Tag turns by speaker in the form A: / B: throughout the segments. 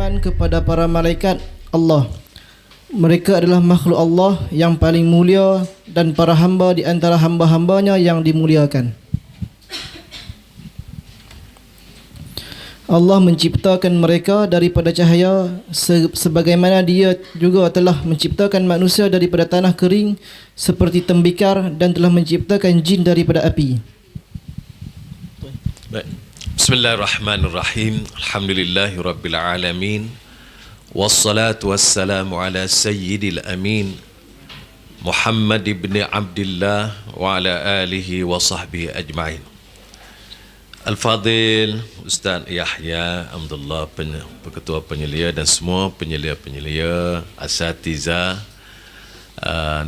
A: beriman kepada para malaikat Allah. Mereka adalah makhluk Allah yang paling mulia dan para hamba di antara hamba-hambanya yang dimuliakan. Allah menciptakan mereka daripada cahaya sebagaimana Dia juga telah menciptakan manusia daripada tanah kering seperti tembikar dan telah menciptakan jin daripada api.
B: Baik. Bismillahirrahmanirrahim. Alhamdulillahirabbil alamin. Wassalatu wassalamu ala sayyidil amin Muhammad ibn Abdullah wa ala alihi wa sahbihi ajma'in. Al-Fadil Ustaz Yahya Abdullah, Ketua Penyelia, dan semua penyelia-penyelia, asatiza,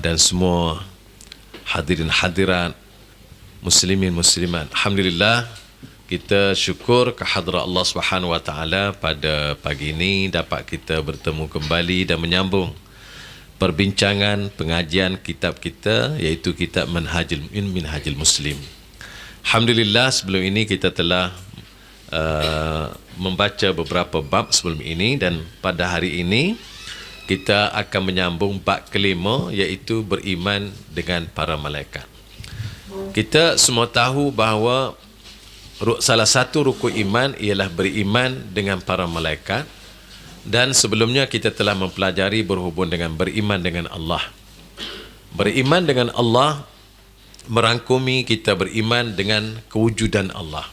B: dan semua hadirin hadirat, muslimin muslimat. Alhamdulillah, kita syukur kehadrat Allah Subhanahu wa taala pada pagi ini dapat kita bertemu kembali dan menyambung perbincangan pengajian kitab kita, iaitu kitab Minhajul Muslim. Alhamdulillah, sebelum ini kita telah membaca beberapa bab sebelum ini, dan pada hari ini kita akan menyambung bab kelima, iaitu beriman dengan para malaikat. Kita semua tahu bahawa salah satu rukun iman ialah beriman dengan para malaikat, dan sebelumnya kita telah mempelajari berhubung dengan beriman dengan Allah. Beriman dengan Allah merangkumi kita beriman dengan kewujudan Allah,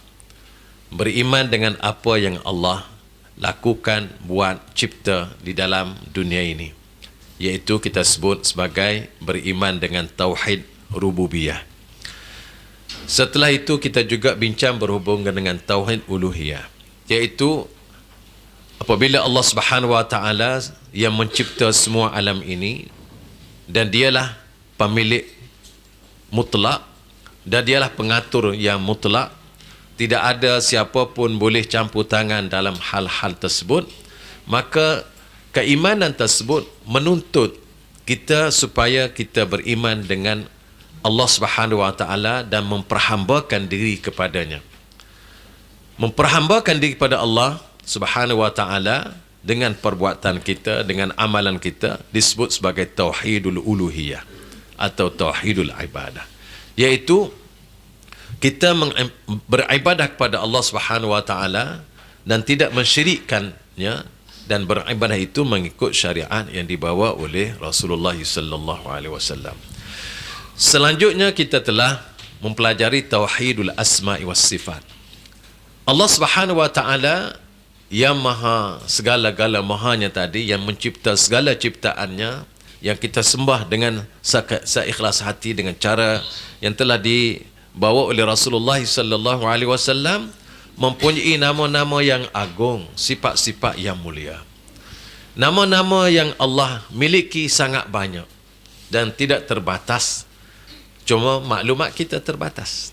B: beriman dengan apa yang Allah lakukan, buat, cipta di dalam dunia ini, iaitu kita sebut sebagai beriman dengan tauhid rububiyah. Setelah itu kita juga bincang berhubungan dengan tauhid uluhiyah, iaitu apabila Allah Subhanahu wa taala yang mencipta semua alam ini, dan dialah pemilik mutlak, dan dialah pengatur yang mutlak, tidak ada siapa pun boleh campur tangan dalam hal-hal tersebut, maka keimanan tersebut menuntut kita supaya kita beriman dengan Allah Subhanahu wa taala dan memperhambakan diri kepadanya. Memperhambakan diri kepada Allah Subhanahu wa taala dengan perbuatan kita, dengan amalan kita, disebut sebagai tauhidul uluhiyah atau tauhidul ibadah, iaitu kita beribadah kepada Allah Subhanahu wa taala dan tidak mensyirikkannya, dan beribadah itu mengikut syariat yang dibawa oleh Rasulullah sallallahu alaihi wasallam. Selanjutnya kita telah mempelajari tauhidul asma'i was sifat. Allah Subhanahu wa taala yang maha segala-gala mahanya tadi, yang mencipta segala ciptaannya, yang kita sembah dengan seikhlas hati dengan cara yang telah dibawa oleh Rasulullah sallallahu alaihi wasallam, mempunyai nama-nama yang agung, sifat-sifat yang mulia. Nama-nama yang Allah miliki sangat banyak dan tidak terbatas. Cuma maklumat kita terbatas.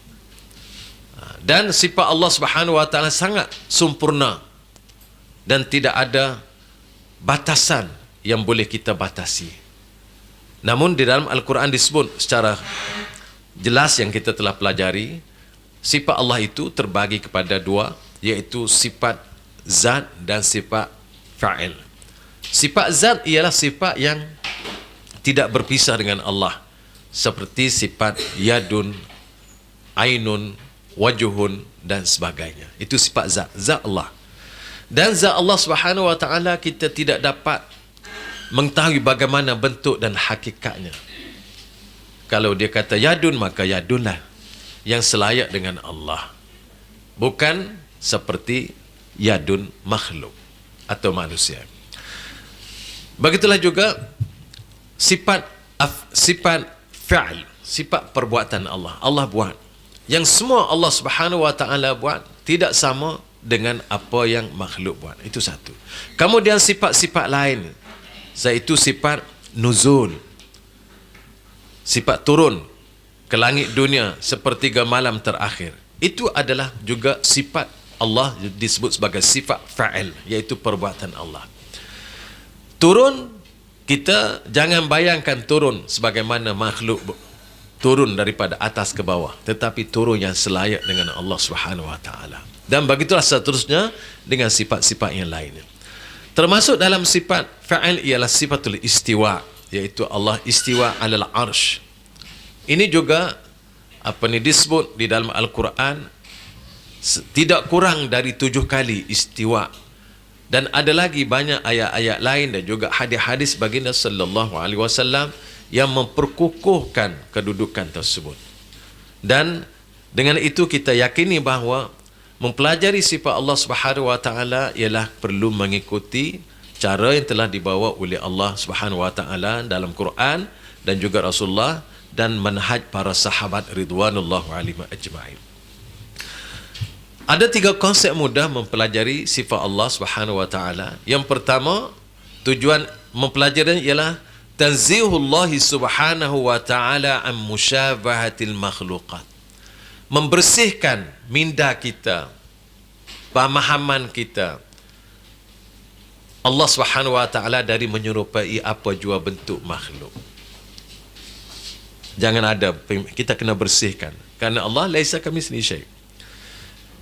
B: Dan sifat Allah Subhanahu wa taala sangat sempurna dan tidak ada batasan yang boleh kita batasi. Namun di dalam Al-Quran disebut secara jelas yang kita telah pelajari, sifat Allah itu terbagi kepada dua, iaitu sifat zat dan sifat fa'il. Sifat zat ialah sifat yang tidak berpisah dengan Allah, seperti sifat yadun, ainun, wajuhun dan sebagainya. Itu sifat zat, zat Allah. Dan zat Allah Subhanahu wa taala kita tidak dapat mengetahui bagaimana bentuk dan hakikatnya. Kalau dia kata yadun, maka yadunlah yang selayak dengan Allah, bukan seperti yadun makhluk atau manusia. Begitulah juga sifat fi'al, sifat perbuatan Allah. Allah buat. Yang semua Allah Subhanahu wa taala buat tidak sama dengan apa yang makhluk buat. Itu satu. Kemudian sifat-sifat lain, iaitu sifat nuzul, sifat turun ke langit dunia sepertiga malam terakhir. Itu adalah juga sifat Allah, disebut sebagai sifat fa'il, iaitu perbuatan Allah. Turun, kita jangan bayangkan turun sebagaimana makhluk turun daripada atas ke bawah, tetapi turun yang selayak dengan Allah Subhanahu wa taala. Dan begitulah seterusnya dengan sifat-sifat yang lain. Termasuk dalam sifat fa'il ialah sifatul istiwa, iaitu Allah istiwa alal arsh. Ini juga disebut di dalam Al-Quran tidak kurang dari 7 kali istiwa. Dan ada lagi banyak ayat-ayat lain dan juga hadis-hadis baginda sallallahu alaihi wasallam yang memperkukuhkan kedudukan tersebut. Dan dengan itu kita yakini bahawa mempelajari sifat Allah Subhanahu wa taala ialah perlu mengikuti cara yang telah dibawa oleh Allah Subhanahu wa taala dalam Quran dan juga Rasulullah dan manhaj para sahabat ridwanullahu alaihim ajma'in. Ada 3 konsep mudah mempelajari sifat Allah Subhanahu wa taala. Yang pertama, tujuan mempelajarinya ialah tanzihullahi subhanahu wa ta'ala an musyabahatil makhluqat. Membersihkan minda kita, pemahaman kita Allah Subhanahu wa ta'ala dari menyerupai apa jua bentuk makhluk. Jangan ada, kita kena bersihkan, kerana Allah laisa kamitslihi syai'.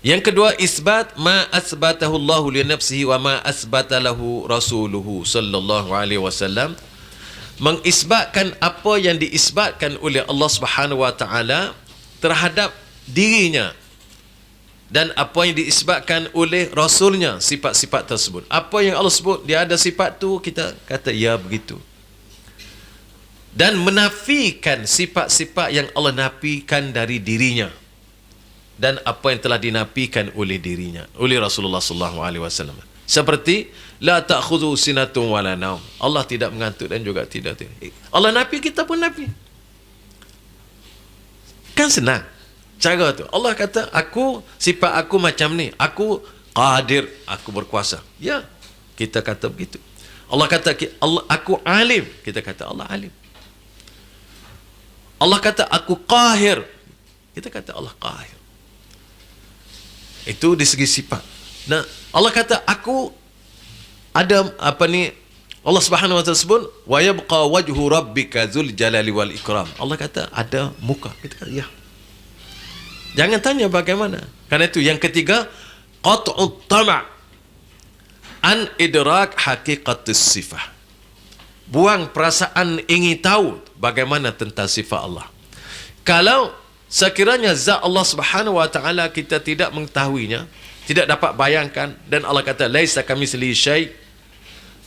B: Yang kedua, isbat ma asbatahu Allah li nafsihi wa ma asbata lahu rasuluhu sallallahu alaihi wasallam. Mengisbatkan apa yang diisbatkan oleh Allah Subhanahu wa taala terhadap dirinya dan apa yang diisbatkan oleh rasulnya, sifat-sifat tersebut. Apa yang Allah sebut dia ada sifat tu, kita kata ya begitu. Dan menafikan sifat-sifat yang Allah nafikan dari dirinya dan apa yang telah dinafikan oleh dirinya, oleh Rasulullah sallallahu alaihi wasallam. Seperti la ta'khudhu sinatun wala naum. Allah tidak mengantuk dan juga tidak tidur. Allah nafi, kita pun nafi. Kan senang cara tu. Allah kata aku, sifat aku macam ni. Aku qadir, aku berkuasa. Ya, kita kata begitu. Allah kata Allah, aku alim, kita kata Allah alim. Allah kata aku qahir, kita kata Allah qahir. Itu di segi sifat. Nah, Allah kata aku ada Allah Subhanahu wa taala sebut wa yabqa wajhu rabbika dzul jalali wal ikram. Allah kata ada muka. Kita kata ya. Jangan tanya bagaimana. Karena itu yang ketiga, qat'ut tama' an idrak haqiqatus sifah. Buang perasaan ingin tahu bagaimana tentang sifat Allah. Kalau sekiranya zat Allah Subhanahu wa taala kita tidak mengetahuinya, tidak dapat bayangkan, dan Allah kata laisa kamitslihi syai'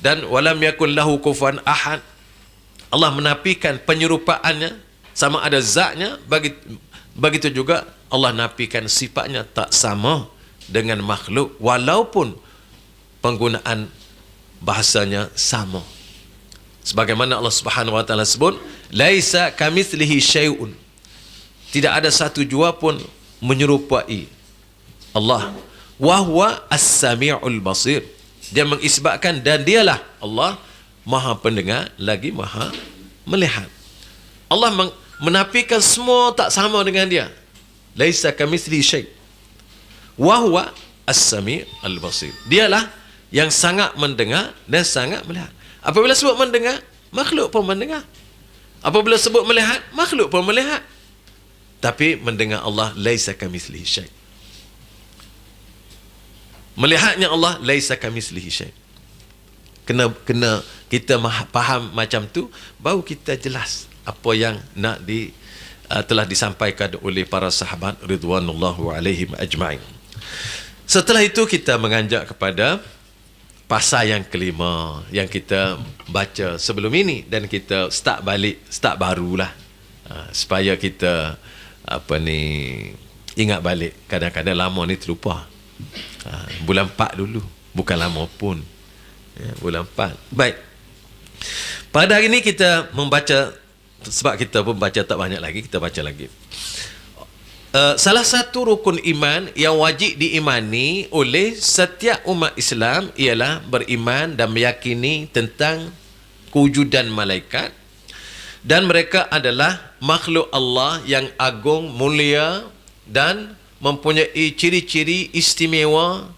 B: dan walam yakul lahu kufuwan ahad. Allah menafikan penyerupaannya, sama ada zatnya, begitu juga Allah nafikan sifatnya tak sama dengan makhluk walaupun penggunaan bahasanya sama. Sebagaimana Allah Subhanahu wa taala sebut laisa kamitslihi syai'un. Tidak ada satu jua pun menyerupai Allah. Wa huwa as-sami'ul basir. Dia mengisbatkan dan dialah Allah Maha pendengar lagi Maha melihat. Allah menafikan semua tak sama dengan dia. Laisa kamitslihi syai'. Wa huwa as-sami'ul basir. Dialah yang sangat mendengar dan sangat melihat. Apabila sebut mendengar, makhluk pun mendengar. Apabila sebut melihat, makhluk pun melihat. Tapi mendengar Allah laisa kamitslihi syai'. Melihatnya Allah laisa kamitslihi syai'. Kena kita faham macam tu, baru kita jelas apa yang nak telah disampaikan oleh para sahabat ridwanullahu alaihim ajma'in. Setelah itu kita menganjak kepada pasal yang kelima yang kita baca sebelum ini, dan kita start barulah supaya kita ingat balik. Kadang-kadang lama ni terlupa. Bulan 4 dulu, bukan lama pun ya, bulan 4. Baik, pada hari ini kita membaca, sebab kita pun baca tak banyak lagi, kita baca lagi. Salah satu rukun iman yang wajib diimani oleh setiap umat Islam ialah beriman dan meyakini tentang kewujudan malaikat, dan mereka adalah makhluk Allah yang agung, mulia dan mempunyai ciri-ciri istimewa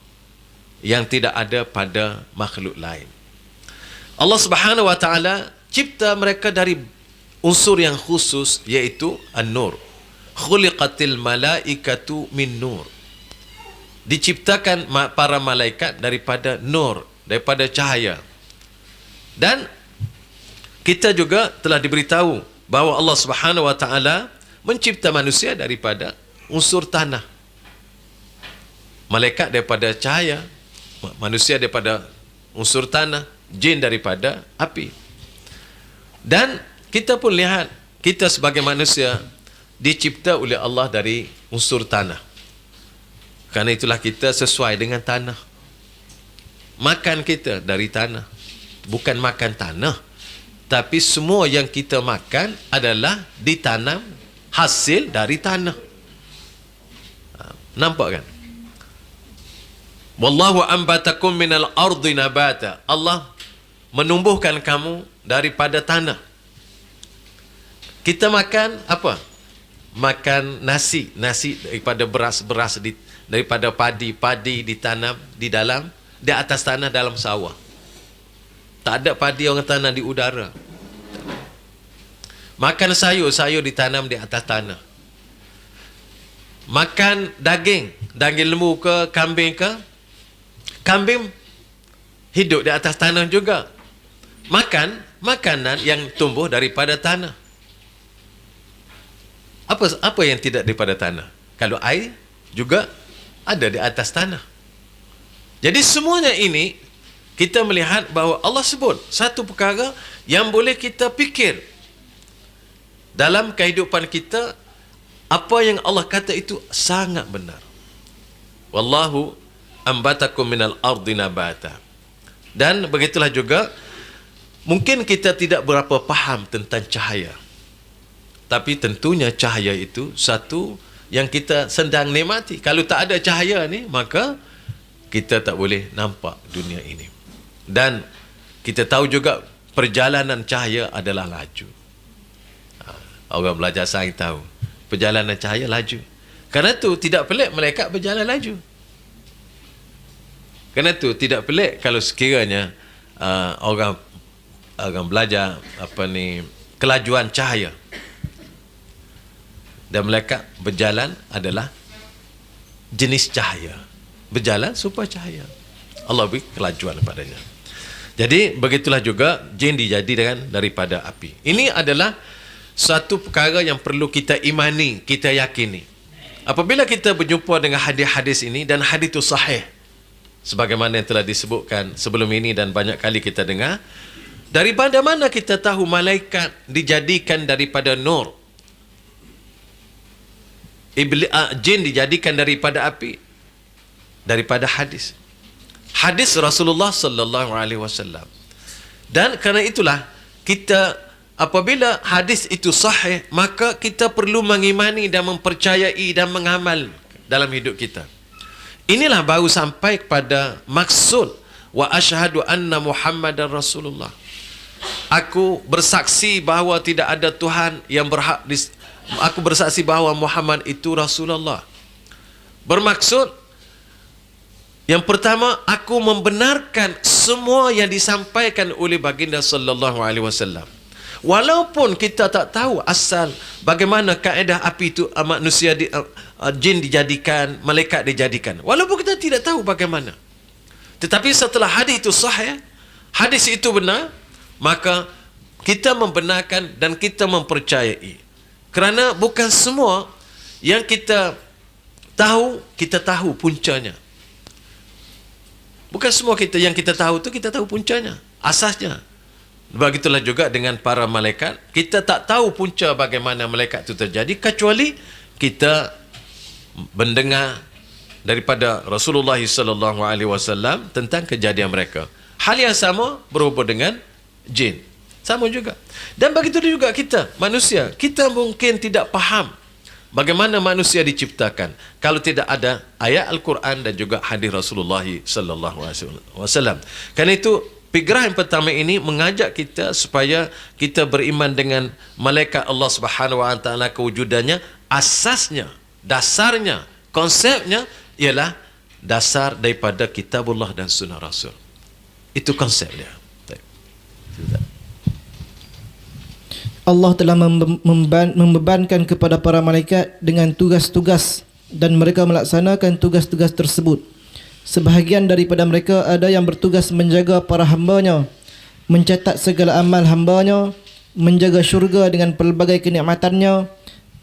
B: yang tidak ada pada makhluk lain. Allah Subhanahu wa taala cipta mereka dari unsur yang khusus, iaitu an-nur. Khuliqatil malaikatu min nur. Diciptakan para malaikat daripada nur, daripada cahaya. Dan kita juga telah diberitahu bahawa Allah Subhanahu wa taala mencipta manusia daripada unsur tanah. Malaikat daripada cahaya, manusia daripada unsur tanah, jin daripada api. Dan kita pun lihat, kita sebagai manusia dicipta oleh Allah dari unsur tanah. Kerana itulah kita sesuai dengan tanah. Makan kita dari tanah. Bukan makan tanah, tapi semua yang kita makan adalah ditanam hasil dari tanah. Nampak kan? Wallahu ambatakum minal ardi nabata. Allah menumbuhkan kamu daripada tanah. Kita makan apa? Makan nasi daripada beras daripada padi ditanam di atas tanah dalam sawah. Tak ada padi orang tanam di udara. Makan sayur ditanam di atas tanah. Makan daging lembu ke kambing hidup di atas tanah juga. Makan makanan yang tumbuh daripada tanah. Apa yang tidak daripada tanah? Kalau air juga ada di atas tanah. Jadi semuanya ini kita melihat bahawa Allah sebut satu perkara yang boleh kita fikir dalam kehidupan kita. Apa yang Allah kata itu sangat benar. Wallahu ambatakum minal ardi nabata. Dan begitulah juga, mungkin kita tidak berapa faham tentang cahaya, tapi tentunya cahaya itu satu yang kita sedang nikmati. Kalau tak ada cahaya ni, maka kita tak boleh nampak dunia ini. Dan kita tahu juga perjalanan cahaya adalah laju. Orang belajar sains tahu perjalanan cahaya laju. Kerana tu tidak pelik malaikat berjalan laju. Kerana tu tidak pelik kalau sekiranya orang belajar kelajuan cahaya. Dan malaikat berjalan adalah jenis cahaya. Berjalan supaya cahaya. Allah beri kelajuan padanya. Jadi begitulah juga jin dijadikan daripada api. Ini adalah satu perkara yang perlu kita imani, kita yakini. Apabila kita berjumpa dengan hadis-hadis ini, dan hadis itu sahih sebagaimana yang telah disebutkan sebelum ini dan banyak kali kita dengar, daripada mana kita tahu malaikat dijadikan daripada nur, jin dijadikan daripada api? Daripada hadis Rasulullah sallallahu alaihi wasallam. Dan kerana itulah kita, apabila hadis itu sahih, maka kita perlu mengimani dan mempercayai dan mengamal dalam hidup kita. Inilah baru sampai kepada maksud wa asyhadu anna Muhammadar Rasulullah. Aku bersaksi bahawa tidak ada Tuhan yang berhak aku bersaksi bahawa Muhammad itu Rasulullah. Bermaksud yang pertama, aku membenarkan semua yang disampaikan oleh baginda sallallahu alaihi wasallam. Walaupun kita tak tahu asal bagaimana kaedah api itu manusia jin dijadikan, malaikat dijadikan. Walaupun kita tidak tahu bagaimana. Tetapi setelah hadis itu sahih, hadis itu benar, maka kita membenarkan dan kita mempercayai. Kerana bukan semua yang kita tahu puncanya. Bukan semua yang kita tahu tu kita tahu puncanya, asasnya. Begitulah juga dengan para malaikat. Kita tak tahu punca bagaimana malaikat itu terjadi, kecuali kita mendengar daripada Rasulullah sallallahu alaihi wasallam tentang kejadian mereka. Hal yang sama berhubung dengan jin. Sama juga. Dan begitu juga kita, manusia. Kita mungkin tidak faham bagaimana manusia diciptakan kalau tidak ada ayat Al-Quran dan juga hadis Rasulullah sallallahu alaihi wasallam. Karena itu fikrah yang pertama ini mengajak kita supaya kita beriman dengan malaikat Allah Subhanahu wa taala, kewujudannya. Asasnya, dasarnya, konsepnya ialah dasar daripada kitabullah dan sunnah Rasul. Itu konsepnya.
A: Allah telah membebankan kepada para malaikat dengan tugas-tugas dan mereka melaksanakan tugas-tugas tersebut. Sebahagian daripada mereka ada yang bertugas menjaga para hambanya, mencatat segala amal hambanya, menjaga syurga dengan pelbagai kenikmatannya,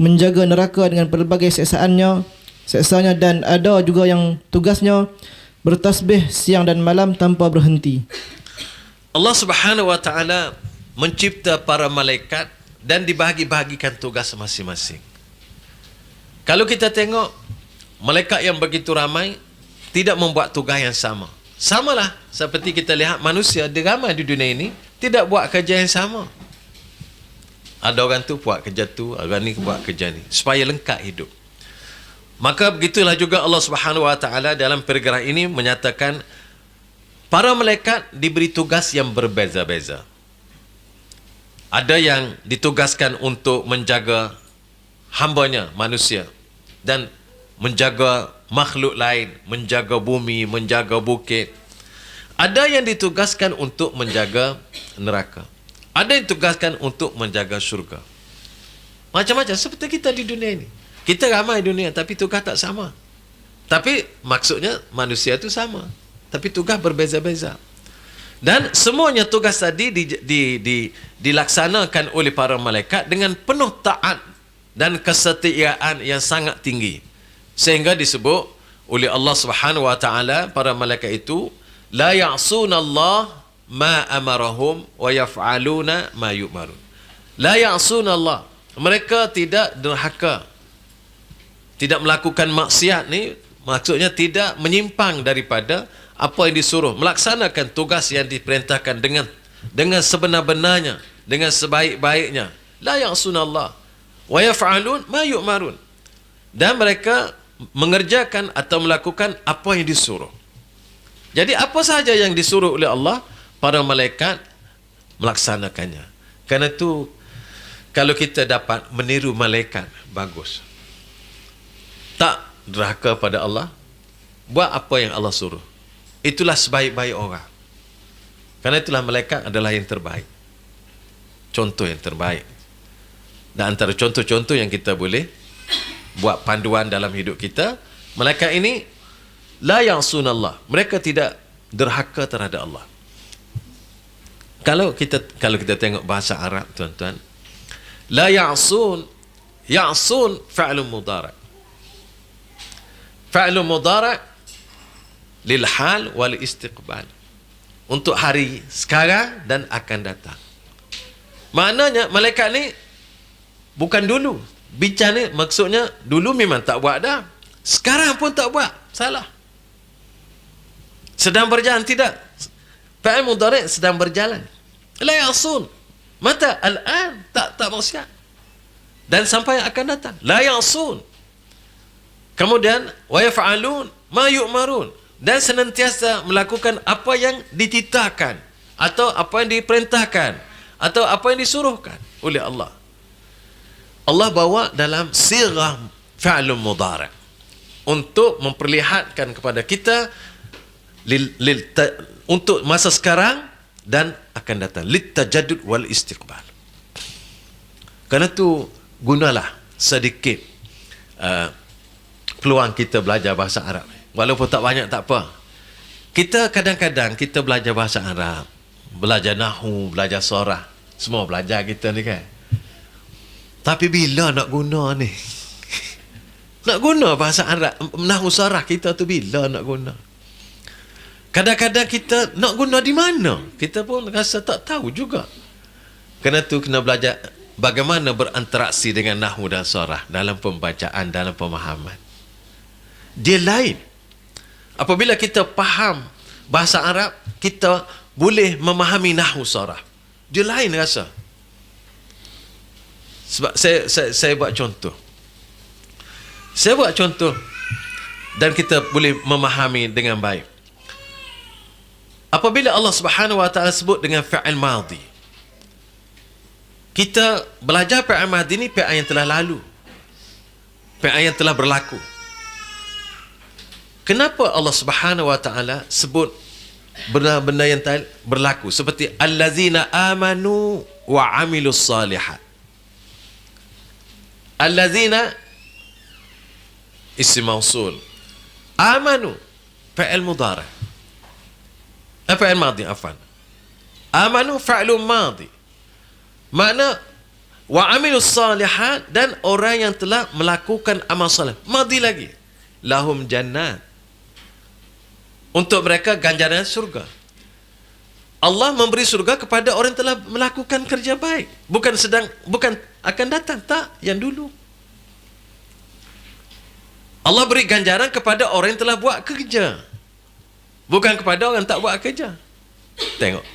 A: menjaga neraka dengan pelbagai seksanya, dan ada juga yang tugasnya bertasbih siang dan malam tanpa berhenti.
B: Allah Subhanahu wa taala mencipta para malaikat dan dibahagi-bahagikan tugas masing-masing. Kalau kita tengok malaikat yang begitu ramai tidak membuat tugas yang sama. Samalah seperti kita lihat manusia ramai di dunia ini tidak buat kerja yang sama. Ada orang tu buat kerja tu, orang ni buat kerja ni supaya lengkap hidup. Maka begitulah juga Allah Subhanahu wa taala dalam paragraf ini menyatakan para malaikat diberi tugas yang berbeza-beza. Ada yang ditugaskan untuk menjaga hambanya manusia dan menjaga makhluk lain, menjaga bumi, menjaga bukit. Ada yang ditugaskan untuk menjaga neraka. Ada yang ditugaskan untuk menjaga syurga. Macam-macam seperti kita di dunia ini. Kita ramai di dunia tapi tugas tak sama. Tapi maksudnya manusia itu sama, tapi tugas berbeza-beza. Dan semuanya tugas tadi dilaksanakan oleh para malaikat dengan penuh taat dan kesetiaan yang sangat tinggi. Sehingga disebut oleh Allah Subhanahu wa taala para malaikat itu la ya'suna Allah ma amarahum wa yaf'aluna ma yu'marun. La ya'suna Allah. Mereka tidak derhaka. Tidak melakukan maksiat ni maksudnya tidak menyimpang daripada apa yang disuruh, melaksanakan tugas yang diperintahkan dengan sebenar-benarnya, dengan sebaik-baiknya. La ya'sunallah wa yaf'alun ma yu'marun. Dan mereka mengerjakan atau melakukan apa yang disuruh. Jadi apa sahaja yang disuruh oleh Allah, para malaikat melaksanakannya. Kerana itu kalau kita dapat meniru malaikat, bagus. Tak derhaka pada Allah, buat apa yang Allah suruh. Itulah sebaik-baik orang. Karena itulah malaikat adalah yang terbaik. Contoh yang terbaik. Dan antara contoh-contoh yang kita boleh buat panduan dalam hidup kita, malaikat ini la ya'sunallah. Mereka tidak derhaka terhadap Allah. Kalau kita tengok bahasa Arab, tuan-tuan, la ya'sun fa'lun mudhari'. Fa'lun mudhari' lil hal wal istiqbal, untuk hari sekarang dan akan datang. Maknanya malaikat ni bukan dulu. Bicara ni maksudnya dulu memang tak buat dah, sekarang pun tak buat, salah. Sedang berjalan, tidak. Fa'il mudhari' sedang berjalan. La ya'sun, mata al-an, tak maksiat, dan sampai akan datang. La ya'sun. Kemudian wa yaf'alun ma yu'marun, dan senantiasa melakukan apa yang dititahkan atau apa yang diperintahkan atau apa yang disuruhkan oleh Allah. Allah bawa dalam sirah fa'lun mudhari' untuk memperlihatkan kepada kita untuk masa sekarang dan akan datang, litajaddud wal istiqbal. Kerana tu gunalah sedikit peluang kita belajar bahasa Arab. Walaupun tak banyak tak apa. Kita kadang-kadang kita belajar bahasa Arab, belajar nahwu, belajar sorah, semua belajar kita ni kan. Tapi bila nak guna ni? Nak guna bahasa Arab, nahwu sorah kita tu bila nak guna? Kadang-kadang kita nak guna di mana? Kita pun rasa tak tahu juga. Kerana tu kena belajar bagaimana berinteraksi dengan nahwu dan sorah dalam pembacaan, dalam pemahaman. Dia lain. Apabila kita faham bahasa Arab, kita boleh memahami nahwu sorah. Dia lain rasa. Sebab saya buat contoh. Saya buat contoh dan kita boleh memahami dengan baik. Apabila Allah Subhanahu wa taala sebut dengan fi'il madhi, kita belajar fi'il madhi ni fi'il yang telah lalu, fi'il yang telah berlaku. Kenapa Allah Subhanahu wa taala sebut benda-benda yang berlaku seperti allazina amanu wa amilus salihat? Allazina isim mausul. Amanu, fa'il mudhari. Fa'il madhi, afwan. Amanu fa'ilun madhi. Makna wa amilus salihat, dan orang yang telah melakukan amal salih. Madhi lagi. Lahum jannat. Untuk mereka ganjaran surga. Allah memberi surga kepada orang yang telah melakukan kerja baik. Bukan akan datang, tak, yang dulu. Allah beri ganjaran kepada orang yang telah buat kerja. Bukan kepada orang yang tak buat kerja. Tengok.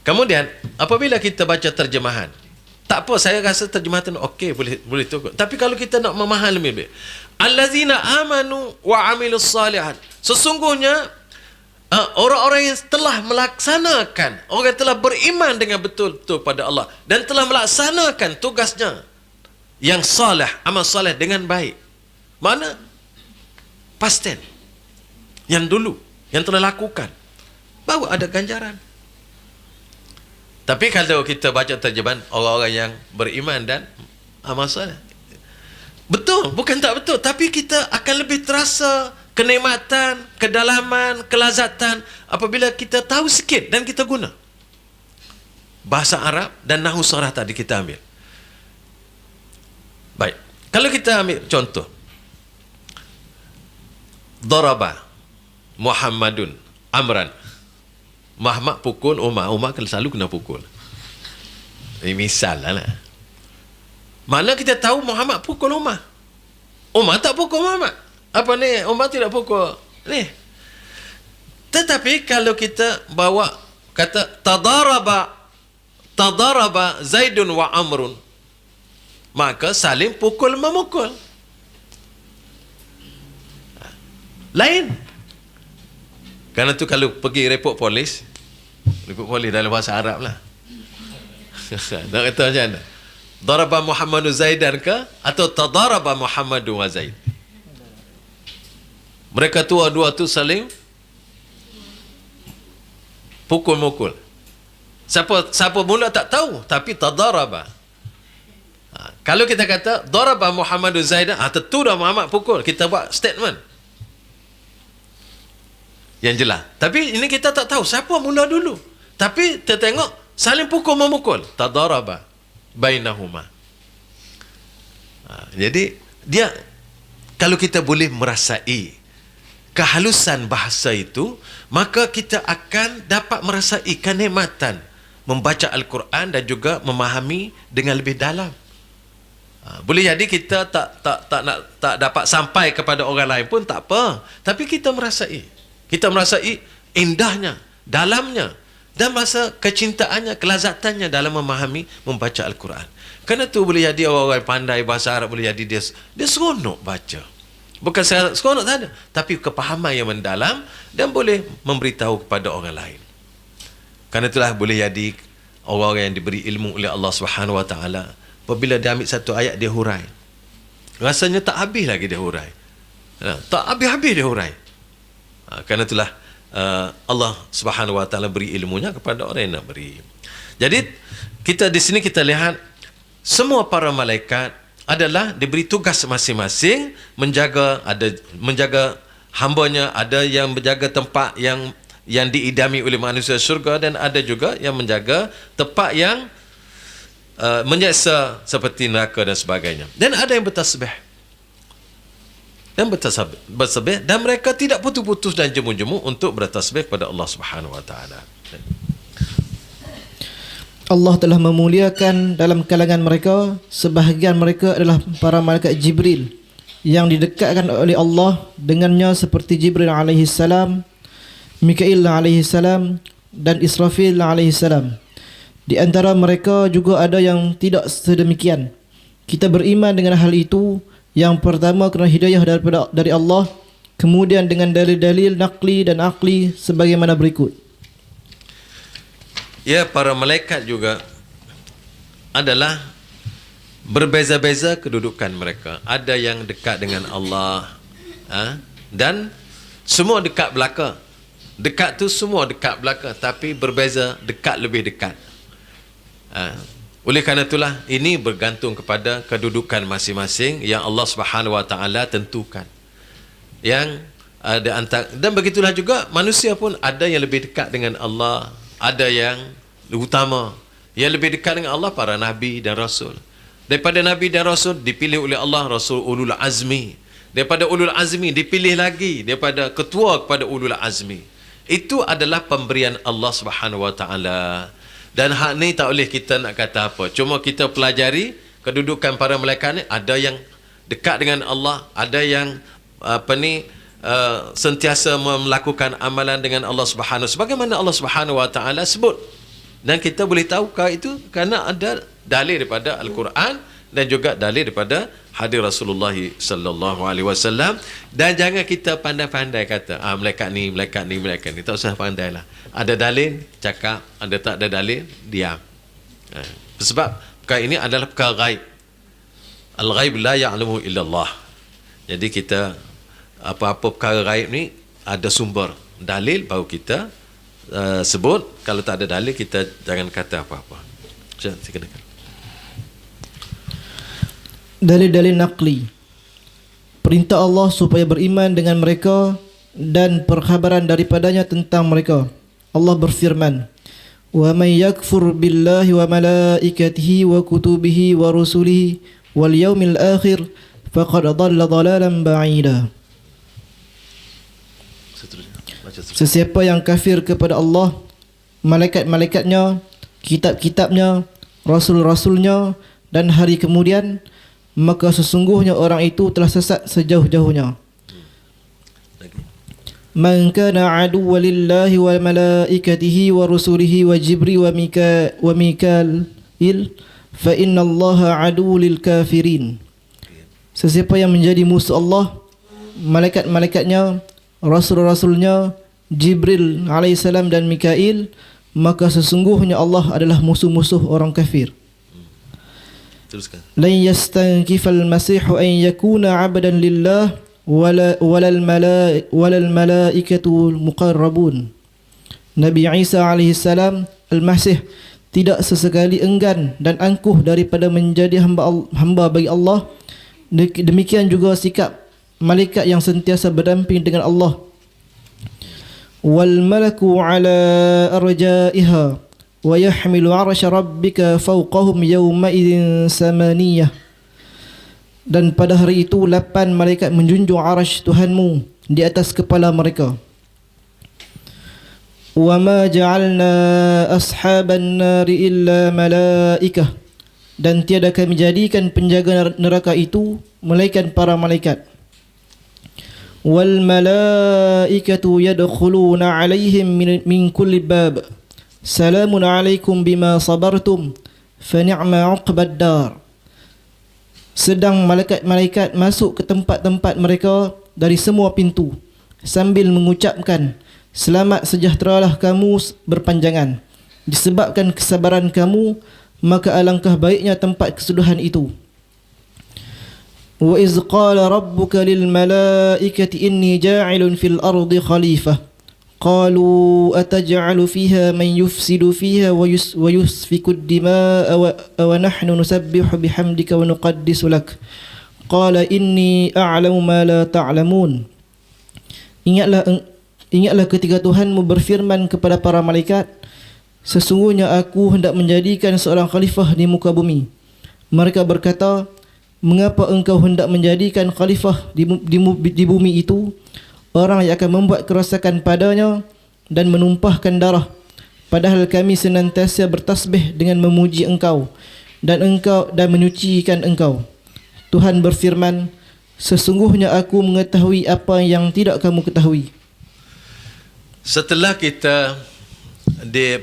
B: Kemudian, apabila kita baca terjemahan, tak apa, saya rasa terjemahan itu okey, boleh tukar. Tapi kalau kita nak memahami lebih baik, allazina amanu wa amilus salihat. Sesungguhnya orang-orang yang telah melaksanakan, orang yang telah beriman dengan betul-betul pada Allah dan telah melaksanakan tugasnya yang salih, amal salih dengan baik. Mana? Past tense. Yang dulu, yang telah lakukan, baru ada ganjaran. Tapi kalau kita baca terjemahan orang-orang yang beriman dan amal saleh, betul, bukan tak betul, tapi kita akan lebih terasa kenikmatan, kedalaman, kelazatan apabila kita tahu sikit dan kita guna. Bahasa Arab dan nahwu sarah tadi kita ambil. Baik. Kalau kita ambil contoh, daraba Muhammadun Amran. Muhammad pukul Umar. Umar kan selalu kena pukul. Ini misal lah. Mana kita tahu Muhammad pukul Umar. Umar tak pukul Muhammad. Apa ni? Umar tidak pukul ni. Tetapi kalau kita bawa kata tadaraba Zaidun wa Amrun, maka saling pukul memukul. Lain. Kerana tu kalau pergi report polis dalam bahasa Arab lah. Nak kata macam mana? Daraba Muhammadu Zaidan ke? Atau tadaraba Muhammadu wa Zaid? Mereka dua tu saling pukul-mukul. Siapa mula tak tahu, tapi tadaraba. Kalau kita kata daraba Muhammadu Zaidan, tentu dah Muhammad pukul. Kita buat statement yang jelas. Tapi ini kita tak tahu siapa mula dulu. Tapi kita tengok saling pukul memukul. Tadaraba bainahuma. Jadi dia, kalau kita boleh merasai kehalusan bahasa itu, maka kita akan dapat merasai kenikmatan membaca Al-Quran dan juga memahami dengan lebih dalam. Boleh jadi kita tak dapat sampai kepada orang lain pun tak apa, tapi kita merasai indahnya, dalamnya, dan masa kecintaannya, kelazatannya dalam memahami, membaca Al-Quran. Kerana tu boleh jadi orang-orang pandai bahasa Arab, boleh jadi dia seronok baca. Bukan seronok tak ada, tapi kepahaman yang mendalam dan boleh memberitahu kepada orang lain. Kerana itulah boleh jadi orang-orang yang diberi ilmu oleh Allah Subhanahu Wa Taala, apabila dia ambil satu ayat dia hurai, rasanya tak habis lagi dia hurai. Tak habis-habis dia hurai. Kerana itulah Allah Subhanahu Wa Taala beri ilmunya kepada orang yang nak beri. Jadi kita di sini kita lihat semua para malaikat adalah diberi tugas masing-masing menjaga hambanya, ada yang menjaga tempat yang diidami oleh manusia syurga, dan ada juga yang menjaga tempat yang menyeksa seperti neraka dan sebagainya. Dan ada yang bertasbih. Dan mereka tidak putus-putus dan jemu-jemu untuk bertasbih kepada Allah Subhanahu Wa Taala.
A: Allah telah memuliakan dalam kalangan mereka, sebahagian mereka adalah para malaikat Jibril yang didekatkan oleh Allah dengannya, seperti Jibril alaihi salam, Mikail alaihi salam, dan Israfil alaihi salam. Di antara mereka juga ada yang tidak sedemikian. Kita beriman dengan hal itu. Yang pertama kerana hidayah dari Allah, kemudian dengan dalil-dalil naqli dan aqli sebagaimana berikut.
B: Ya, para malaikat juga adalah berbeza-beza kedudukan mereka. Ada yang dekat dengan Allah, dan semua dekat belaka. Dekat tu semua dekat belaka, tapi berbeza, dekat lebih dekat. Oleh kerana itulah ini bergantung kepada kedudukan masing-masing yang Allah Subhanahu Wa Taala tentukan. Yang dan begitulah juga manusia pun ada yang lebih dekat dengan Allah, ada yang utama. Yang lebih dekat dengan Allah para nabi dan rasul. Daripada nabi dan rasul dipilih oleh Allah rasul ulul azmi. Daripada ulul azmi dipilih lagi daripada ketua kepada ulul azmi. Itu adalah pemberian Allah Subhanahu Wa Taala. Dan hak ni tak boleh kita nak kata apa. Cuma kita pelajari kedudukan para malaikat ni, ada yang dekat dengan Allah, ada yang sentiasa melakukan amalan dengan Allah Subhanahu, sebagaimana Allah Subhanahu Wa Taala sebut. Dan kita boleh tahu itu kerana ada dalil daripada Al-Quran dan juga dalil daripada hadis Rasulullah sallallahu alaihi wasallam. Dan jangan kita pandai-pandai kata malaikat ni. Tak usah pandailah. Ada dalil cakap, ada tak ada dalil diam. Sebab perkara ini adalah perkara ghaib. Al-ghaib la ya'lamu illa Allah. Jadi kita apa-apa perkara ghaib ni ada sumber dalil baru kita sebut. Kalau tak ada dalil kita jangan kata apa-apa. Silakan.
A: Dalil-dalil naqli. Perintah Allah supaya beriman dengan mereka dan perkhabaran daripadanya tentang mereka. Allah berfirman, "Wa may yakfur billahi wa malaikatihi wa kutubihi wa rusulihi wal yawmil akhir faqad dhalla dhalalan ba'ida." Sesiapa yang kafir kepada Allah, malaikat-malaikatnya, kitab-kitabnya, rasul-rasulnya dan hari kemudian, maka sesungguhnya orang itu telah sesat sejauh-jauhnya. Man kana aduwwan lillahi wa malaikatihi wa rusulihi wa Jibril wa Mikail fa inna Allaha aduwwul lil kafirin. Sesiapa yang menjadi musuh Allah, malaikat-malaikatnya, rasul-rasulnya, Jibril alaihissalam dan Mikail, maka sesungguhnya Allah adalah musuh-musuh orang kafir.
B: Teruskan.
A: Lan yastankifal masihu an yakuna 'abdan lillah walal malaikatul muqarrabun. Nabi Isa alaihissalam, Al-Masih, tidak sesekali enggan dan angkuh daripada menjadi hamba bagi Allah. Demikian juga sikap malaikat yang sentiasa berdamping dengan Allah. Wal malaku ala arjaiha wa yahmilu 'arsya rabbika fawqahum yawma idzin samaniyah. Dan pada hari itu 8 malaikat menjunjung arasy Tuhanmu di atas kepala mereka. Wa ma ja'alna ashaban nari illa malaikah. Dan tiada kami jadikan penjaga neraka itu melainkan para malaikat. Wal malaikatu yadkhuluna 'alaihim min kulli bab. Salamun 'alaikum bima sabartum fa ni'ma 'uqbad dar. Sedang malaikat-malaikat masuk ke tempat-tempat mereka dari semua pintu sambil mengucapkan, selamat sejahteralah kamu berpanjangan. Disebabkan kesabaran kamu, maka alangkah baiknya tempat kesudahan itu. Wa iz qala rabbuka lil malaikati inni ja'ilun fil ardi khalifah qalu ataj'alu fiha man yufsidu fiha wa yusfiku ad-dima'a wa nahnu nusabbihu bihamdika wa nuqaddisu lak qala inni a'lamu ma la ta'lamun. Ingatlah ketika Tuhanmu berfirman kepada para malaikat, sesungguhnya aku hendak menjadikan seorang khalifah di muka bumi. Mereka berkata, mengapa engkau hendak menjadikan khalifah di bumi itu orang yang akan membuat kerosakan padanya dan menumpahkan darah, padahal kami senantiasa bertasbih dengan memuji engkau dan menyucikan engkau. Tuhan berfirman, sesungguhnya aku mengetahui apa yang tidak kamu ketahui.
B: Setelah kita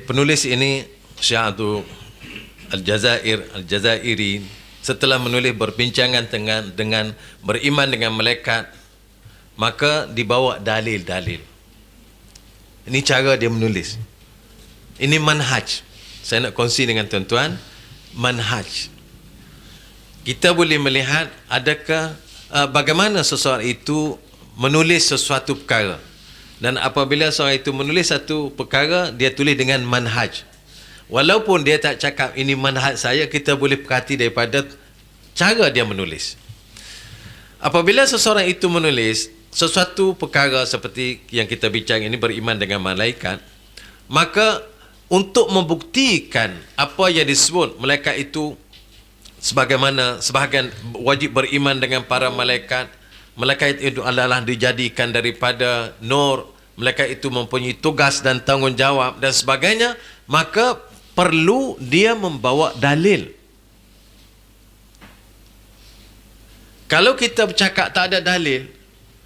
B: penulis ini, Syahadu Al-Jazairi, setelah menulis berbincangan dengan beriman dengan malaikat, maka dibawa dalil-dalil. Ini cara dia menulis. Ini manhaj. Saya nak kongsi dengan tuan-tuan, manhaj. Kita boleh melihat adakah bagaimana seseorang itu menulis sesuatu perkara. Dan apabila seorang itu menulis satu perkara, dia tulis dengan manhaj. Walaupun dia tak cakap ini manhaj saya, kita boleh perhati daripada cara dia menulis. Apabila seseorang itu menulis, sesuatu perkara seperti yang kita bincang ini, beriman dengan malaikat, maka untuk membuktikan apa yang disebut malaikat itu, sebagaimana sebahagian wajib beriman dengan para malaikat, malaikat itu adalah dijadikan daripada nur, malaikat itu mempunyai tugas dan tanggungjawab dan sebagainya, maka perlu dia membawa dalil. Kalau kita bercakap tak ada dalil,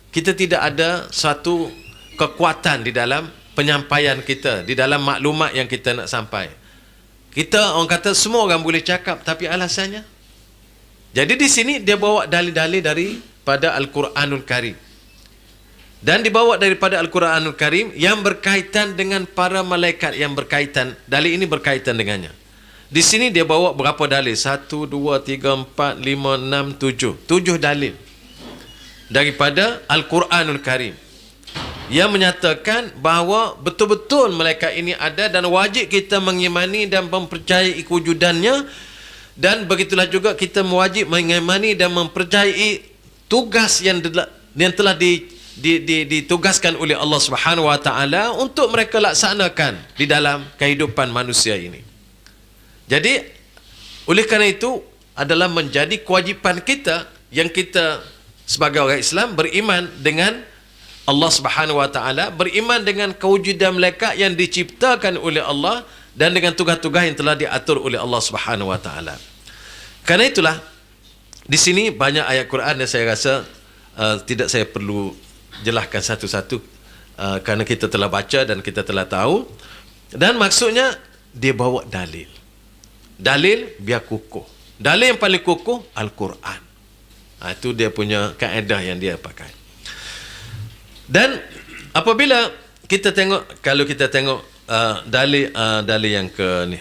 B: kita tidak ada satu kekuatan di dalam penyampaian kita, di dalam maklumat yang kita nak sampai. Kita, orang kata semua orang boleh cakap, tapi alasannya. Jadi di sini dia bawa dalil-dalil daripada Al-Quranul Karim. Dan dibawa daripada Al-Quranul Karim yang berkaitan dengan para malaikat, yang berkaitan, dalil ini berkaitan dengannya. Di sini dia bawa berapa dalil? 1, 2, 3, 4, 5, 6, 7. 7 dalil daripada Al-Quranul Karim yang menyatakan bahawa betul-betul malaikat ini ada dan wajib kita mengimani dan mempercayai kewujudannya, dan begitulah juga kita wajib mengimani dan mempercayai tugas yang telah ditugaskan oleh Allah Subhanahu wa taala untuk mereka laksanakan di dalam kehidupan manusia ini. Jadi oleh kerana itu adalah menjadi kewajipan kita, yang kita sebagai orang Islam beriman dengan Allah Subhanahu wa taala, beriman dengan kewujudan malaikat yang diciptakan oleh Allah dan dengan tugas-tugas yang telah diatur oleh Allah Subhanahu wa taala. Karena itulah di sini banyak ayat Quran yang saya rasa tidak saya perlu jelaskan satu-satu, kerana kita telah baca dan kita telah tahu, dan maksudnya dia bawa dalil. Dalil biar kukuh. Dalil yang paling kukuh Al-Quran. Itu dia punya kaedah yang dia pakai. Dan apabila kita tengok, kalau kita tengok dalil yang ke ni,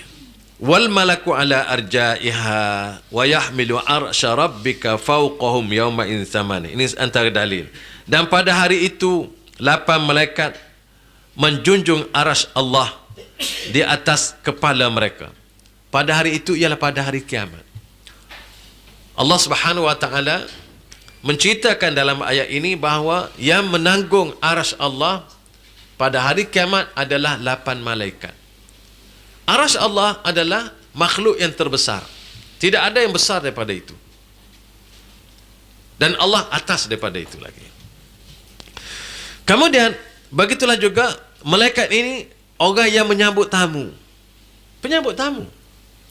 B: wal malaku ala arjaiha wa yahmilu arsya rabbika fawqahum yawma in thamani. Ini antara dalil. Dan pada hari itu 8 malaikat menjunjung arasy Allah di atas kepala mereka. Pada hari itu ialah pada hari kiamat. Allah Subhanahu wa taala menceritakan dalam ayat ini bahawa yang menanggung arasy Allah pada hari kiamat adalah 8 malaikat. Arasy Allah adalah makhluk yang terbesar. Tidak ada yang besar daripada itu. Dan Allah atas daripada itu lagi. Kemudian begitulah juga malaikat ini orang yang menyambut tamu. Penyambut tamu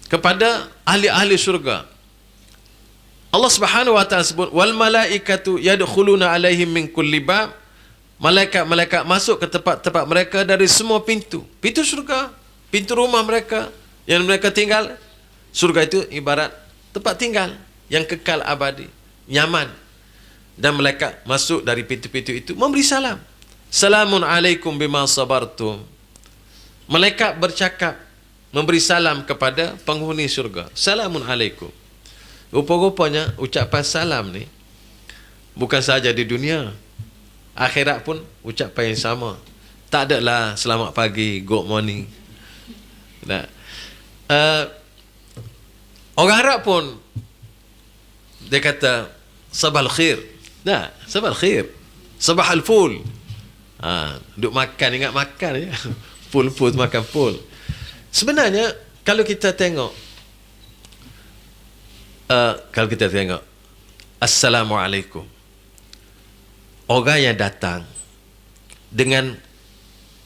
B: kepada ahli-ahli syurga. Allah Subhanahu wa taala sebut wal malaikatu yadkhuluna alaihim min kulli bab. Malaikat-malaikat masuk ke tempat-tempat mereka dari semua pintu. Pintu syurga, pintu rumah mereka yang mereka tinggal. Syurga itu ibarat tempat tinggal yang kekal abadi, nyaman. Dan malaikat masuk dari pintu-pintu itu memberi salam. Salamun alaikum bima sabartum. Malaikat bercakap, memberi salam kepada penghuni syurga. Salamun alaikum. Rupa-rupanya ucapan salam ni bukan sahaja di dunia, akhirat pun ucapan yang sama. Tak adalah selamat pagi, good morning. Nah, orang Arab pun dia kata sabal khair. Nah, sabal khair, sabah al-ful. Duk makan, ingat makan ya. Full makan full. Sebenarnya kalau kita tengok Assalamualaikum, orang yang datang dengan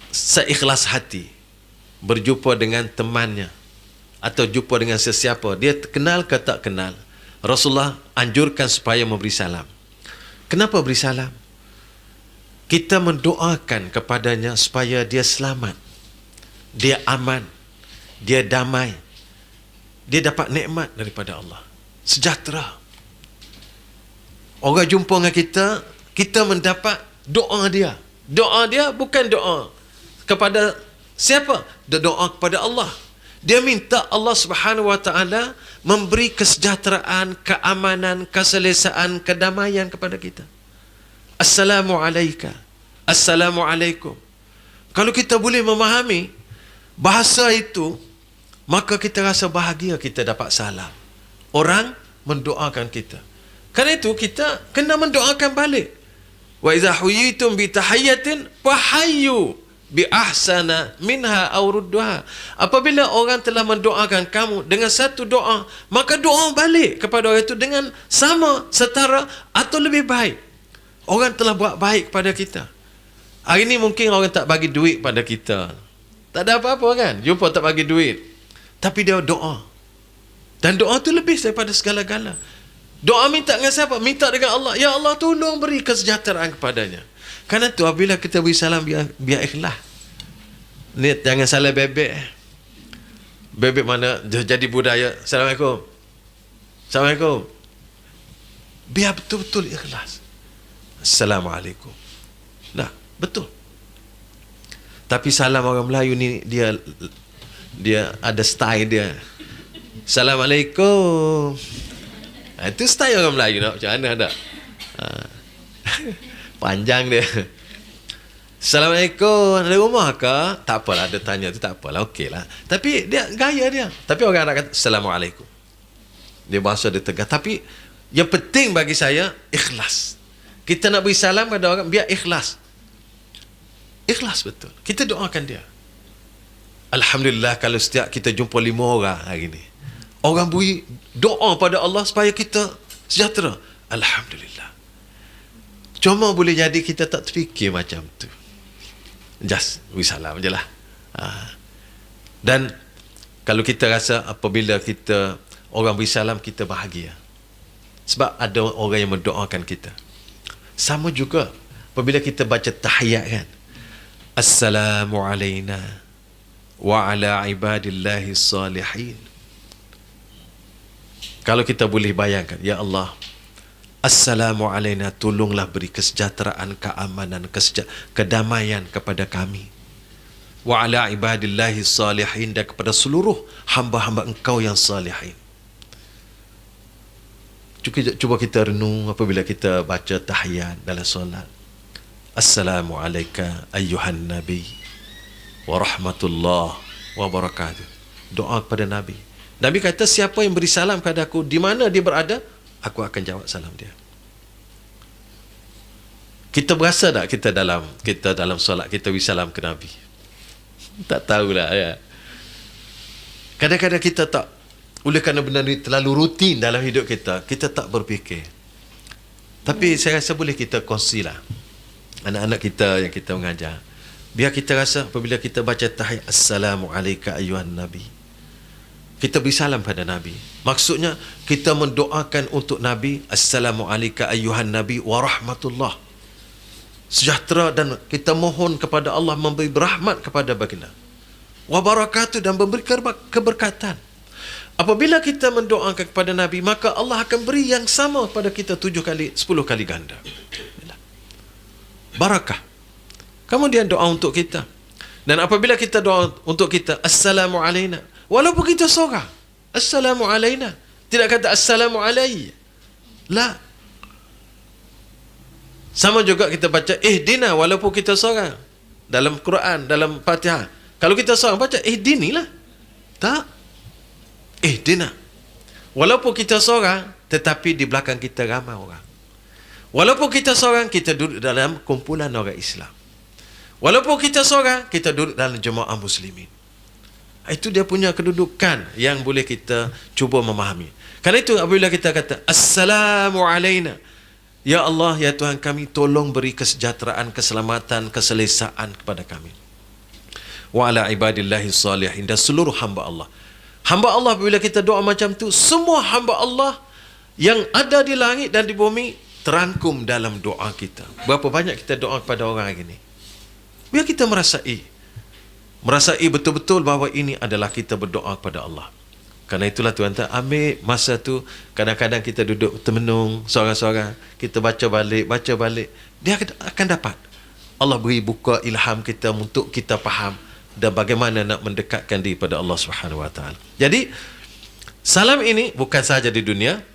B: seikhlas hati berjumpa dengan temannya atau jumpa dengan sesiapa, dia kenal ke tak kenal, Rasulullah anjurkan supaya memberi salam. Kenapa beri salam? Kita mendoakan kepadanya supaya dia selamat, dia aman, dia damai, dia dapat nikmat daripada Allah, sejahtera. Orang jumpa dengan kita, kita mendapat doa dia. Doa dia bukan doa kepada siapa? Dia doa kepada Allah. Dia minta Allah Subhanahu wa taala memberi kesejahteraan, keamanan, keselesaan, kedamaian kepada kita. Assalamualaikum. Assalamualaikum. Kalau kita boleh memahami bahasa itu, maka kita rasa bahagia kita dapat salam. Orang mendoakan kita. Kerana itu kita kena mendoakan balik. Wa idza huyitum bi tahiyyatin fahayyu bi ahsana minha aw rudduha. Apabila orang telah mendoakan kamu dengan satu doa, maka doa balik kepada orang itu dengan sama, setara atau lebih baik. Orang telah buat baik kepada kita. Hari ni mungkin orang tak bagi duit pada kita. Tak ada apa-apa kan? Jumpa tak bagi duit. Tapi dia doa. Dan doa tu lebih daripada segala-gala. Doa minta dengan siapa? Minta dengan Allah. Ya Allah, tolong beri kesejahteraan kepadanya. Karena tu apabila kita beri salam, biar ikhlas. Ni jangan salah bebek. Bebek mana jadi budaya. Assalamualaikum. Assalamualaikum. Biar betul-betul ikhlas. Assalamualaikum. Nah, betul. Tapi salam orang Melayu ni dia ada style dia. Assalamualaikum. Itu style orang Melayu nak macam mana tak? Panjang dia. Assalamualaikum, ada rumah ke? Tak apalah, ada tanya tu tak apalah, okey lah. Tapi dia gaya dia. Tapi orang nak kata Assalamualaikum. Dia bahasa dia tegas. Tapi yang penting bagi saya ikhlas. Kita nak beri salam pada orang biar ikhlas. Ikhlas betul. Kita doakan dia. Alhamdulillah kalau setiap kita jumpa 5 orang hari ni, orang beri doa pada Allah supaya kita sejahtera. Alhamdulillah. Cuma boleh jadi kita tak terfikir macam tu. Just beri salam je lah. Dan kalau kita rasa apabila kita orang beri salam, kita bahagia. Sebab ada orang yang mendoakan kita. Sama juga apabila kita baca tahiyat kan. Assalamu alayna wa ala ibadillahi salihin. Kalau kita boleh bayangkan, ya Allah, Assalamu alayna, tolonglah beri kesejahteraan, keamanan, kedamaian kepada kami. Wa ala ibadillahi salihin, dan kepada seluruh hamba-hamba Engkau yang salihin. Cuba kita renung apabila kita baca tahiyat dalam solat. Assalamu alayka ayyuhan nabi wa rahmatullah wa barakatuh. Doa kepada Nabi. Nabi kata, siapa yang beri salam kepada aku di mana dia berada, aku akan jawab salam dia. Kita berasa tak kita dalam solat kita beri salam ke Nabi? Tak tahulah ya. Kadang-kadang kita tak, oleh kerana benda ni terlalu rutin dalam hidup kita, kita tak berfikir. Tapi saya rasa boleh kita kongsilah anak-anak kita yang kita mengajar. Biar kita rasa apabila kita baca tahiyat Assalamu alayka ayyuhan nabi, kita beri salam pada Nabi. Maksudnya kita mendoakan untuk Nabi, Assalamu alayka ayyuhan nabi wa rahmatullah, sejahtera, dan kita mohon kepada Allah memberi rahmat kepada baginda, wa barakatuh, dan memberi keberkatan. Apabila kita mendoakan kepada Nabi, maka Allah akan beri yang sama kepada kita 7 kali, 10 kali ganda. Barakah. Kemudian doa untuk kita. Dan apabila kita doa untuk kita, Assalamu alayna, walaupun kita seorang, Assalamu alayna, tidak kata Assalamu alayya. La. Sama juga kita baca ihdina walaupun kita seorang. Dalam Quran, dalam Fatihah. Kalau kita seorang baca ihdini lah. Tak. Ihdina. Walaupun kita seorang, tetapi di belakang kita ramai orang. Walaupun kita seorang, kita duduk dalam kumpulan orang Islam. Walaupun kita seorang, kita duduk dalam jemaah muslimin. Itu dia punya kedudukan yang boleh kita cuba memahami. Karena itu apabila kita kata Assalamu alayna, ya Allah, ya Tuhan kami, tolong beri kesejahteraan, keselamatan, keselesaan kepada kami. Wa ala ibadillahi salihin, dan seluruh hamba Allah. Hamba Allah, apabila kita doa macam tu, semua hamba Allah yang ada di langit dan di bumi terangkum dalam doa kita. Berapa banyak kita doa kepada orang hari ini? Biar kita merasai betul-betul bahawa ini adalah kita berdoa kepada Allah. Karena itulah Tuhan tak ambil masa tu, kadang-kadang kita duduk termenung seorang-seorang, kita baca balik, dia akan dapat. Allah beri buka ilham kita untuk kita faham dan bagaimana nak mendekatkan diri pada Allah Subhanahu Wa Taala. Jadi salam ini bukan sahaja di dunia.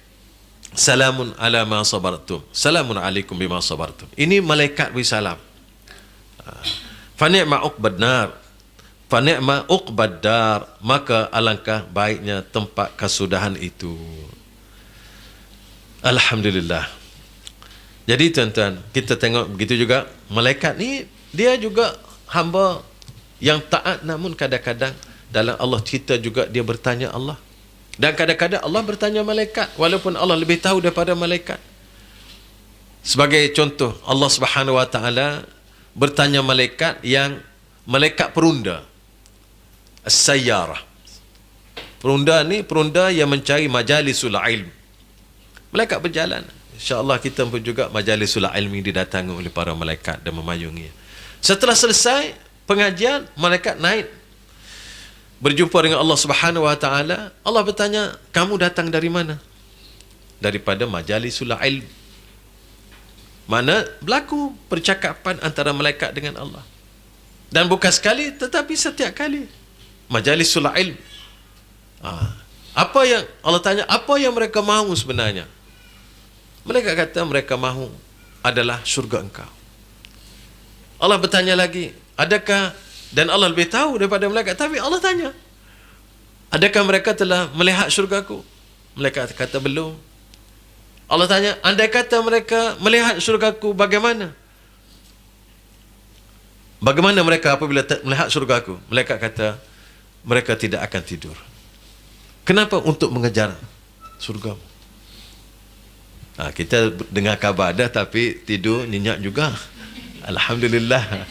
B: Salamun ala ma sabartum, salamun alaikum bima sabartum. Ini malaikat beri salam. Fa ni'ma uqbad nar, fa ni'ma uqbad dar, maka alangkah baiknya tempat kesudahan itu. Alhamdulillah. Jadi tuan-tuan, kita tengok begitu juga malaikat ni dia juga hamba yang taat, namun kadang-kadang dalam Allah cerita juga dia bertanya Allah. Dan kadang-kadang Allah bertanya malaikat walaupun Allah lebih tahu daripada malaikat. Sebagai contoh, Allah Subhanahu Wa Taala bertanya malaikat yang malaikat perunda, as-sayyarah. Perunda ni perunda yang mencari majalisul ilm. Malaikat berjalan. InsyaAllah kita pun juga majalisul ilmi didatangi oleh para malaikat dan memayungi. Setelah selesai pengajian, malaikat naik berjumpa dengan Allah Subhanahu Wa Taala. Allah bertanya, kamu datang dari mana? Daripada majalisul ilm. Mana berlaku percakapan antara malaikat dengan Allah. Dan bukan sekali tetapi setiap kali. Majalisul ilm. Apa yang Allah tanya, apa yang mereka mahu sebenarnya? Mereka kata mereka mahu adalah syurga engkau. Allah bertanya lagi, adakah, dan Allah lebih tahu daripada malaikat, tapi Allah tanya, adakah mereka telah melihat syurgaku? Mereka kata belum. Allah tanya, andai kata mereka melihat syurgaku, bagaimana? Bagaimana mereka apabila melihat syurgaku? Mereka kata, mereka tidak akan tidur. Kenapa? Untuk mengejar surgamu. Kita dengar kabar dah tapi tidur nyenyak juga. Alhamdulillah.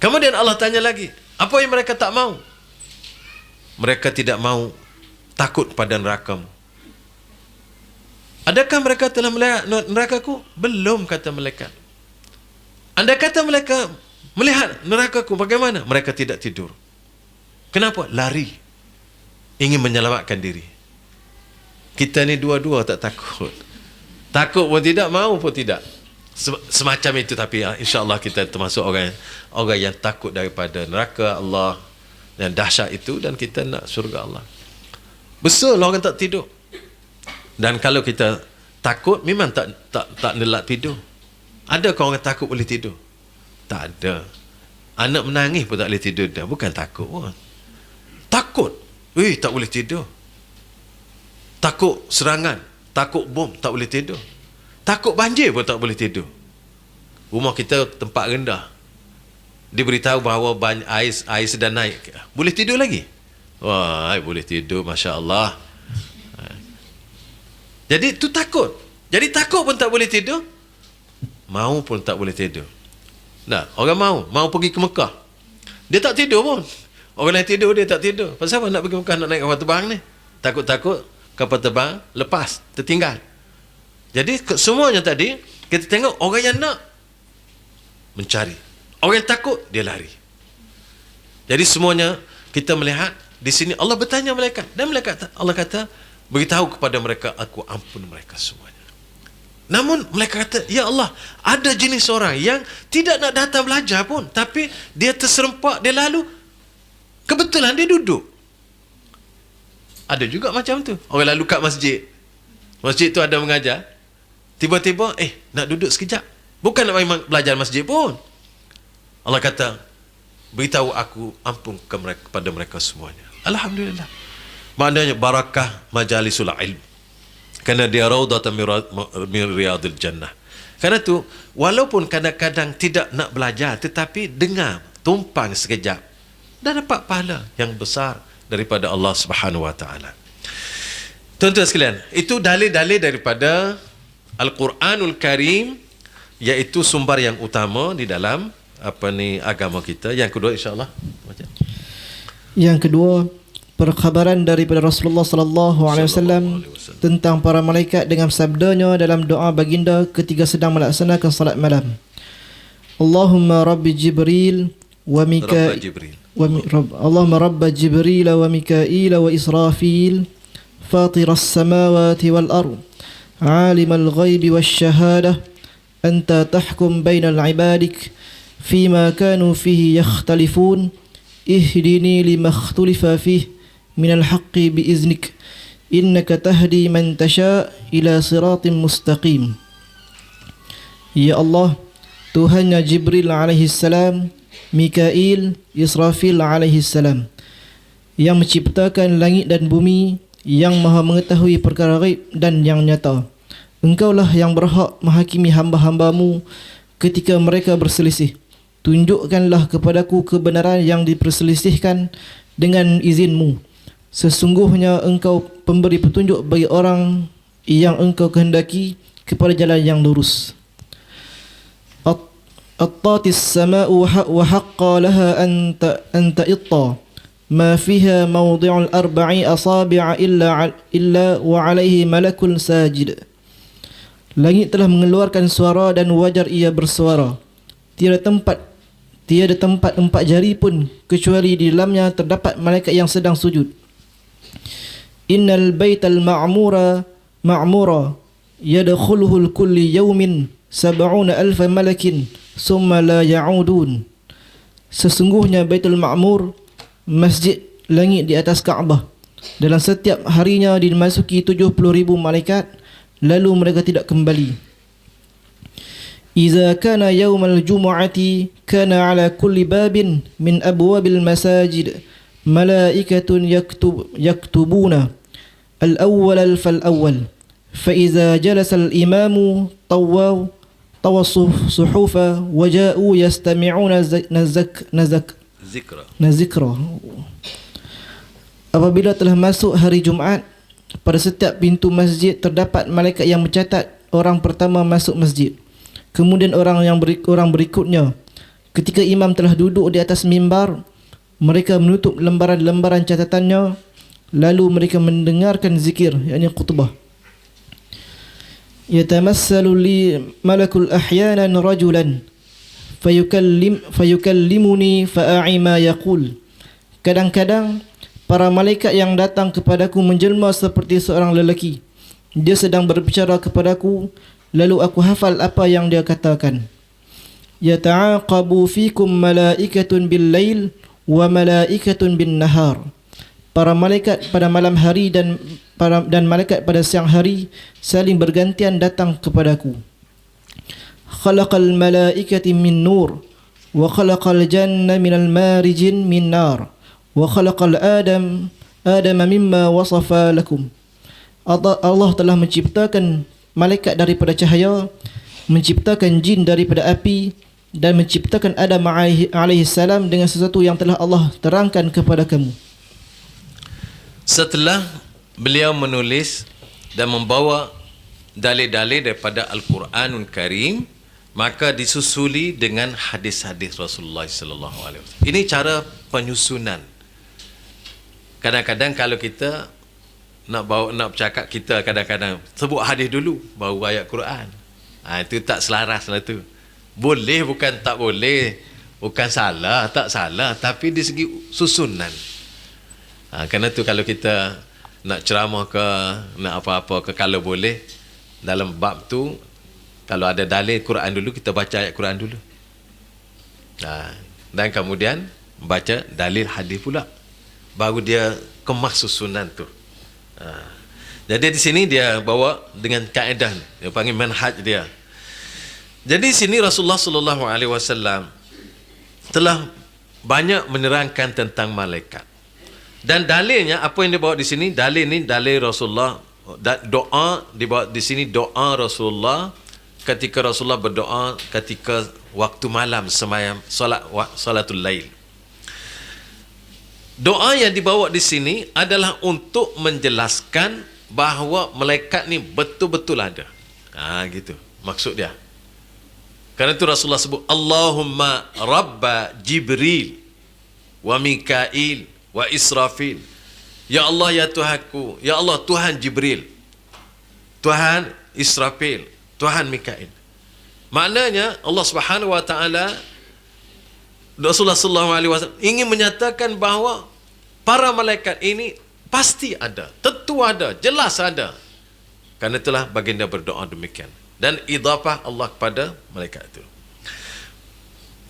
B: Kemudian Allah tanya lagi, apa yang mereka tak mau? Mereka tidak mau takut pada nerakamu. Adakah mereka telah melihat nerakaku? Belum, kata malaikat. Andai kata mereka melihat nerakaku, bagaimana? Mereka tidak tidur. Kenapa? Lari. Ingin menyelamatkan diri. Kita ni dua-dua tak takut. Takut pun tidak, mau pun tidak. Semacam itu, tapi insya-Allah kita termasuk orang yang takut daripada neraka Allah dan dahsyat itu, dan kita nak syurga Allah. Betul orang tak tidur. Dan kalau kita takut, memang tak nelak tidur. Adakah orang takut boleh tidur? Tak ada. Anak menangis pun tak boleh tidur dah, bukan takut pun. Takut. Tak boleh tidur. Takut serangan, takut bom, tak boleh tidur. Takut banjir pun tak boleh tidur. Rumah kita tempat rendah, diberitahu bahawa air sedang naik, boleh tidur lagi? Wah, boleh tidur, Masya Allah. Jadi tu takut. Jadi takut pun tak boleh tidur, mau pun tak boleh tidur. Nah, orang mau pergi ke Mekah, dia tak tidur pun. Orang lain tidur, dia tak tidur. Pasal apa nak pergi Mekah, nak naik kapal terbang ni? Takut-takut kapal terbang lepas, tertinggal. Jadi semuanya tadi kita tengok orang yang nak mencari, orang yang takut dia lari. Jadi semuanya kita melihat di sini Allah bertanya malaikat, dan Allah kata beritahu kepada mereka, aku ampun mereka semuanya. Namun mereka kata, ya Allah, ada jenis orang yang tidak nak datang belajar pun, tapi dia terserempak, dia lalu kebetulan dia duduk. Ada juga macam tu. Orang lalu kat masjid. Masjid tu ada mengajar. Tiba-tiba, nak duduk sekejap. Bukan nak main belajar masjid pun. Allah kata, beritahu aku ampun kepada mereka semuanya. Alhamdulillah. Maknanya barakah majalisul ilm. Kerana dia raudatan min riyadil jannah. Kerana tu, walaupun kadang-kadang tidak nak belajar, tetapi dengar, tumpang sekejap, dah dapat pahala yang besar daripada Allah Subhanahu Wa Taala. Tuan-tuan sekalian, itu dalil-dalil daripada Al-Quranul Karim, iaitu sumber yang utama di dalam agama kita. Yang kedua, insya-Allah.
A: Yang kedua, perkhabaran daripada Rasulullah sallallahu alaihi wasallam tentang para malaikat dengan sabdanya dalam doa baginda ketika sedang melaksanakan salat malam. Allahumma rabbi Jibril wa Mikail. اللهم رب جبريل وميكائيل وإسرافيل فاطر السماوات والأرض عالم الغيب والشهادة أنت تحكم بين العبادك فيما كانوا فيه يختلفون اهدني لما اختلف فيه من الحق بإذنك إنك تهدي من تشاء إلى صراط مستقيم. Ya Allah, Tuhannya Jibril alaihi salam, Mikail, Israfil alaihi salam, yang menciptakan langit dan bumi, yang maha mengetahui perkara gaib dan yang nyata. Engkaulah yang berhak menghakimi hamba-hambamu ketika mereka berselisih. Tunjukkanlah kepadaku kebenaran yang diperselisihkan dengan izinmu. Sesungguhnya engkau pemberi petunjuk bagi orang yang engkau kehendaki kepada jalan yang lurus. At-tatis sama'u wa haqqa laha an ta'itta ma fiha mawdi'ul arba'i asabi'a illa wa alaihi malakun sajid. Langit telah mengeluarkan suara dan wajar ia bersuara. Tiada tempat 4 jari pun kecuali di dalamnya terdapat malaikat yang sedang sujud. Innal baital ma'mura yadkhuluhu kulli yawmin 70,000 malakin summa la ya'udun. Sesungguhnya Baitul Ma'mur, masjid langit di atas Kaabah, dalam setiap harinya dimasuki 70,000 malaikat, lalu mereka tidak kembali. Iza kana yawmal jumu'ati kana ala kulli babin min abwabil masajid malaikatun yaktubuna al-awwal fal-awwal fa iza jalasa al-imamu tawaw suhufa wa ja'u yastami'una zikra. Apabila telah masuk hari Jumaat, pada setiap pintu masjid terdapat malaikat yang mencatat orang pertama masuk masjid, kemudian orang berikutnya. Ketika imam telah duduk di atas mimbar, mereka menutup lembaran-lembaran catatannya, lalu mereka mendengarkan zikir, yakni khutbah. Yatamassalu li malakul ahyanan rajulan fayukallimuni fa'a'i ma yaqul. Kadang-kadang para malaikat yang datang kepadaku menjelma seperti seorang lelaki. Dia sedang berbicara kepadaku, lalu aku hafal apa yang dia katakan. Yata'aqabu fikum malaikatun bil lail wa malaikatun bin nahar. Para malaikat pada malam hari dan malaikat pada siang hari saling bergantian datang kepadaku. Khalaqal malaikati min nur wa khalaqal janna minal marijin min nar wa khalaqal adama mimma wasafa lakum. Allah telah menciptakan malaikat daripada cahaya, menciptakan jin daripada api, dan menciptakan Adam alaihi salam dengan sesuatu yang telah Allah terangkan kepada kamu.
B: Setelah beliau menulis dan membawa dalil-dalil daripada Al-Quranul Karim, maka disusuli dengan hadis-hadis Rasulullah sallallahu alaihi wasallam. Ini cara penyusunan. Kadang-kadang kalau kita nak bercakap, kita kadang-kadang sebut hadis dulu baru ayat Quran. Itu tak selaras lah tu. Boleh bukan tak boleh, bukan salah tak salah, tapi di segi susunan. Kerana tu kalau kita nak ceramah ke, nak apa-apa ke, kalau boleh dalam bab tu, kalau ada dalil Quran dulu, kita baca ayat Quran dulu. Dan kemudian baca dalil hadis pula. Baru dia kemas susunan tu. Jadi di sini dia bawa dengan kaedah, dia panggil manhaj dia. Jadi sini Rasulullah sallallahu alaihi wasallam telah banyak menerangkan tentang malaikat. Dan dalilnya apa yang dia bawa di sini? Dalil ni dalil Rasulullah, doa dibawa di sini, doa Rasulullah ketika Rasulullah berdoa ketika waktu malam sembahyang salatul lail. Doa yang dibawa di sini adalah untuk menjelaskan bahawa malaikat ni betul-betul ada. Gitu maksud dia. Kerana itu Rasulullah sebut Allahumma Rabba Jibril wa Mikail wa Israfil. Ya Allah, ya Tuhanku, ya Allah, Tuhan Jibril, Tuhan Israfil, Tuhan Mikail. Maknanya Allah Subhanahu wa taala, Rasulullah sallallahu alaihi wasallam ingin menyatakan bahawa para malaikat ini pasti ada, tentu ada, jelas ada. Kerana itulah baginda berdoa demikian. Dan idhafah Allah kepada malaikat itu.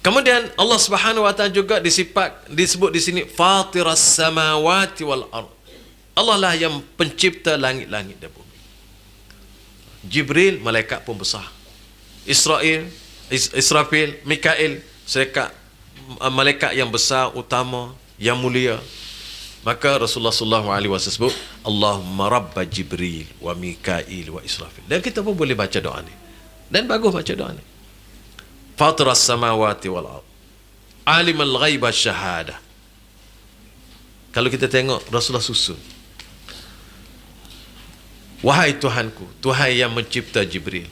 B: Kemudian Allah Subhanahu wa taala juga disebut di sini Fatiras samawati wal ard. Allah lah yang pencipta langit-langit dan bumi. Jibril malaikat pun besar. Israfil, Mikail, malaikat yang besar, utama, yang mulia. Maka Rasulullah sallallahu alaihi wasallam sebut Allahumma rabba Jibril wa Mikail wa Israfil. Dan kita pun boleh baca doa ni. Dan bagus baca doa ni. Fatiras samawati wal ard. Alimul ghaib wasyahadah. Kalau kita tengok Rasulullah susun. Wahai Tuhanku, Tuhan yang mencipta Jibril,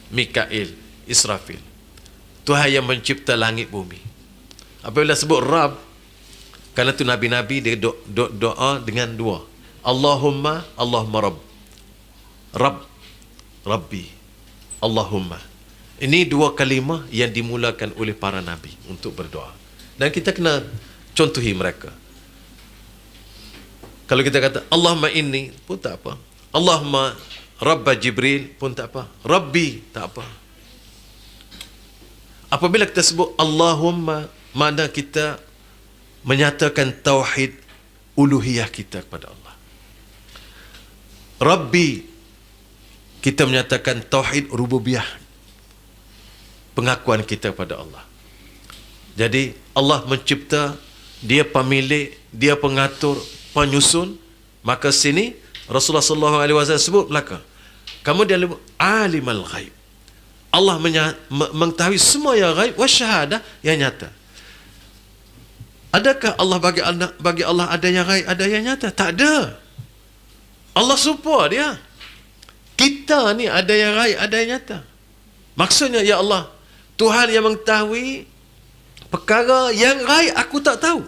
B: Mikail, Israfil. Tuhan yang mencipta langit bumi. Apabila sebut Rabb, kerana tu Nabi-Nabi dia doa dengan dua. Allahumma Rabb. Rabb, Rabbi. Allahumma. Ini dua kalimah yang dimulakan oleh para Nabi untuk berdoa. Dan kita kena contohi mereka. Kalau kita kata Allahumma inni pun tak apa. Allahumma Rabba Jibril pun tak apa. Rabbi tak apa. Apabila kita sebut Allahumma, mana kita menyatakan tauhid uluhiyah kita kepada Allah. Rabbi, kita menyatakan tauhid rububiyah, pengakuan kita kepada Allah. Jadi Allah mencipta, dia pemilik, dia pengatur, penyusun. Maka sini Rasulullah sallallahu alaihi wasallam sebut belakang. Kamu dia alimul ghaib. Allah mengetahui semua yang ghaib wasyahadah yang nyata. Adakah Allah bagi Allah ada yang ghaib, ada yang nyata? Tak ada. Allah serupa dia. Kita ni ada yang ghaib, ada yang nyata. Maksudnya, ya Allah, Tuhan yang mengetahui perkara yang ghaib aku tak tahu.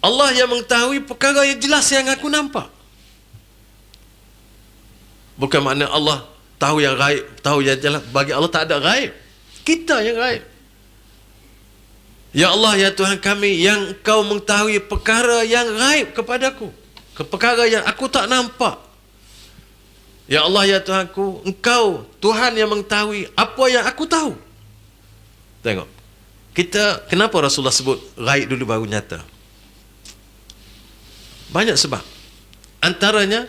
B: Allah yang mengetahui perkara yang jelas yang aku nampak. Bukan makna Allah tahu yang ghaib, tahu yang jelas. Bagi Allah tak ada ghaib. Kita yang ghaib. Ya Allah, ya Tuhan kami, yang Engkau mengetahui perkara yang ghaib kepadaku, perkara yang aku tak nampak. Ya Allah, ya Tuhanku, Engkau Tuhan yang mengetahui apa yang aku tahu. Tengok, kita kenapa Rasulullah sebut ghaib dulu baru nyata? Banyak sebab. Antaranya,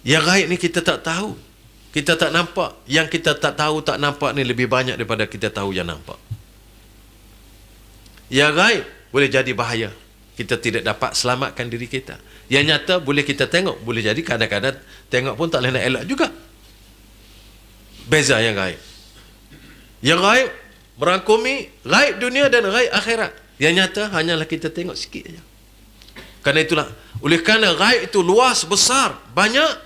B: yang ghaib ni kita tak tahu, kita tak nampak. Yang kita tak tahu, tak nampak ni lebih banyak daripada kita tahu yang nampak. Yang ghaib boleh jadi bahaya, kita tidak dapat selamatkan diri kita. Yang nyata boleh kita tengok, boleh jadi kadang-kadang tengok pun tak boleh nak elak juga. Beza yang ghaib. Yang ghaib merangkumi ghaib dunia dan ghaib akhirat. Yang nyata hanyalah kita tengok sikit saja. Kerana itulah, oleh kerana ghaib itu luas, besar, banyak,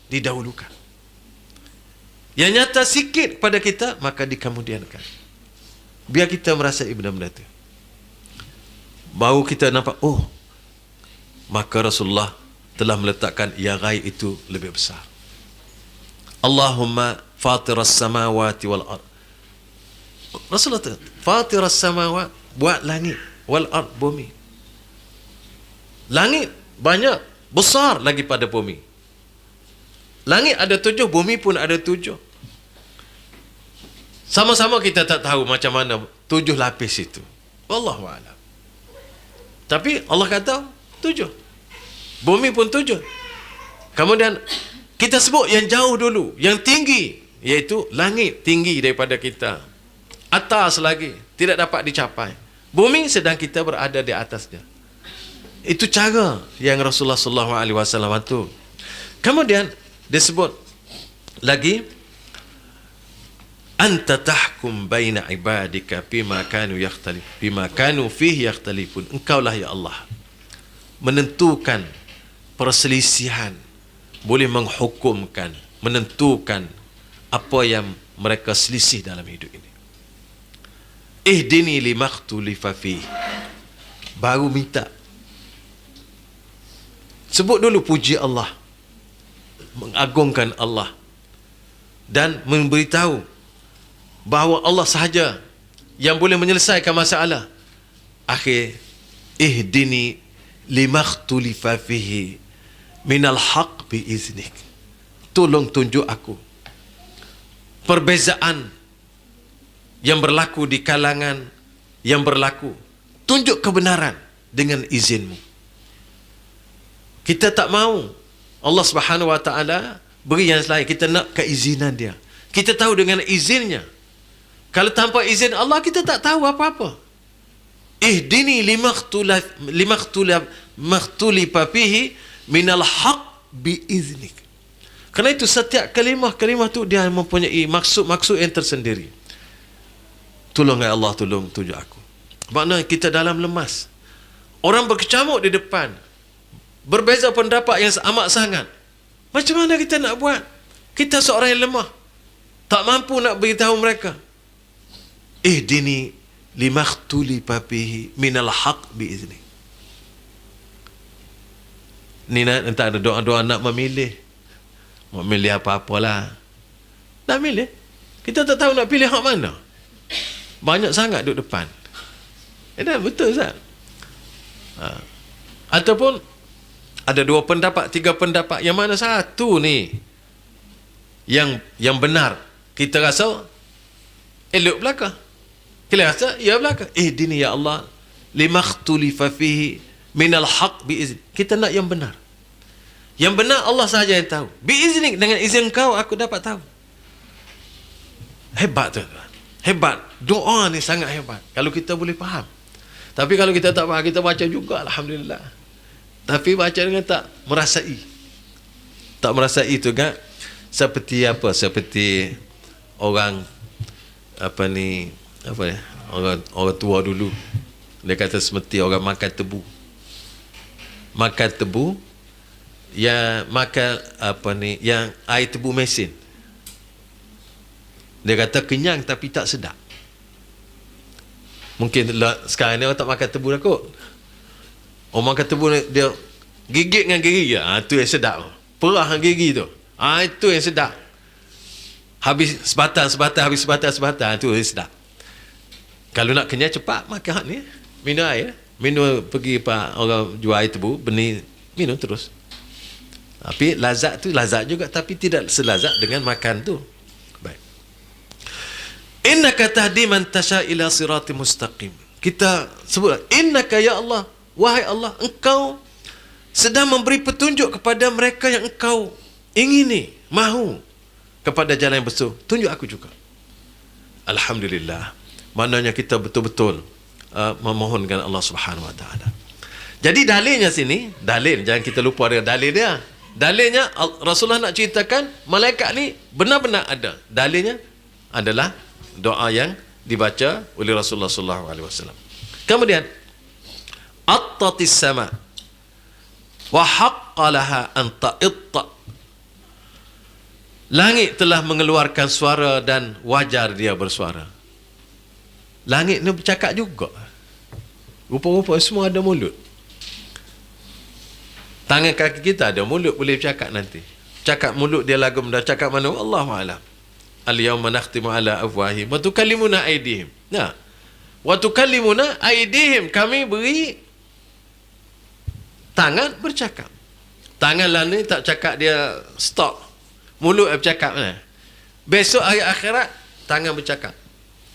B: didahulukan. Yang nyata sikit pada kita, maka dikemudiankan. Biar kita merasai benda-benda itu. Baru kita nampak, oh, maka Rasulullah telah meletakkan yang ghaib itu lebih besar. Allahumma fatiras samawati wal ard. Rasulullah fatiras samawat, buat langit, wal ard, bumi. Langit banyak, besar lagi pada bumi. Langit ada 7, bumi pun ada 7. Sama-sama kita tak tahu macam mana 7 lapis itu. Wallahu a'lam. Tapi Allah kata 7. Bumi pun 7. Kemudian kita sebut yang jauh dulu, yang tinggi, iaitu langit tinggi daripada kita. Atas lagi, tidak dapat dicapai. Bumi sedang kita berada di atasnya. Itu cara yang Rasulullah sallallahu alaihi wasallam atur. Kemudian disebut lagi, anta tahkum baina ibadika bima kanu fihi yakhtalifun. Engkaulah ya Allah menentukan perselisihan, boleh menghukumkan, menentukan apa yang mereka selisih dalam hidup ini. Ihdini limakhtulifa fihi. Baru minta. Sebut dulu puji Allah, mengagungkan Allah, dan memberitahu bahawa Allah sahaja yang boleh menyelesaikan masalah. Akhir, ihdini limakhtulifa fihi minal haq biiznik. Tolong tunjuk aku perbezaan yang berlaku di kalangan yang berlaku. Tunjuk kebenaran dengan izinmu. Kita tak mahu Allah Subhanahu wa taala beri yang lain, kita nak keizinan dia. Kita tahu dengan izinnya. Kalau tanpa izin Allah, kita tak tahu apa-apa. ihdini limakhtulifa fihi minal haq biiznik. Kerana itu setiap kalimah tu dia mempunyai maksud yang tersendiri. Tolong ya Allah, tolong tunjuk aku. Maknanya kita dalam lemas. Orang berkecamuk di depan. Berbeza pendapat yang amat sangat. Macam mana kita nak buat? Kita seorang yang lemah. Tak mampu nak beritahu mereka. Ihdini limakhtulifa fihi minal haq biiznik. Ni nanti ada doa-doa nak memilih. Memilih apa-apalah. Nak milih. Kita tak tahu nak pilih hak mana. Banyak sangat duduk depan. Betul Ustaz? Ataupun ada 2 pendapat, 3 pendapat. Yang mana satu ni yang benar? Kita rasa elok belaka. Kita rasa ya belaka. Dini ya Allah limakhtulifa fihi minal haq biizni. Kita nak yang benar. Yang benar Allah sahaja yang tahu. Biiznik, dengan izin kau aku dapat tahu. Hebat tu. Hebat. Doa ni sangat hebat. Kalau kita boleh faham. Tapi kalau kita tak faham, kita baca juga alhamdulillah. Tapi baca dengan tak merasai. Tak merasai tu kan seperti apa? Seperti orang orang tua dulu. Dia kata seperti orang makan tebu. Makan tebu yang makan yang air tebu mesin. Dia kata kenyang tapi tak sedap. Mungkin sekarang ni orang tak makan tebu dah kot. Orang makan tebu dia gigit dengan gigi. Tu yang sedap. Perah dengan gigi tu. Itu yang sedap. Habis sebatang, habis sebatang. Tu yang sedap. Kalau nak kenyang cepat makan hak ni. Minum air. Minum pergi orang jual air tebu, benih, minum terus. Tapi lazat tu lazat juga, tapi tidak selazat dengan makan tu. Baik. Innaka tahdi man tasha ila siratim mustaqim. Kita sebut innaka ya Allah, wahai Allah, engkau sedang memberi petunjuk kepada mereka yang engkau ingini, mahu kepada jalan yang betul. Tunjuk aku juga. Alhamdulillah. Maknanya kita betul-betul memohonkan Allah Subhanahu Wa Taala. Jadi dalilnya sini, dalil, jangan kita lupa dengan dalil dia. Dalilnya Rasulullah nak ceritakan malaikat ni benar-benar ada. Dalilnya adalah doa yang dibaca oleh Rasulullah sallallahu alaihi wasallam. Kemudian attatis sama wa haqqalaha an ta'itta. Langit telah mengeluarkan suara dan wajar dia bersuara. Langit ni bercakap juga. Rupa-rupa semua ada mulut. Tangan kaki kita ada mulut, boleh bercakap nanti. Cakap mulut dia lagu dah cakap mana? Allahu a'lam. Al-yawma nakhtimu ala afwahihim wa tukallimuna aydihim. Nah. Wa tukallimuna aydihim, kami beri tangan bercakap. Tangan lah ni tak cakap dia stop. Mulut bercakap. Besok hari akhirat tangan bercakap.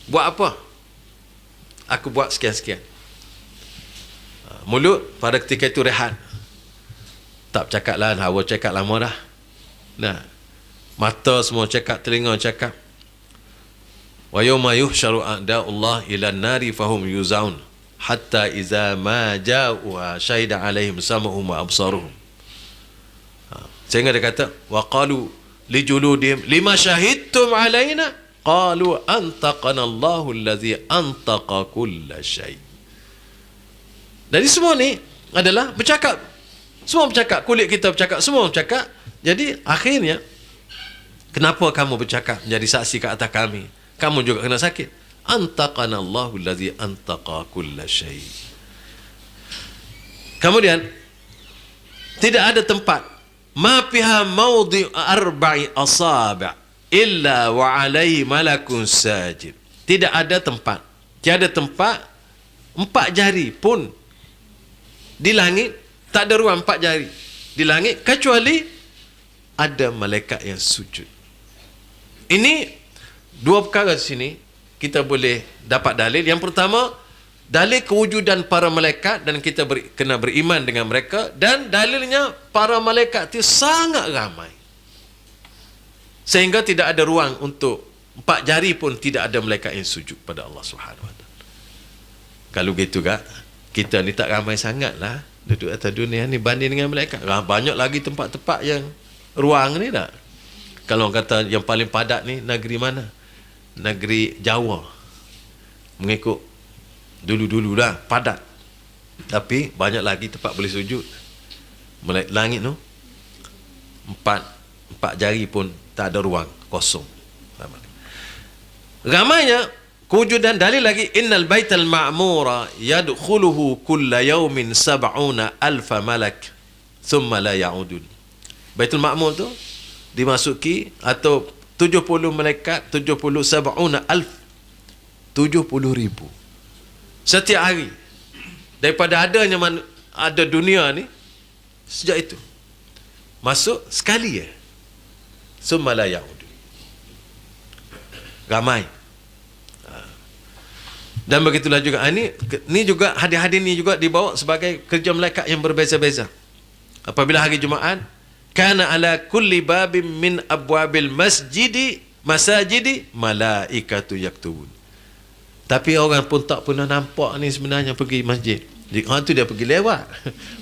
B: Buat apa? Aku buat sekian-sekian. Mulut pada ketika itu rehat. Tak bercakap lah, hawa cakap lama dah. Nah. Mata semua cakap, telinga cakap. Wa yawma yuhsyaru a'da'ullah ila an-nari fahum yuzaun hatta iza ma ja'uha syahida alaihim sam'uhum wa absaruhum. Sehingga dia kata wa qalu li juludihim lima syahidtum alaina qalu antaqana Allahu allazi antaqa kulla syai. Jadi semua ni adalah bercakap. Semua bercakap, kulit kita bercakap, semua bercakap. Jadi akhirnya kenapa kamu bercakap menjadi saksi ke atas kami? Kamu juga kena sakit. Antaqana Allahu allazi antaqa kulla syai. Kemudian tidak ada tempat ma fiha mawdi' arba'i asabi' illa wa 'alaihi malakun sajid. Tidak ada tempat. Tiada tempat 4 jari pun di langit, tak ada ruang 4 jari di langit kecuali ada malaikat yang sujud. Ini 2 perkara di sini kita boleh dapat dalil. Yang pertama, dalil kewujudan para malaikat dan kita kena beriman dengan mereka, dan dalilnya para malaikat itu sangat ramai sehingga tidak ada ruang untuk 4 jari pun tidak ada malaikat yang sujud pada Allah Subhanahu Wa Taala. Kalau gitu kak, kita ni tak ramai sangat lah duduk atas dunia ni banding dengan malaikat. Banyak lagi tempat-tempat yang ruang ni tak. Kalau orang kata yang paling padat ni negeri mana? Negeri Jawa. Mengikut dulu-dulu lah padat. Tapi banyak lagi tempat boleh sujud. Langit tu empat jari pun tak ada ruang, kosong. Ramainya kewujudan dalil lagi, innal baital ma'mura yadkhuluhu kulla yawmin sab'una alfa malak thumma la ya'udun. Baitul Ma'mur tu dimasuki atau 70 malaikat, 70 sab'una alf, 70,000 setiap hari daripada adanya ada dunia ni. Sejak itu masuk sekali ya, thumma la ya'udun. Ramai. Dan begitulah juga ni juga hadis-hadis ni juga dibawa sebagai kerja malaikat yang berbeza-beza. Apabila hari Jumaat, kana ala kulli babin min abwabil masajidi malaikatu yaktubun. Tapi orang pun tak pernah nampak ni sebenarnya pergi masjid. Orang tu dia pergi lewat.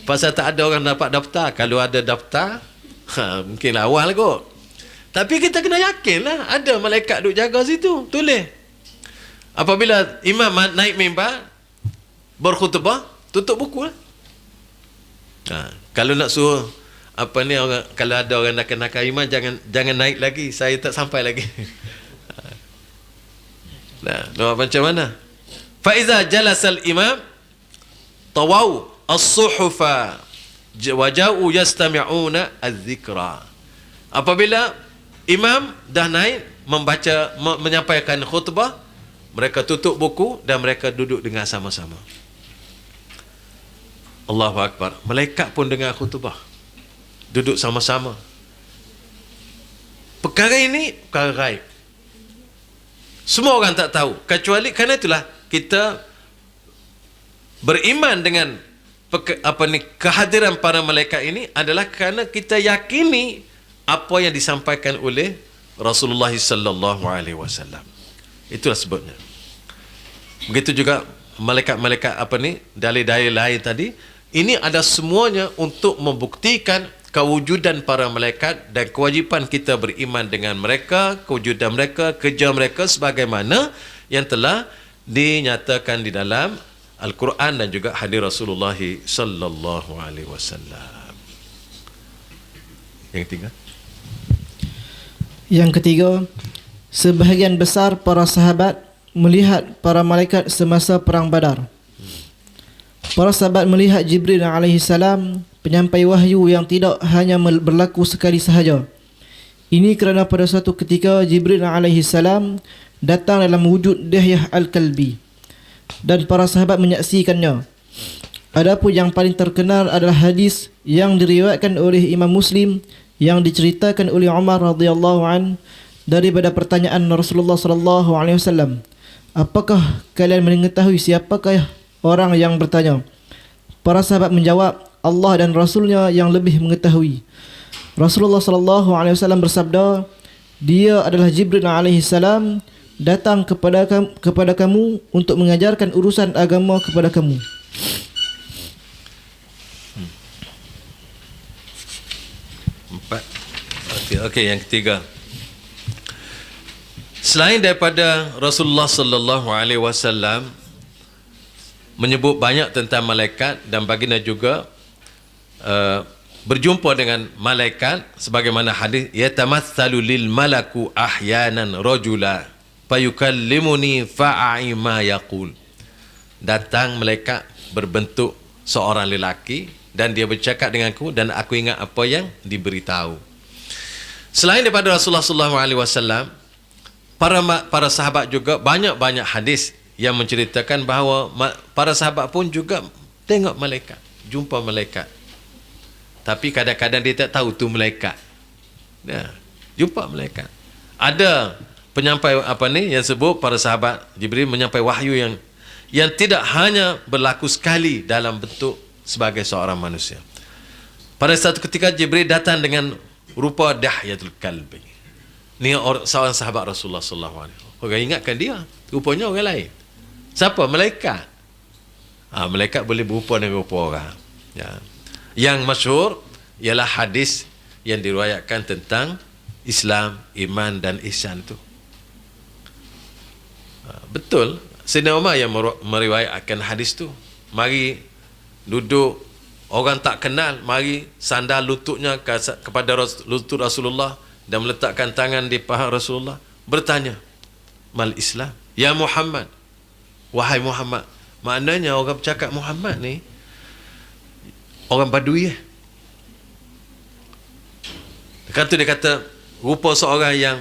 B: Pasal tak ada orang dapat daftar. Kalau ada daftar, mungkin awal kot. Tapi kita kena yakin lah, ada malaikat duk jaga situ, tulis. Apabila imam naik mimbar berkhutbah, tutup buku lah. Kalau nak suruh orang, kalau ada orang nak imam, jangan naik lagi, saya tak sampai lagi. Nampak macam mana? Fa iza jalasal imam tawau as-suhufa wa ja'u yastami'una az-zikra. Apabila imam dah naik menyampaikan khutbah, mereka tutup buku dan mereka duduk dengar sama-sama. Allahu Akbar. Malaikat pun dengar khutbah, duduk sama-sama. Perkara ini perkara gaib, semua orang tak tahu, kecuali kerana itulah kita beriman dengan kehadiran para malaikat ini adalah kerana kita yakini apa yang disampaikan oleh Rasulullah sallallahu alaihi wasallam. Itulah sebabnya. Begitu juga malaikat-malaikat dalil-dalil lain tadi, ini ada semuanya untuk membuktikan kewujudan para malaikat dan kewajipan kita beriman dengan mereka, kewujudan mereka, kerja mereka sebagaimana yang telah dinyatakan di dalam Al-Quran dan juga hadis Rasulullah sallallahu alaihi wasallam.
A: Yang ketiga, sebahagian besar para sahabat melihat para malaikat semasa perang Badar. Para sahabat melihat Jibril alaihi salam, penyampai wahyu yang tidak hanya berlaku sekali sahaja. Ini kerana pada suatu ketika Jibril alaihi salam datang dalam wujud Dihyah al-Kalbi dan para sahabat menyaksikannya. Adapun yang paling terkenal adalah hadis yang diriwayatkan oleh Imam Muslim yang diceritakan oleh Umar radhiyallahu an daripada pertanyaan Rasulullah sallallahu alaihi wasallam, apakah kalian mengetahui siapakah orang yang bertanya? Para sahabat menjawab, Allah dan Rasulnya yang lebih mengetahui. Rasulullah sallallahu alaihi wasallam bersabda, dia adalah Jibril alaihi salam, datang kepada kamu untuk mengajarkan urusan agama kepada kamu.
B: Okey, yang ketiga. Selain daripada Rasulullah sallallahu alaihi wasallam menyebut banyak tentang malaikat dan baginda juga berjumpa dengan malaikat sebagaimana hadis, yatamatsalu lil malaku ahyanan rajula fayukallimuni fa'i ma yaqul. Datang malaikat berbentuk seorang lelaki dan dia bercakap denganku dan aku ingat apa yang diberitahu. Selain daripada Rasulullah sallallahu alaihi wasallam, para sahabat juga banyak hadis yang menceritakan bahawa para sahabat pun juga tengok malaikat, jumpa malaikat. Tapi kadang-kadang dia tak tahu tu malaikat. Jumpa malaikat. Ada penyampai yang sebut para sahabat Jibril menyampai wahyu yang tidak hanya berlaku sekali dalam bentuk sebagai seorang manusia. Pada satu ketika Jibril datang dengan rupa Dihyatul Kalbi. Ni seorang sahabat Rasulullah sallallahu alaihi wasallam. Orang ingatkan dia, rupanya orang lain. Siapa? Malaikat. Malaikat boleh berupa dengan rupa orang. Ya. Yang masyhur ialah hadis yang diriwayatkan tentang Islam, iman dan ihsan tu. Betul, Sayyidina Umar yang meriwayatkan hadis tu. Mari duduk, orang tak kenal, mari sandal lututnya kepada lutut Rasulullah dan meletakkan tangan di paha Rasulullah, bertanya, mal Islam? Ya Muhammad, wahai Muhammad. Maknanya orang bercakap Muhammad ni orang Badui. Dia kata rupa seorang yang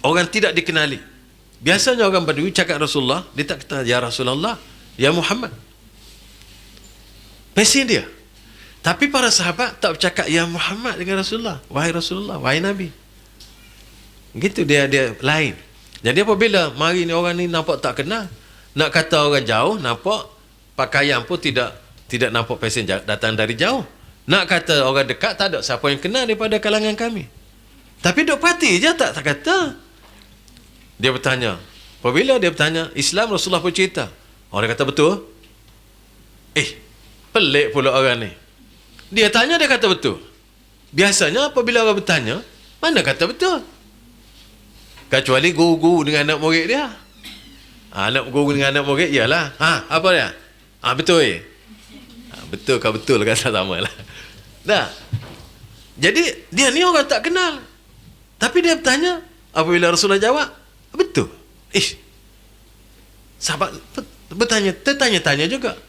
B: orang tidak dikenali. Biasanya orang Badui cakap Rasulullah, dia tak kata ya Rasulullah, ya Muhammad. Mesin dia. Tapi para sahabat tak bercakap ya Muhammad dengan Rasulullah, wahai Rasulullah, wahai Nabi. Gitu dia lain. Jadi apabila mari ni orang ni nampak tak kenal, nak kata orang jauh, nampak pakaian pun tidak nampak pesen datang dari jauh. Nak kata orang dekat, tak ada siapa yang kenal daripada kalangan kami. Tapi duk parti je tak kata. Dia bertanya. Apabila dia bertanya, Islam Rasulullah pun cerita. Orang kata betul. Pelik pula orang ni. Dia tanya, dia kata betul. Biasanya apabila orang bertanya, mana kata betul? Kecuali guru-guru dengan anak murid dia. Anak guru dengan anak murid, iyalah. Apa dia? Betul. Betul kau betul kata sama lah. Dah. Jadi dia ni orang tak kenal. Tapi dia bertanya, apabila Rasulullah jawab, betul. Sahabat bertanya, tertanya-tanya juga.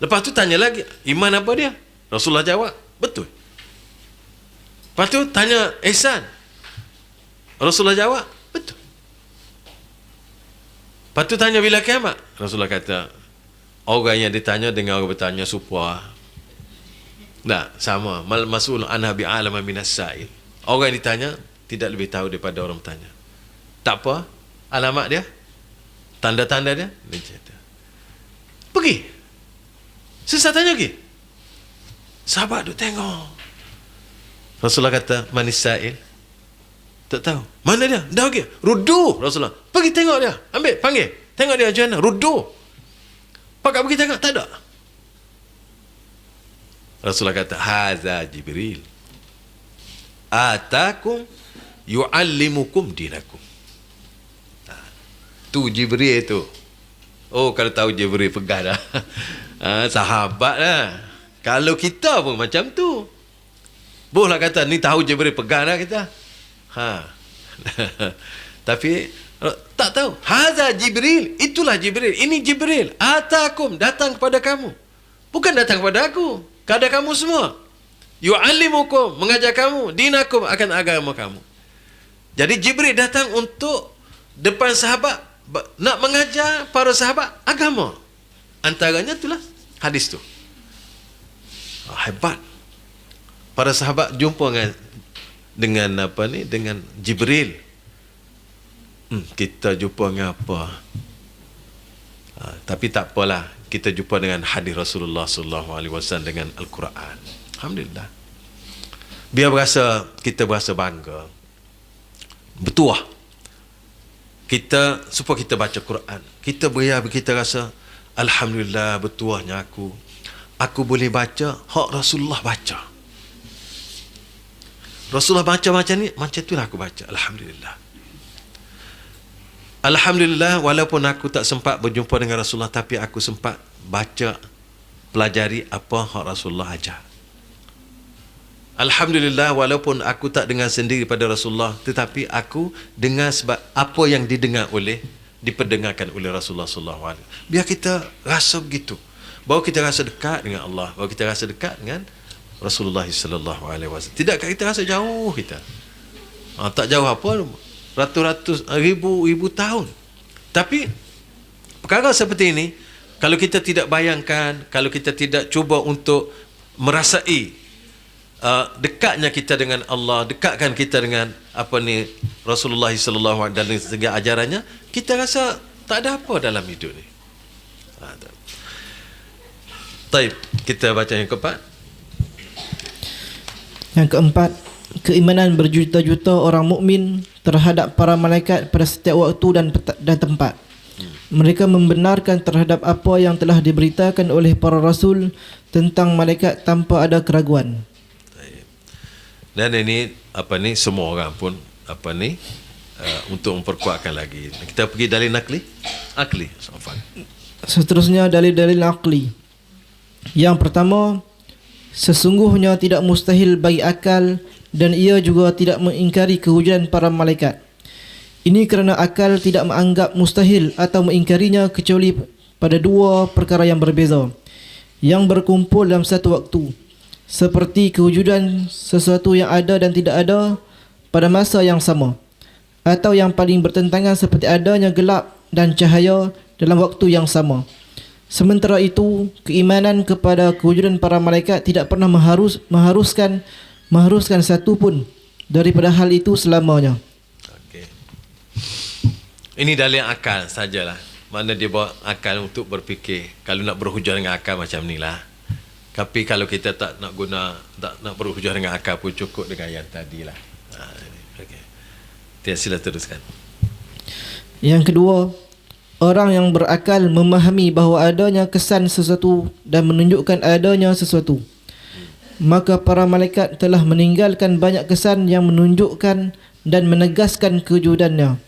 B: Lepas tu tanya lagi, iman apa dia? Rasulullah jawab, betul. Lepas tu tanya ihsan. Rasulullah jawab, betul. Lepas tu tanya bila kiamat? Rasulullah kata, orang yang ditanya dengan orang bertanya serupa. Tak, sama. Mal mas'ul anha bi'alama minas sa'il. Orang yang ditanya tidak lebih tahu daripada orang bertanya. Tak apa, alamat dia, tanda-tanda dia, dia cerita. Pergi. Sesat tanya pergi. Sahabat duk tengok. Rasulullah kata, manis sa'il? Tak tahu. Mana dia? Dah pergi. Rudu. Rasulullah. Pergi tengok dia. Ambil, panggil. Tengok dia macam mana. Rudu. Pakat pergi tengok. Tak ada. Rasulullah kata, Haza Jibril. Atakum yu'allimukum dinakum. Tu Jibril tu. Oh, kalau tahu Jibril pegang dah. Sahabat lah. Kalau kita pun macam tu. Bolehlah kata, ni tahu Jibril pegang dah kita. Tapi tak tahu. Haza Jibril. Itulah Jibril. Ini Jibril. Atakum. Datang kepada kamu. Bukan datang kepada aku. Kepada kamu semua. Yu'allimukum. Mengajar kamu. Dinakum akan agama kamu. Jadi Jibril datang untuk depan sahabat. Nak mengajar para sahabat agama. Antaranya itulah hadis tu. Hebat. Para sahabat jumpa dengan apa ni, dengan Jibril. Kita jumpa dengan apa? Tapi tak apalah, kita jumpa dengan hadis Rasulullah sallallahu alaihi wasallam dengan Al-Quran. Alhamdulillah. Biar kita berasa bangga. Bertuah. Supaya kita baca Quran. Kita rasa alhamdulillah, bertuahnya aku boleh baca hak Rasulullah baca. Rasulullah baca macam ni, macam itulah aku baca. Alhamdulillah. Alhamdulillah, walaupun aku tak sempat berjumpa dengan Rasulullah, tapi aku sempat baca, pelajari apa hak Rasulullah ajar. Alhamdulillah, walaupun aku tak dengar sendiri pada Rasulullah, tetapi aku dengar sebab apa yang diperdengarkan oleh Rasulullah sallallahu alaihi wasallam. Biar kita rasa begitu. Bahawa kita rasa dekat dengan Allah, bahawa kita rasa dekat dengan Rasulullah sallallahu alaihi wasallam. Tidak kita rasa jauh kita. Tak jauh apa, ratus-ratus ribu tahun. Tapi perkara seperti ini, kalau kita tidak bayangkan, kalau kita tidak cuba untuk merasai dekatnya kita dengan Allah, dekatkan kita dengan Rasulullah sallallahu alaihi wasallam dan segi ajarannya, kita rasa tak ada apa dalam hidup ni. Baik, kita baca yang keempat.
A: Yang keempat, keimanan berjuta-juta orang mukmin terhadap para malaikat pada setiap waktu dan tempat. Mereka membenarkan terhadap apa yang telah diberitakan oleh para rasul tentang malaikat tanpa ada keraguan.
B: Dan ini semua orang pun untuk memperkuatkan lagi. Kita pergi dalil akli. Safwan.
A: Seterusnya dalil-dalil akli. Yang pertama, sesungguhnya tidak mustahil bagi akal dan ia juga tidak mengingkari kewujudan para malaikat. Ini kerana akal tidak menganggap mustahil atau mengingkarinya kecuali pada dua perkara yang berbeza yang berkumpul dalam satu waktu, seperti kewujudan sesuatu yang ada dan tidak ada pada masa yang sama, atau yang paling bertentangan seperti adanya gelap dan cahaya dalam waktu yang sama. Sementara itu, keimanan kepada kewujudan para malaikat tidak pernah mengharuskan satu pun daripada hal itu selamanya.
B: Okey. Ini dalil akal sajalah. Mana dia bawa akal untuk berfikir. Kalau nak berhujah dengan akal macam ni lah. Tapi kalau kita tak nak berhujah dengan akal pun cukup dengan yang tadi lah. Okay. Sila teruskan.
A: Yang kedua, orang yang berakal memahami bahawa adanya kesan sesuatu dan menunjukkan adanya sesuatu. Maka para malaikat telah meninggalkan banyak kesan yang menunjukkan dan menegaskan kewujudannya.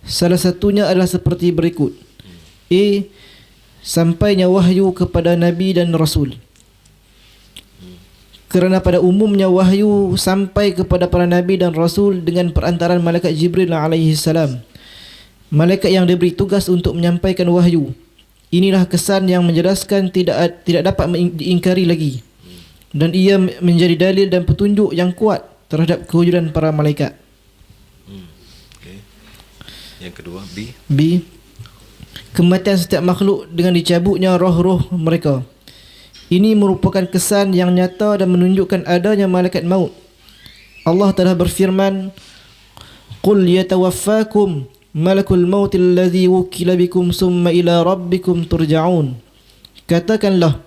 A: Salah satunya adalah seperti berikut. A. Sampainya wahyu kepada Nabi dan Rasul. Kerana pada umumnya wahyu sampai kepada para Nabi dan Rasul dengan perantaraan malaikat Jibril alaihi salam. Malaikat yang diberi tugas untuk menyampaikan wahyu. Inilah kesan yang menjelaskan tidak dapat diingkari lagi. Dan ia menjadi dalil dan petunjuk yang kuat terhadap kewujudan para malaikat.
B: Okay. Yang kedua, B. Kematian setiap makhluk dengan dicabutnya roh-roh mereka. Ini merupakan kesan yang nyata dan menunjukkan adanya malaikat maut. Allah telah berfirman, "Qul yatawaffakum malakul maut alladhi wukila bikum summa ila rabbikum turja'un." Katakanlah,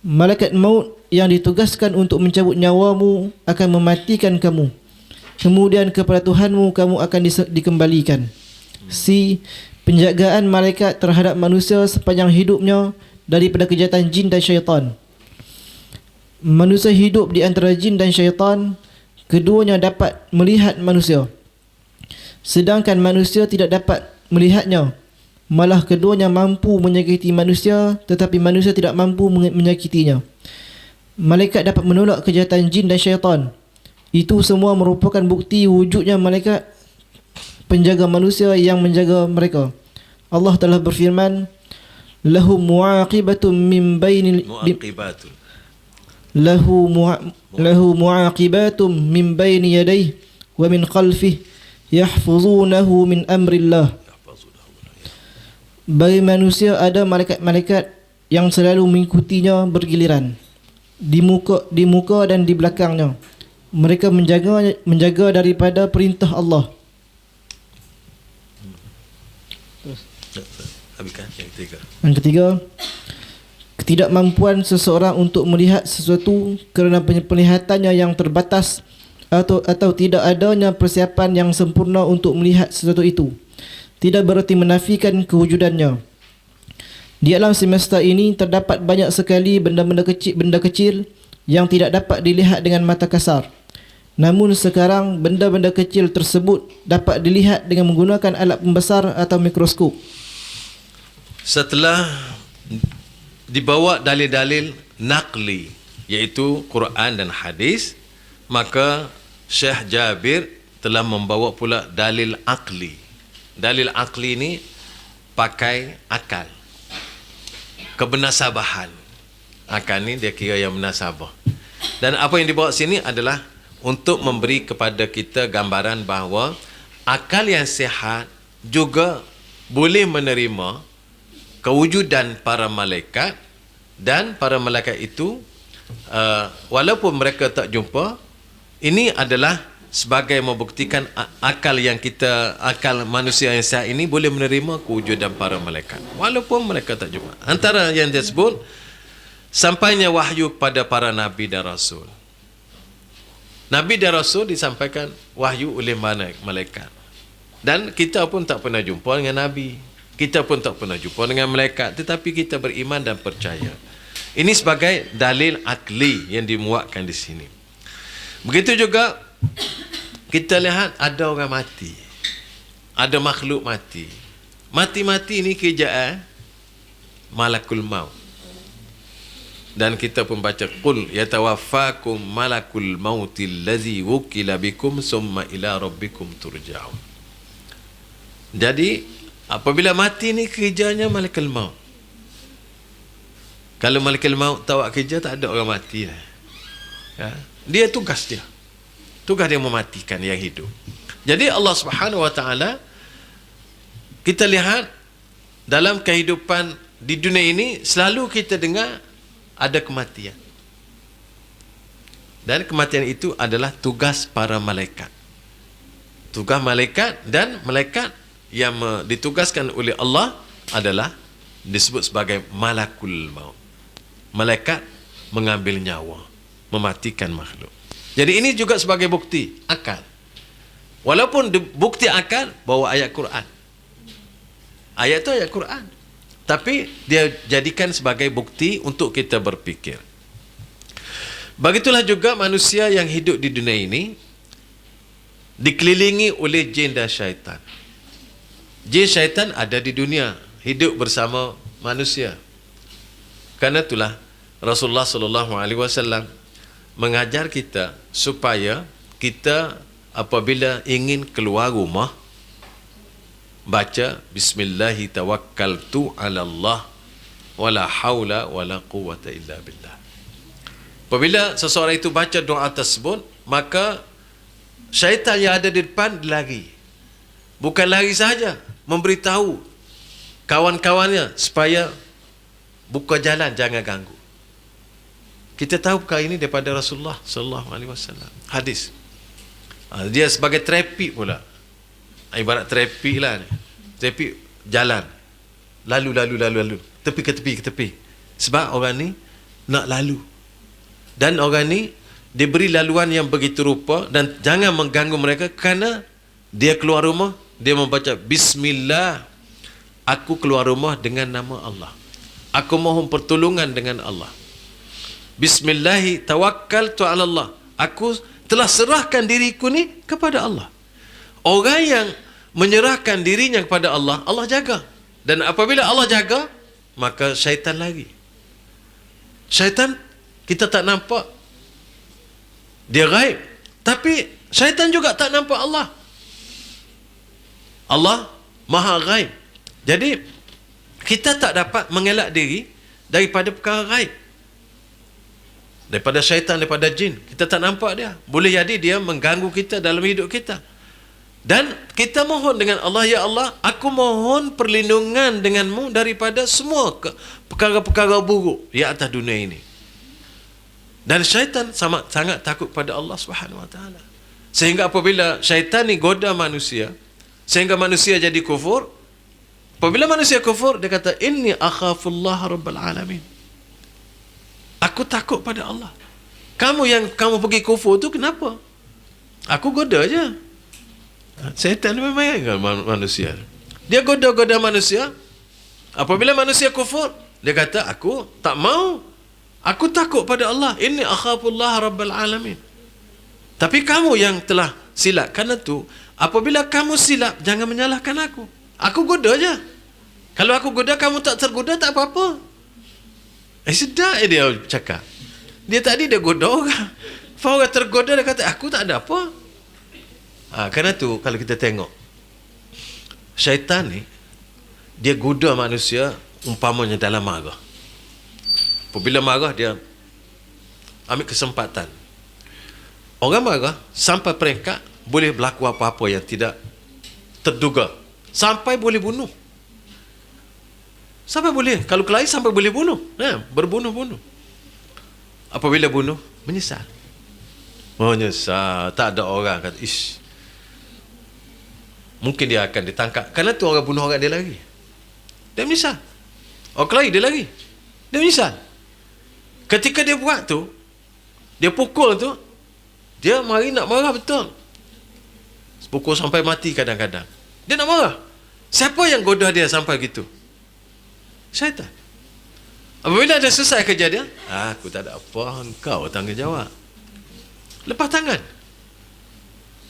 B: malaikat maut yang ditugaskan untuk mencabut nyawamu akan mematikan kamu. Kemudian kepada Tuhanmu kamu akan dikembalikan. C. Penjagaan malaikat terhadap manusia sepanjang hidupnya daripada kejahatan jin dan syaitan. Manusia hidup di antara jin dan syaitan, keduanya dapat melihat manusia. Sedangkan manusia tidak dapat melihatnya. Malah keduanya mampu menyakiti manusia, tetapi manusia tidak mampu menyakitinya. Malaikat dapat menolak kejahatan jin dan syaitan. Itu semua merupakan bukti wujudnya malaikat penjaga manusia yang menjaga mereka. Allah telah berfirman, "Lahu mu'aqibatun min bainil lahu mu'aqibatun min baini yadayhi wa min khalfihi yahfuzunahu min amrillah." Bagi manusia ada malaikat-malaikat yang selalu mengikutinya bergiliran di muka dan di belakangnya. Mereka menjaga daripada perintah Allah. Yang ketiga, ketidakmampuan seseorang untuk melihat sesuatu kerana penglihatannya yang terbatas atau tidak adanya persiapan yang sempurna untuk melihat sesuatu itu tidak bererti menafikan kewujudannya. Di alam semesta ini terdapat banyak sekali benda kecil yang tidak dapat dilihat dengan mata kasar. Namun sekarang benda-benda kecil tersebut dapat dilihat dengan menggunakan alat pembesar atau mikroskop. Setelah dibawa dalil-dalil naqli, iaitu Quran dan hadis, maka Syekh Jabir telah membawa pula dalil akli. Dalil akli ini pakai akal, kebenasabahan. Akal ni dia kira yang menasabah. Dan apa yang dibawa sini adalah untuk memberi kepada kita gambaran bahawa akal yang sihat juga boleh menerima kewujudan para malaikat, dan para malaikat itu walaupun mereka tak jumpa, ini adalah sebagai membuktikan akal manusia yang sihat ini boleh menerima kewujudan para malaikat walaupun mereka tak jumpa. Antara yang disebut sampainya wahyu kepada para nabi dan rasul. Nabi dan rasul disampaikan wahyu oleh malaikat, dan kita pun tak pernah jumpa dengan nabi. Kita pun tak pernah jumpa dengan malaikat, tetapi kita beriman dan percaya. Ini sebagai dalil akli yang dimuatkan di sini. Begitu juga kita lihat ada orang mati. Ada makhluk mati. Mati-mati ini kerjaan malakul maut. Dan kita pun baca qul yatawaffakum malakul mautil ladzi wukila bikum summa ila rabbikum turja'un. Jadi apabila mati ni kerjanya malakul maut. Kalau malakul maut tawak kerja, tak ada orang mati lah. Ya? Dia tugas dia. Tugas dia mematikan yang hidup. Jadi Allah Subhanahu Wa Taala, kita lihat dalam kehidupan di dunia ini selalu kita dengar ada kematian. Dan kematian itu adalah tugas para malaikat. Tugas malaikat, dan malaikat yang ditugaskan oleh Allah adalah disebut sebagai malakul maut. Malaikat mengambil nyawa, mematikan makhluk. Jadi ini juga sebagai bukti akal. Walaupun bukti akal bawa ayat Quran. Ayat itu ayat Quran. Tapi dia jadikan sebagai bukti untuk kita berfikir. Begitulah juga manusia yang hidup di dunia ini dikelilingi oleh jin dan syaitan. Jin syaitan ada di dunia, hidup bersama manusia. Karena itulah Rasulullah SAW mengajar kita supaya kita apabila ingin keluar rumah, baca bismillahi tawakkaltu ala Allah wala haula wala quwwata illa billah. Apabila seseorang itu baca doa tersebut, maka syaitan yang ada di depan lari. Bukan lari sahaja, memberitahu kawan-kawannya supaya buka jalan, jangan ganggu. Kita tahu perkara ini daripada Rasulullah sallallahu alaihi wasallam. Hadis. Dia sebagai trafik pula. Ibarat trafik lah ni. Trafik jalan. Lalu. Tepi ke tepi. Sebab orang ni nak lalu. Dan orang ni diberi laluan yang begitu rupa, dan jangan mengganggu mereka kerana dia keluar rumah, dia membaca Bismillah. Aku keluar rumah dengan nama Allah. Aku mohon pertolongan dengan Allah. Bismillahi tawakkaltu ala Allah. Aku telah serahkan diriku ni kepada Allah. Orang yang menyerahkan dirinya kepada Allah, Allah jaga. Dan apabila Allah jaga, maka syaitan lari. Syaitan kita tak nampak. Dia gaib. Tapi syaitan juga tak nampak Allah. Allah maha gaib. Jadi kita tak dapat mengelak diri daripada perkara gaib. Daripada syaitan, daripada jin. Kita tak nampak dia. Boleh jadi dia mengganggu kita dalam hidup kita. Dan kita mohon dengan Allah, ya Allah, aku mohon perlindungan denganmu daripada semua perkara-perkara buruk di atas dunia ini. Dan syaitan sangat takut pada Allah Subhanahu Wa Taala. Sehingga apabila syaitan ni goda manusia, sehingga manusia jadi kufur, apabila manusia kufur, dia kata, inni akhafullah rabbal alamin. Aku takut pada Allah. Kamu yang kamu pergi kufur tu kenapa? Aku goda je. Syaitan memang kan manusia. Dia goda-goda manusia. Apabila manusia kufur, dia kata, aku tak mau. Aku takut pada Allah. Inni akhafullah rabbal alamin. Tapi kamu yang telah silap. Karena tu, apabila kamu silap, jangan menyalahkan aku. Aku goda je. Kalau aku goda, kamu tak tergoda, tak apa-apa. Sedap dia cakap. Dia tadi dia goda orang. Orang tergoda, dia kata, aku tak ada apa. Kerana tu, kalau kita tengok, syaitan ni, dia goda manusia umpamanya dalam marah. Apabila marah, dia ambil kesempatan. Orang marah, sampai peringkat, boleh berlaku apa-apa yang tidak terduga. Sampai boleh bunuh. Sampai boleh. Kalau kelahi sampai boleh bunuh. Berbunuh-bunuh. Apabila bunuh, menyesal. Menyesal. Tak ada orang kata, ish. Mungkin dia akan ditangkap. Kerana tu orang bunuh orang, dia lari. Dia menyesal. Orang kelahi, dia lari. Dia menyesal. Ketika dia buat tu, dia pukul tu, dia mari nak marah betul. Pukul sampai mati kadang-kadang. Dia nak marah. Siapa yang goda dia sampai gitu? Syaitan. Apabila dah selesai kerja dia, aku tak ada apa, engkau tanggungjawab. Lepas tangan.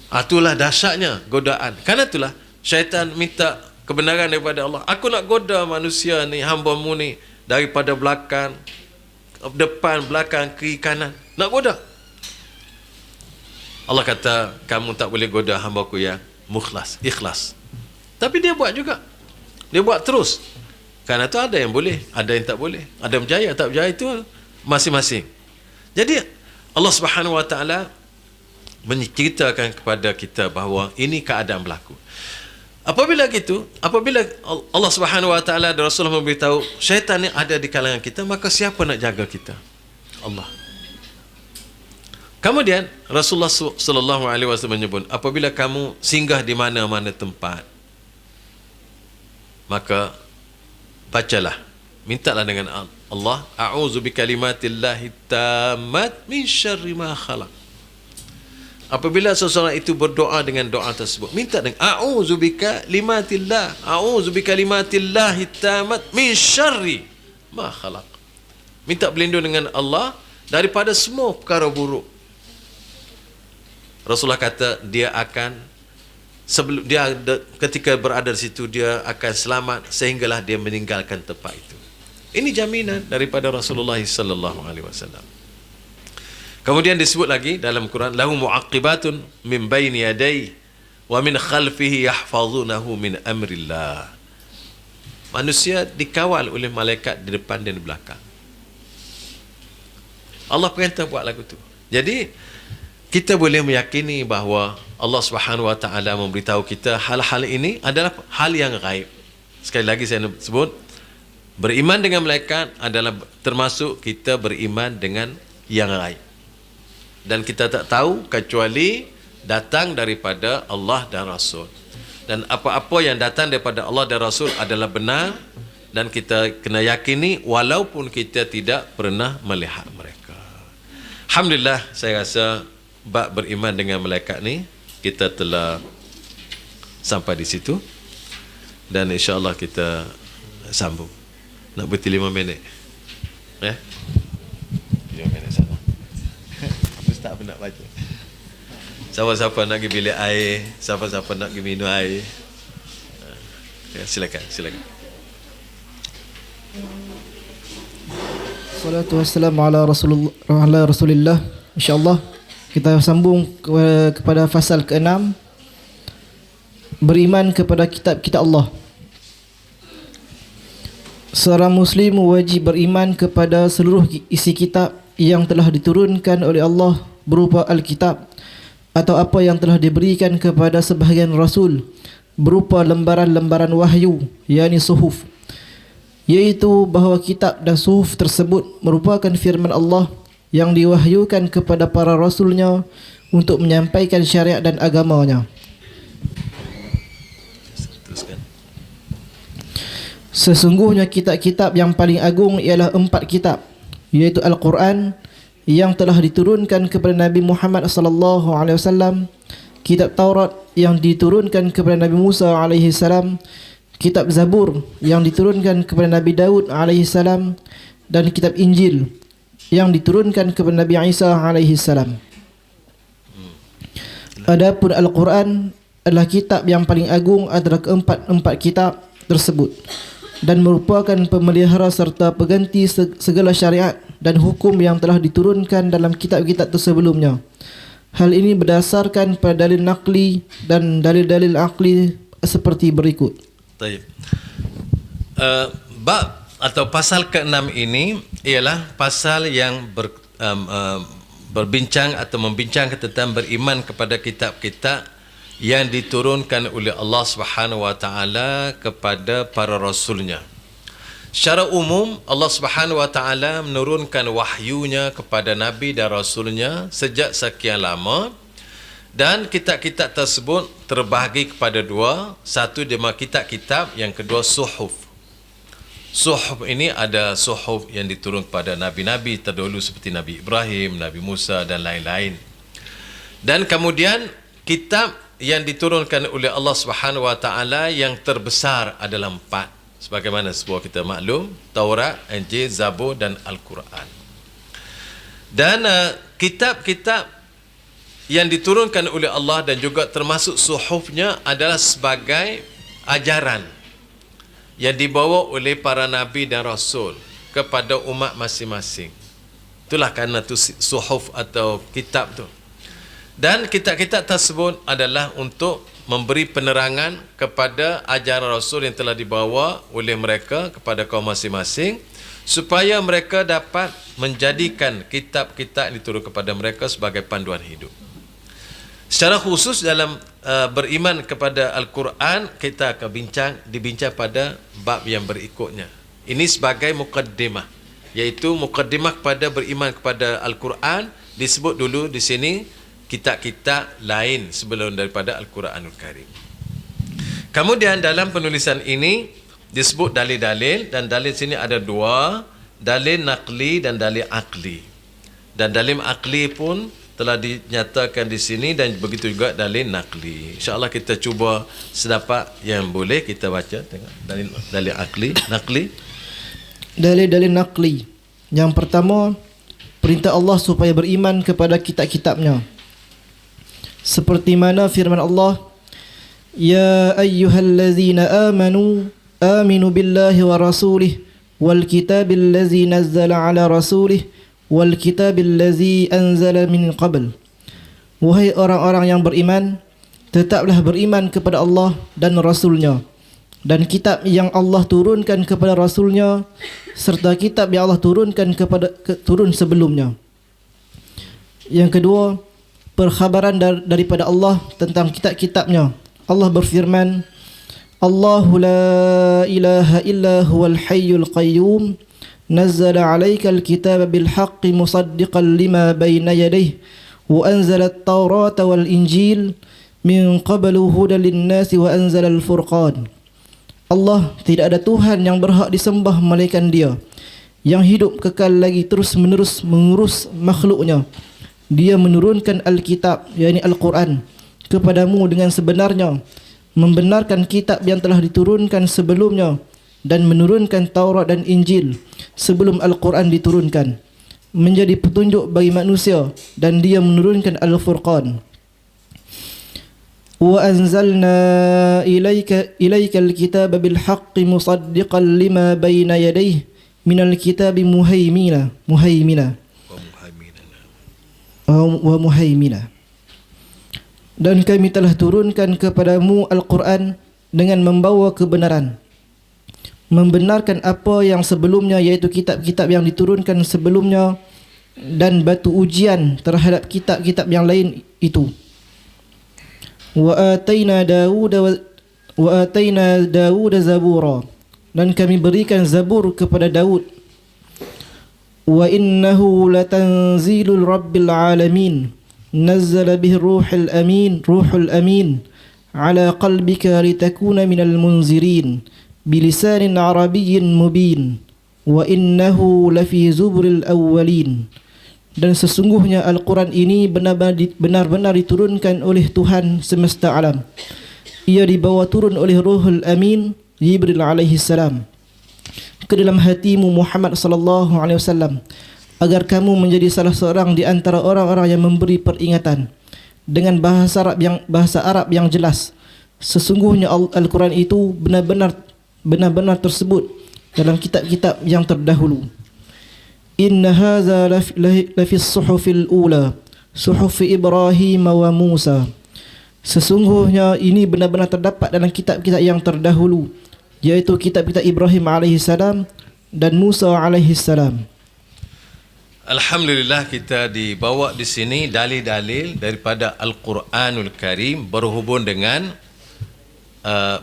B: Itulah dahsyatnya godaan. Karena itulah syaitan minta kebenaran daripada Allah. Aku nak goda manusia ni, hamba-Mu ni, daripada belakang, depan, belakang, kiri, kanan. Nak goda. Allah kata, kamu tak boleh goda hamba-Ku yang mukhlas, ikhlas. Tapi dia buat juga. Dia buat terus. Karena tu ada yang boleh, ada yang tak boleh. Ada yang berjaya, tak berjaya, itu masing-masing. Jadi Allah Subhanahu Wa Taala menceritakan kepada kita bahawa ini keadaan berlaku. Apabila Allah Subhanahu Wa Taala dan Rasulullah memberitahu syaitan ni ada di kalangan kita, maka siapa nak jaga kita? Allah. Kemudian Rasulullah sallallahu alaihi wasallam menyebut, apabila kamu singgah di mana-mana tempat, maka bacalah, mintalah dengan Allah, a'udzu bikalimatillahi tammat min syarri ma khalaq. Apabila seseorang itu berdoa dengan doa tersebut, minta dengan a'udzu bikalimatillahi tammat min syarri ma khalaq. Minta berlindung dengan Allah daripada semua perkara buruk. Rasulullah kata dia akan ketika berada di situ dia akan selamat sehinggalah dia meninggalkan tempat itu. Ini jaminan daripada Rasulullah sallallahu alaihi wasallam. Kemudian disebut lagi dalam Quran, lahu mu'aqibatun min baini yadayhi wa min khalfihi yahfazunahu min amrillah. Manusia dikawal oleh malaikat di depan dan di belakang. Allah perintah buat lagu tu. Jadi kita boleh meyakini bahawa Allah Subhanahu Wa Taala memberitahu kita hal-hal ini adalah hal yang gaib. Sekali lagi saya sebut, beriman dengan malaikat adalah termasuk kita beriman dengan yang gaib. Dan kita tak tahu kecuali datang daripada Allah dan Rasul. Dan apa-apa yang datang daripada Allah dan Rasul adalah benar, dan kita kena yakini walaupun kita tidak pernah melihat mereka. Alhamdulillah, saya rasa bab beriman dengan malaikat ni kita telah sampai di situ, dan insya-Allah kita sambung. Nak berhenti 5 minit. 5 minit sana. Ustaz pun nak baca. Siapa-siapa nak pergi bilik air, siapa-siapa nak pergi minum air. Silakan.
A: Salatu wassalamu ala Rasulillah. InsyaAllah kita sambung kepada fasal ke-6, beriman kepada kitab-kitab Allah. Seorang Muslim wajib beriman kepada seluruh isi kitab yang telah diturunkan oleh Allah berupa Alkitab, atau apa yang telah diberikan kepada sebahagian Rasul berupa lembaran-lembaran wahyu, yakni suhuf, iaitu bahawa kitab dan suhuf tersebut merupakan firman Allah yang diwahyukan kepada para Rasulnya untuk menyampaikan syariat dan agamanya. Sesungguhnya kitab-kitab yang paling agung ialah 4 kitab, iaitu Al-Quran yang telah diturunkan kepada Nabi Muhammad sallallahu alaihi wasallam, kitab Taurat yang diturunkan kepada Nabi Musa alaihi salam, kitab Zabur yang diturunkan kepada Nabi Daud alaihi salam, dan kitab Injil yang diturunkan kepada Nabi Isa alaihi salam. Adapun Al-Quran adalah kitab yang paling agung antara keempat kitab tersebut, dan merupakan pemelihara serta pengganti segala syariat dan hukum yang telah diturunkan dalam kitab-kitab sebelumnya. Hal ini berdasarkan pada dalil naqli dan dalil-dalil akli seperti berikut.
B: Baik. Bab atau pasal ke-6 ini ialah pasal yang berbincang atau membincangkan tentang beriman kepada kitab-kitab yang diturunkan oleh Allah Subhanahu Wa Taala kepada para rasulnya. Secara umum Allah Subhanahu Wa Taala menurunkan wahyunya kepada nabi dan rasulnya sejak sekian lama, dan kitab-kitab tersebut terbahagi kepada 2. Satu nama kitab-kitab, yang kedua suhuf. Suhuf ini ada suhuf yang diturun kepada nabi-nabi terdahulu seperti Nabi Ibrahim, Nabi Musa dan lain-lain. Dan kemudian kitab yang diturunkan oleh Allah Subhanahu Wa Taala yang terbesar adalah 4. Sebagaimana sebuah kita maklum, Taurat, Injil, Zabur dan Al-Quran. Dan kitab-kitab yang diturunkan oleh Allah dan juga termasuk suhufnya adalah sebagai ajaran yang dibawa oleh para nabi dan rasul kepada umat masing-masing. Itulah kerana tu suhuf atau kitab tu. Dan kitab-kitab tersebut adalah untuk memberi penerangan kepada ajaran Rasul yang telah dibawa oleh mereka kepada kaum masing-masing, supaya mereka dapat menjadikan kitab-kitab yang diturun kepada mereka sebagai panduan hidup. Secara khusus dalam beriman kepada Al-Quran, kita akan dibincang pada bab yang berikutnya. Ini sebagai mukaddimah, iaitu mukaddimah kepada beriman kepada Al-Quran. Disebut dulu di sini kitab-kitab lain sebelum daripada Al-Quranul Karim. Kemudian dalam penulisan ini disebut dalil-dalil, dan dalil sini ada 2, dalil naqli dan dalil akli. Dan dalil akli pun telah dinyatakan di sini, dan begitu juga dalil naqli. InsyaAllah kita cuba sedapat yang boleh kita baca. Tengok dalil akli, naqli.
A: Dalil-dalil naqli. Yang pertama, perintah Allah supaya beriman kepada kitab-kitabnya. Seperti mana firman Allah, Ya ayyuhallazina amanu aminu billahi wa rasulih wal kitabil ladzi nazzala ala rasulih wal kitabil ladzi anzala min qabl. Wahai orang-orang yang beriman, tetaplah beriman kepada Allah dan Rasulnya, dan kitab yang Allah turunkan kepada Rasulnya, serta kitab yang Allah turunkan turun sebelumnya. Yang kedua, perkhabaran daripada Allah tentang kitab-kitabnya. Allah berfirman, Allahu la ilaha illa huwal hayyul qayyum nazzala 'alaikal kitaba bil haqqi musaddiqan lima bayna yadayhi wa anzala at-taurata wal injil min qablu hudan lin-nasi wa anzala al-furqan. Allah, tidak ada Tuhan yang berhak disembah melainkan Dia, yang hidup kekal lagi terus-menerus mengurus makhluknya. Dia menurunkan Alkitab, yakni Al-Quran, kepadamu dengan sebenarnya, membenarkan kitab yang telah diturunkan sebelumnya, dan menurunkan Taurat dan Injil sebelum Al-Quran diturunkan, menjadi petunjuk bagi manusia, dan Dia menurunkan Al-Furqan. Wa anzalna ilaika al-kitaba bil haqqi musaddiqan lima bayna yadayhi minal kitabi muhaimina wa muhaimina. Dan kami telah turunkan kepadamu Al-Quran dengan membawa kebenaran, membenarkan apa yang sebelumnya, iaitu kitab-kitab yang diturunkan sebelumnya, dan batu ujian terhadap kitab-kitab yang lain itu. Wa atayna Dawud zabura, dan kami berikan Zabur kepada Daud. Wa innahu latanzilul rabbil alamin nazzala bihi ruhul amin ala qalbika litakuna minal munzirin bilisanin arabiyyin mubin wa innahu lafi zuburil awwalin. Dan sesungguhnya Al-Quran ini benar-benar diturunkan oleh Tuhan semesta alam. Ia dibawa turun oleh Ruhul Amin, Jibril alaihi salam, ke dalam hatimu Muhammad sallallahu alaihi wasallam, agar kamu menjadi salah seorang di antara orang-orang yang memberi peringatan dengan bahasa Arab yang jelas. Sesungguhnya Al-Quran itu benar-benar tersebut dalam kitab-kitab yang terdahulu. Inna hadza lafi as-suhufil ula, suhuf Ibrahim wa Musa. Sesungguhnya ini benar-benar terdapat dalam kitab-kitab yang terdahulu, yaitu kitab-kitab Ibrahim alaihi salam dan Musa alaihi salam.
B: Alhamdulillah, kita dibawa di sini dalil-dalil daripada Al-Quranul Karim berhubung dengan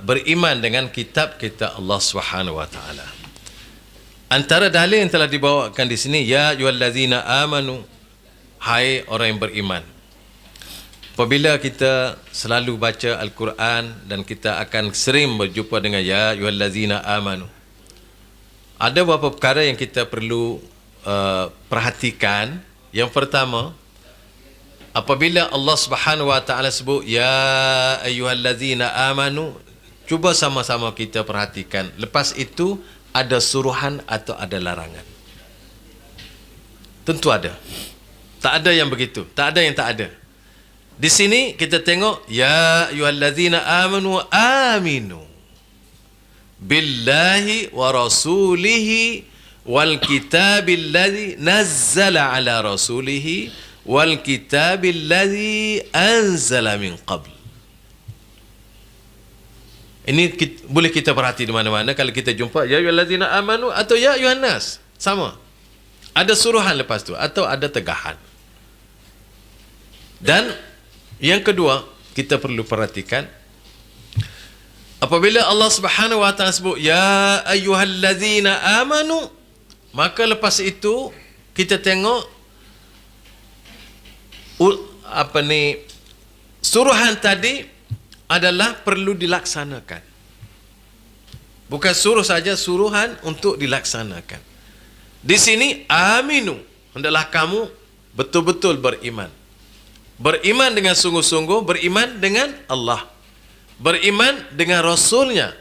B: beriman dengan kitab-kitab Allah Subhanahu wa taala. Antara dalil yang telah dibawakan di sini, ya ayyuhallazina amanu, hai orang yang beriman. Apabila kita selalu baca Al-Quran dan kita akan sering berjumpa dengan ya ayyuhallazina amanu, ada beberapa perkara yang kita perlu perhatikan. Yang pertama, apabila Allah Subhanahu wa taala sebut ya ayyuhallazina amanu, cuba sama-sama kita perhatikan. Lepas itu ada suruhan atau ada larangan? Tentu ada. Tak ada yang begitu, tak ada yang tak ada. Di sini kita tengok ya ayyuhallazina amanu aminu billahi wa rasulihi wal kitabil ladzi nazzala ala rasulihi wal kitabil ladzi anzala min qabl. Ini boleh kita perhati di mana-mana kalau kita jumpa ya ayyuhallazina amanu atau ya ayyuhan nas, sama. Ada suruhan lepas tu atau ada tegahan. Dan yang kedua kita perlu perhatikan, apabila Allah Subhanahu wa taala sebut ya ayyuhallazina amanu, maka lepas itu kita tengok suruhan tadi adalah perlu dilaksanakan. Bukan suruh saja, suruhan untuk dilaksanakan. Di sini aminu, hendaklah kamu betul-betul beriman. Beriman dengan sungguh-sungguh, beriman dengan Allah, beriman dengan Rasulnya.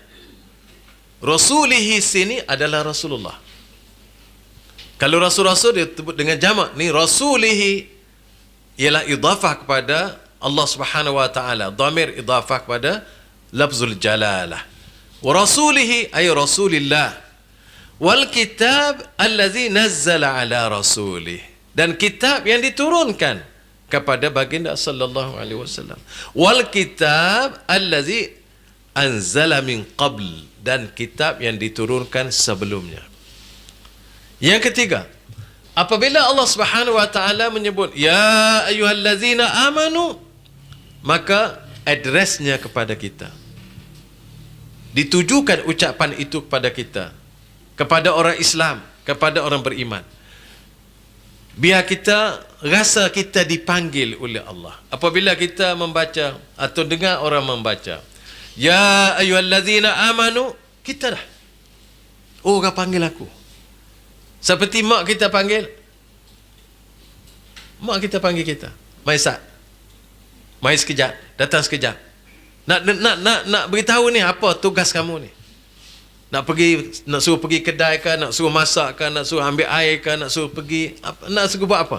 B: Rasulihi sini adalah Rasulullah. Kalau Rasul-Rasul dia sebut dengan jamak, ni Rasulihi ialah idafah kepada Allah Subhanahu wa taala, dhamir idafah kepada lafzul jalalah. Wa rasulihi ay rasulillah. Wal kitab allazi nazzala ala rasulih, dan kitab yang diturunkan kepada baginda sallallahu alaihi wasallam. Wal kitab allazi anzala min qabl, dan kitab yang diturunkan sebelumnya. Yang ketiga, apabila Allah Subhanahu wa taala menyebut ya ayyuhallazina amanu, maka addressnya kepada kita. Ditujukan ucapan itu kepada kita, kepada orang Islam, kepada orang beriman. Biar kita rasa kita dipanggil oleh Allah. Apabila kita membaca atau dengar orang membaca ya ayyuhallazina amanu, kita dah, oh, orang panggil aku. Seperti mak kita panggil. Mak kita panggil kita, mai sat, mai sekejap, datang sekejap. Nak beritahu ni apa tugas kamu ni. Nak suruh pergi kedai ke, nak suruh masak ke, nak suruh ambil air ke, nak suruh pergi apa, nak suruh buat apa.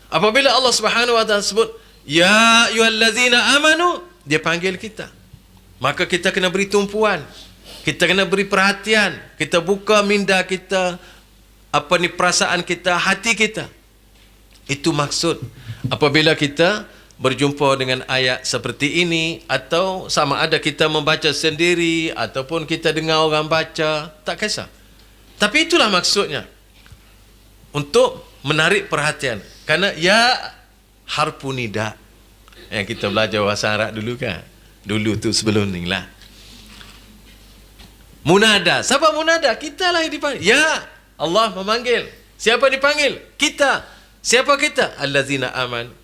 B: Apabila Allah Subhanahu wa taala sebut ya ayyuhallazina amanu, dia panggil kita. Maka kita kena beri tumpuan, kita kena beri perhatian, kita buka minda kita, perasaan kita, hati kita. Itu maksud apabila kita berjumpa dengan ayat seperti ini, atau sama ada kita membaca sendiri ataupun kita dengar orang baca, tak kisah. Tapi itulah maksudnya, untuk menarik perhatian. Kerana ya harfu nida, yang kita belajar bahasa Arab dulu kan, dulu tu sebelum ni lah. Munada, siapa munada? Kita lah yang dipanggil. Ya, Allah memanggil. Siapa dipanggil? Kita. Siapa kita? Allazina aman.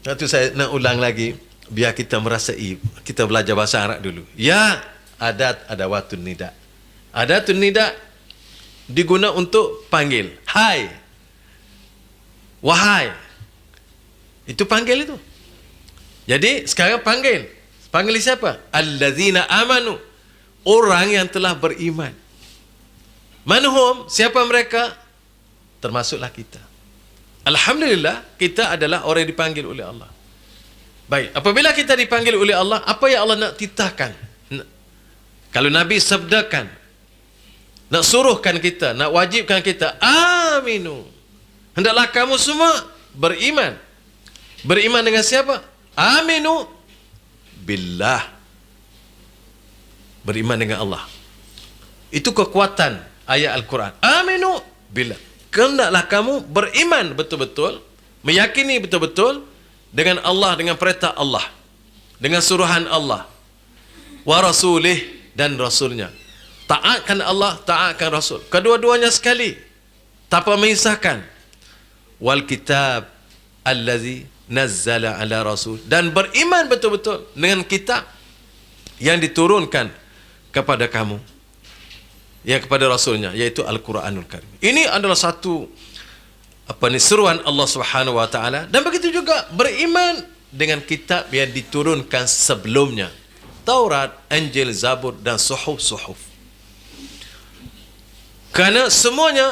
B: Itu saya nak ulang lagi biar kita merasai, kita belajar bahasa Arab dulu. Ya, adat adawatun nida. Adatun nida diguna untuk panggil. Hai, wahai. Itu panggil itu. Jadi sekarang panggil. Panggil siapa? Allazina amanu. Orang yang telah beriman. Manhum, siapa mereka? Termasuklah kita. Alhamdulillah, kita adalah orang yang dipanggil oleh Allah. Baik, apabila kita dipanggil oleh Allah, apa yang Allah nak titahkan? Kalau Nabi sabdakan, nak suruhkan kita, nak wajibkan kita, aminu. Hendaklah kamu semua beriman. Beriman dengan siapa? Aminu billah. Beriman dengan Allah. Itu kekuatan ayat Al-Quran. Aminu billah. Hendaklah kamu beriman betul-betul, meyakini betul-betul dengan Allah, dengan perintah Allah, dengan suruhan Allah, wa rasulih, dan rasulnya. Taatkan Allah, taatkan Rasul. Kedua-duanya sekali, tanpa memisahkan. Wal kitab allazi nazzala ala rasul, dan beriman betul-betul dengan kitab yang diturunkan kepada kamu, yang kepada Rasulnya, iaitu Al-Quranul Karim. Ini adalah satu seruan Allah Subhanahu wa taala, dan begitu juga beriman dengan kitab yang diturunkan sebelumnya, Taurat, Injil, Zabur dan suhuf-suhuf. Kerana semuanya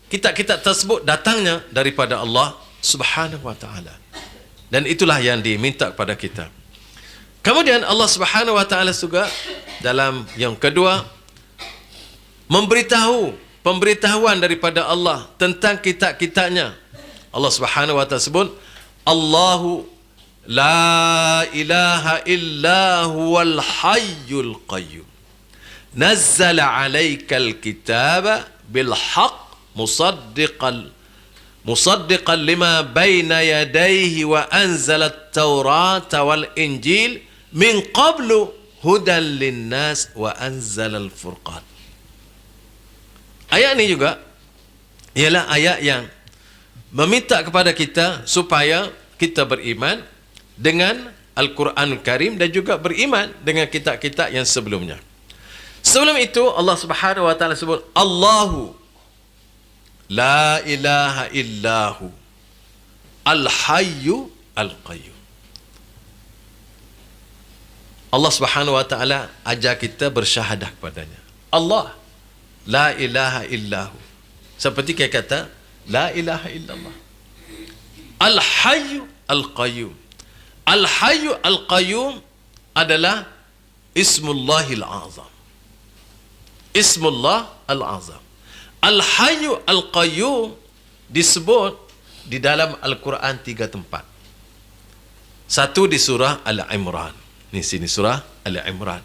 B: kitab-kitab tersebut datangnya daripada Allah Subhanahu wa taala. Dan itulah yang diminta kepada kita. Kemudian Allah Subhanahu wa taala juga dalam yang kedua pemberitahuan daripada Allah tentang kitab-kitabnya. Allah Subhanahu wa taala sebut, Allahu la ilaha illa huwal hayyul qayyum. Nazzala 'alaikal kitaba bil haqq musaddiqan lima baina yadayhi wa anzala at-taurata wal injil min qablu hudan linnas wa anzala al-furqan. Ayat ini juga ialah ayat yang meminta kepada kita supaya kita beriman dengan Al-Quran Karim dan juga beriman dengan kitab-kitab yang sebelumnya. Sebelum itu Allah Subhanahu wa taala sebut, Allahu la ilaha illahu al-hayyu al-qayyum. Allah Subhanahu wa taala ajar kita bersyahadah kepadanya. Allah la ilaha illahu. Seperti kita kata la ilaha illallah. Al-hayyu al-qayyum. Al-hayyu al-qayyum adalah Ismullahil Azam. Ismullah Al-Azam. Al-hayyu al-qayyum disebut di dalam Al-Quran 3 tempat. Satu di surah Al-Imran. Ini sini surah Al-Imran.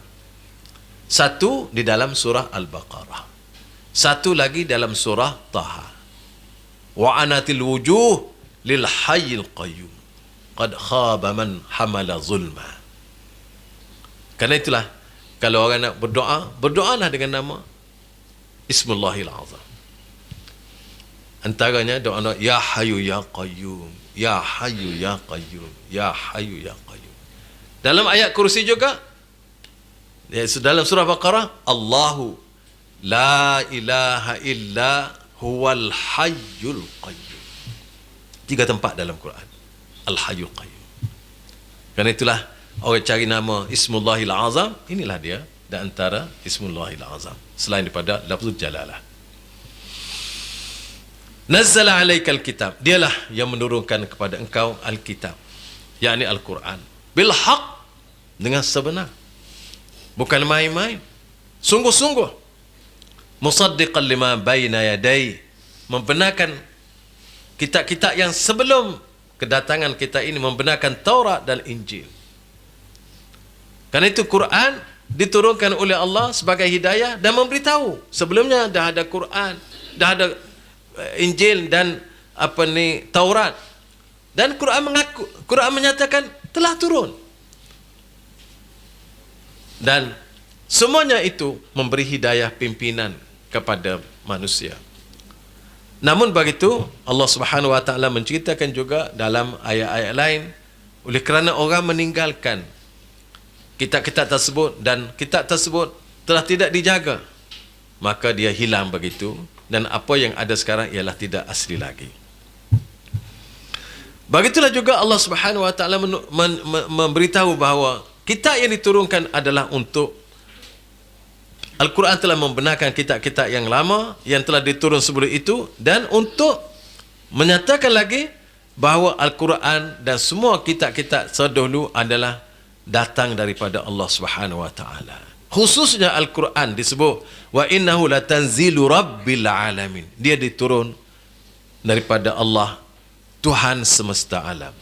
B: Satu di dalam surah Al-Baqarah. Satu lagi dalam surah Taha. Wa anatil wujuh lil hayyil qayyum. Qad khaba man hamala zulma. Karena itulah kalau orang nak berdoa, berdoalah dengan nama Ismullahil Azam. Antaranya doa ya hayyu ya qayyum, ya hayyu ya qayyum, ya hayyu ya qayyum. Dalam ayat kursi juga, dalam surah Baqarah, Allahu la ilaha illa huwal hayyul qayyum. 3 tempat dalam Quran. Al-hayyul qayyum. Kerana itulah orang cari nama Ismullahil Azam, inilah dia di antara Ismullahil Azam selain daripada lafzul jalalah. Nazzala 'alaikal kitab, dialah yang menurunkan kepada engkau al-kitab, yakni Al-Quran, bil haqq, dengan sebenar, bukan main-main, sungguh-sungguh. Musaddiqan lima baina yadayhi, membenarkan kitab-kitab yang sebelum kedatangan kita ini, membenarkan Taurat dan Injil. Karena itu Quran diturunkan oleh Allah sebagai hidayah dan memberitahu. Sebelumnya dah ada Quran, dah ada Injil dan Taurat. Dan Quran menyatakan telah turun. Dan semuanya itu memberi hidayah pimpinan kepada manusia. Namun begitu Allah Subhanahu wa taala menceritakan juga dalam ayat-ayat lain, oleh kerana orang meninggalkan kitab-kitab tersebut dan kitab tersebut telah tidak dijaga, maka dia hilang begitu, dan apa yang ada sekarang ialah tidak asli lagi. Begitulah juga Allah Subhanahu wa taala memberitahu bahawa kitab yang diturunkan adalah untuk Al-Quran telah membenarkan kitab-kitab yang lama yang telah diturun sebelum itu, dan untuk menyatakan lagi bahawa Al-Quran dan semua kitab-kitab terdahulu adalah datang daripada Allah Subhanahu wa taala. Khususnya Al-Quran disebut wa innahu latanzilu rabbil alamin. Dia diturun daripada Allah, Tuhan semesta alam.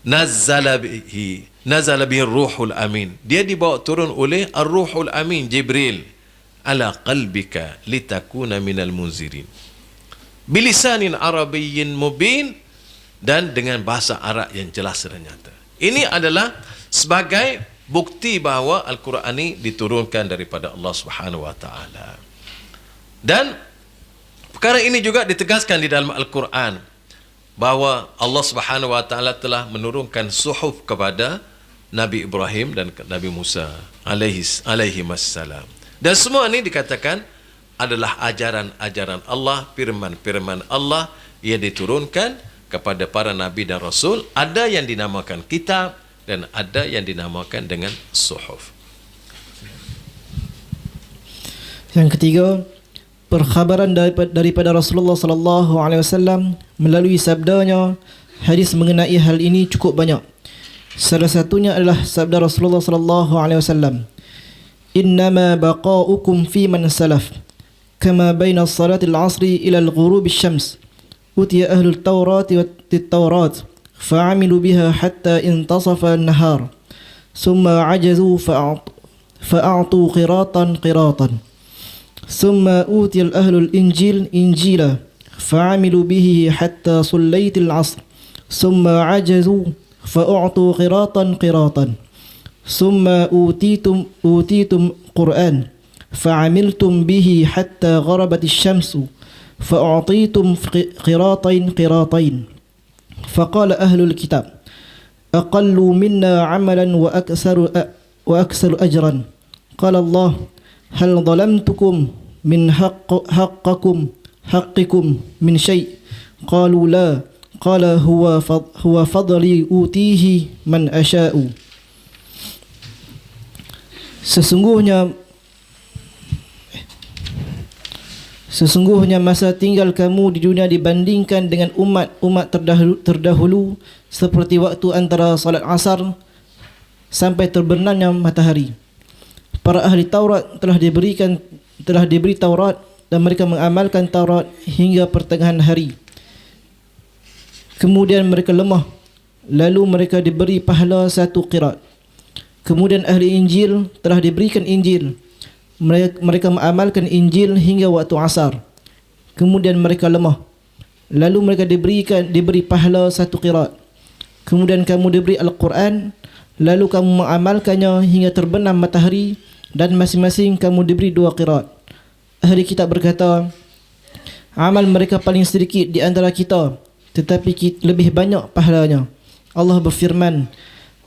B: Nazzala bihi ruhul amin. Dia dibawa turun oleh ar-ruhul amin, Jibril, ala qalbika litakuna minal munzirin. Bilisanin arabiyyin mubin, dan dengan bahasa Arab yang jelas dan nyata. Ini adalah sebagai bukti bahawa Al-Quran ini diturunkan daripada Allah Subhanahu wa taala. Dan perkara ini juga ditegaskan di dalam Al-Quran bahawa Allah Subhanahu wa taala telah menurunkan suhuf kepada Nabi Ibrahim dan Nabi Musa alaihi wassalam. Dan semua ini dikatakan adalah ajaran-ajaran Allah, firman-firman Allah yang diturunkan kepada para nabi dan rasul. Ada yang dinamakan kitab dan ada yang dinamakan dengan suhuf.
A: Yang ketiga, perkhabaran daripada Rasulullah sallallahu alaihi wasallam melalui sabdanya. Hadis mengenai hal ini cukup banyak. Salah satunya adalah sabda Rasulullah sallallahu alaihi wasallam, "Innama baqa'ukum fi man salaf, kama baina salatil 'asri ila al-ghurub asy-syams. Utiya ahlul Tawrat wat-Tawrat, fa'amilu biha hatta intasafa an-nahar, thumma 'ajazu fa'a'tu qiratan. ثم أوتي الأهل الإنجيل إنجيلا فعملوا به حتى صليت العصر ثم عجزوا فأعطوا قراطا ثم أوتيتم قرآن فعملتم به حتى غربت الشمس فأعطيتم قراطين فقال أهل الكتاب أقل منا عملا وأكثر أجرا قال الله هل ظلمتكم من حقكم من شيء قالوا لا قال هو فضلي أوتيه من أشاء." Sesungguhnya masa tinggal kamu di dunia dibandingkan dengan umat terdahulu seperti waktu antara salat asar sampai terbenamnya matahari. Para ahli Taurat telah diberi Taurat dan mereka mengamalkan Taurat hingga pertengahan hari. Kemudian mereka lemah, lalu mereka diberi pahala 1 qirat. Kemudian ahli Injil telah diberikan Injil. Mereka mengamalkan Injil hingga waktu asar. Kemudian mereka lemah, lalu mereka diberi pahala 1 qirat. Kemudian kamu diberi Al-Quran, lalu kamu mengamalkannya hingga terbenam matahari, dan masing-masing kamu diberi 2 qirat. Ahli kitab berkata, amal mereka paling sedikit di antara kita, tetapi lebih banyak pahalanya. Allah berfirman,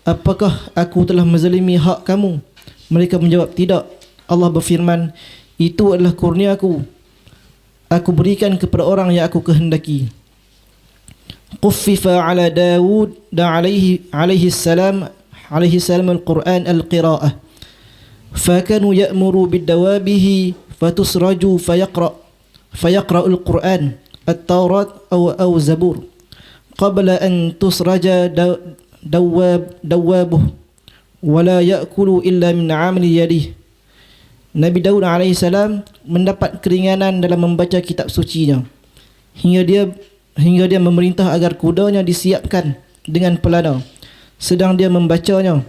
A: apakah aku telah menzalimi hak kamu? Mereka menjawab, tidak. Allah berfirman, itu adalah kurniaku. Aku berikan kepada orang yang aku kehendaki. Quffifa ala Dawud dan alaihi salam al-Quran al-qira'ah. فكانوا يأمروا بالدوابه فتسرج فيقرأ القرآن التوراة أو زبور قبل أن تسرج دوابه ولا يأكل إلا من عمل يده. Nabi Daud alaihissalam mendapat keringanan dalam membaca kitab sucinya hingga dia memerintah agar kudanya disiapkan dengan pelana. Sedang dia membacanya,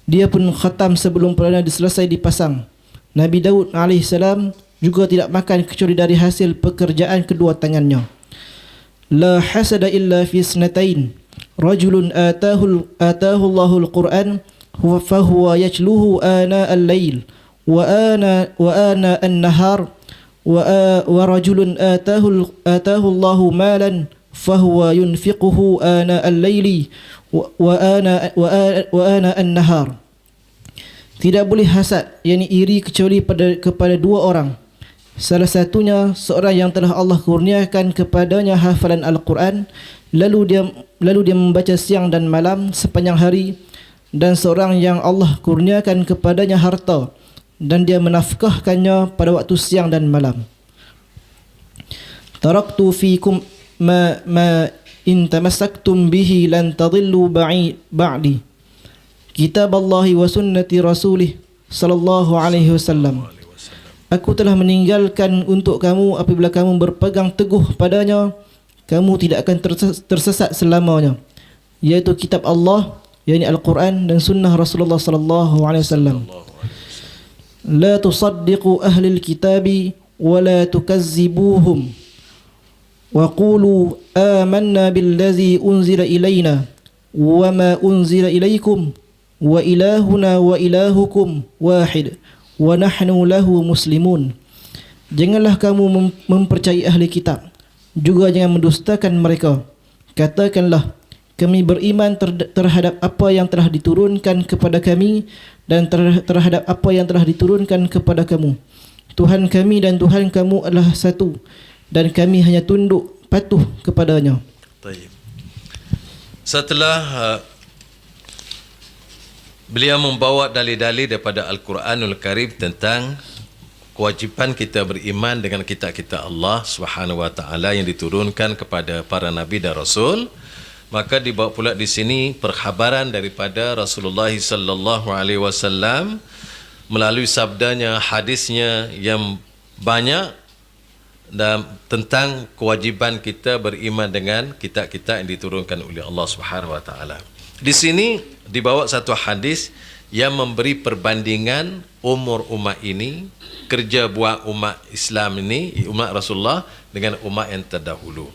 A: dia pun khatam sebelum pelana selesai dipasang. Nabi Daud alaihissalam juga tidak makan kecuali dari hasil pekerjaan kedua tangannya. La hasada illa fi snatain. Rajulun atahu Allahul Quran fahuwa yatluhu ana al-lail wa ana an-nahar wa rajulun atahu Allahu malan fahuwa yunfiquhu ana al-laili wa ana an-nahar. Tidak boleh hasad, yakni iri, kecuali kepada 2 orang. Salah satunya seorang yang telah Allah kurniakan kepadanya hafalan Al-Quran, lalu dia membaca siang dan malam sepanjang hari, dan seorang yang Allah kurniakan kepadanya harta dan dia menafkahkannya pada waktu siang dan malam. Taraktu fikum ma in tamassaktum bihi lan tadillu ba'di. Kitab Allah wa sunnati Rasulih sallallahu alaihi wasallam. Aku telah meninggalkan untuk kamu apabila kamu berpegang teguh padanya, kamu tidak akan tersesat selamanya, yaitu kitab Allah, yakni Al-Quran, dan sunnah Rasulullah sallallahu alaihi wasallam. La tusaddiqu ahli al-kitabi wa la tukazzibuhum wa qulu amanna billazi unzila ilayna wa ma unzila ilaykum wa ilahuna wa ilahukum wahid wa nahnu lahu muslimun. Janganlah kamu mempercayai ahli kitab, juga jangan mendustakan mereka. Katakanlah, kami beriman terhadap apa yang telah diturunkan kepada kami dan terhadap apa yang telah diturunkan kepada kamu. Tuhan kami dan Tuhan kamu adalah satu, dan kami hanya tunduk patuh kepadanya.
B: Taib. Setelah beliau membawa dalil-dalil daripada Al-Quranul Karim tentang kewajipan kita beriman dengan kitab-kitab Allah Subhanahu wa taala yang diturunkan kepada para nabi dan rasul, maka dibawa pula di sini perkhabaran daripada Rasulullah sallallahu alaihi wasallam melalui sabdanya, hadisnya yang banyak dan tentang kewajiban kita beriman dengan kitab-kitab yang diturunkan oleh Allah Subhanahu wa taala. Di sini dibawa satu hadis yang memberi perbandingan umur umat ini, kerja buat umat Islam ini, umat Rasulullah dengan umat yang terdahulu.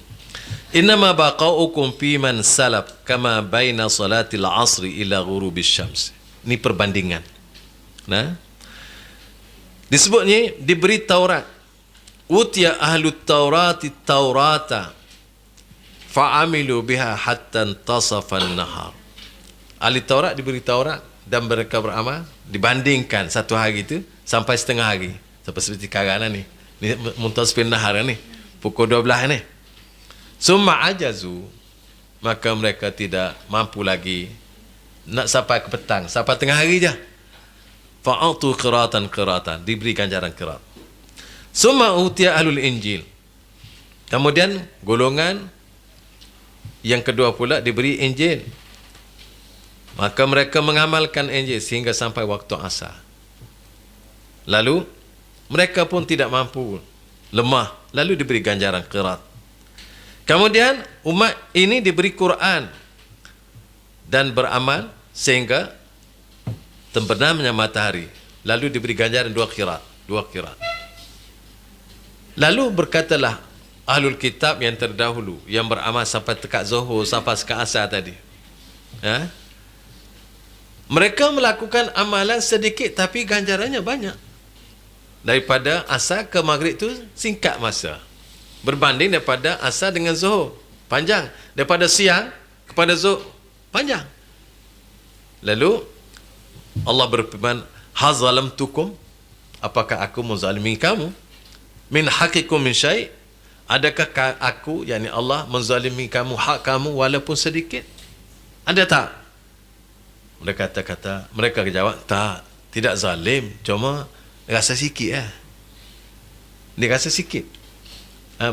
B: Innama baqaukum fi man salaf kama baina salatil asri ila ghurubis syams. Ini perbandingan. Nah, disebutnya diberi Taurat. Utiya ahlut Taurati Taurata fa'amilu biha hatta tasafan nahar. Ahli Taurat diberi Taurat dan mereka beramal, dibandingkan satu hari itu sampai setengah hari. Seperti sekarang ni. Ni muntasfin nahar ni. Pukul 12 ni. Summa ajazu, maka mereka tidak mampu lagi nak sampai ke petang, sampai tengah hari je. Fa'atu qiratan, diberi ganjaran qirat. Summa utiya ahlul injil, kemudian golongan yang kedua pula diberi Injil, maka mereka mengamalkan Injil sehingga sampai waktu asar. Lalu mereka pun tidak mampu, lemah, lalu diberi ganjaran qirat. Kemudian umat ini diberi Quran dan beramal sehingga terbenamnya matahari, lalu diberi ganjaran dua qirat. Lalu berkatalah ahlul kitab yang terdahulu yang beramal sampai tekat zuhur, sampai sekat asar tadi, mereka melakukan amalan sedikit tapi ganjarannya banyak. Daripada asar ke maghrib tu singkat masa, berbanding daripada asar dengan zuhur panjang, daripada siang kepada zuhur panjang. Lalu Allah berfirman, hazalamtukum, apakah aku menzalimi kamu? Min hakikum min syai', adakah aku, yakni Allah, menzalimi kamu, hak kamu walaupun sedikit? Ada tak? Mereka jawab, tak, tidak zalim, cuma rasa sikit dia rasa sikit.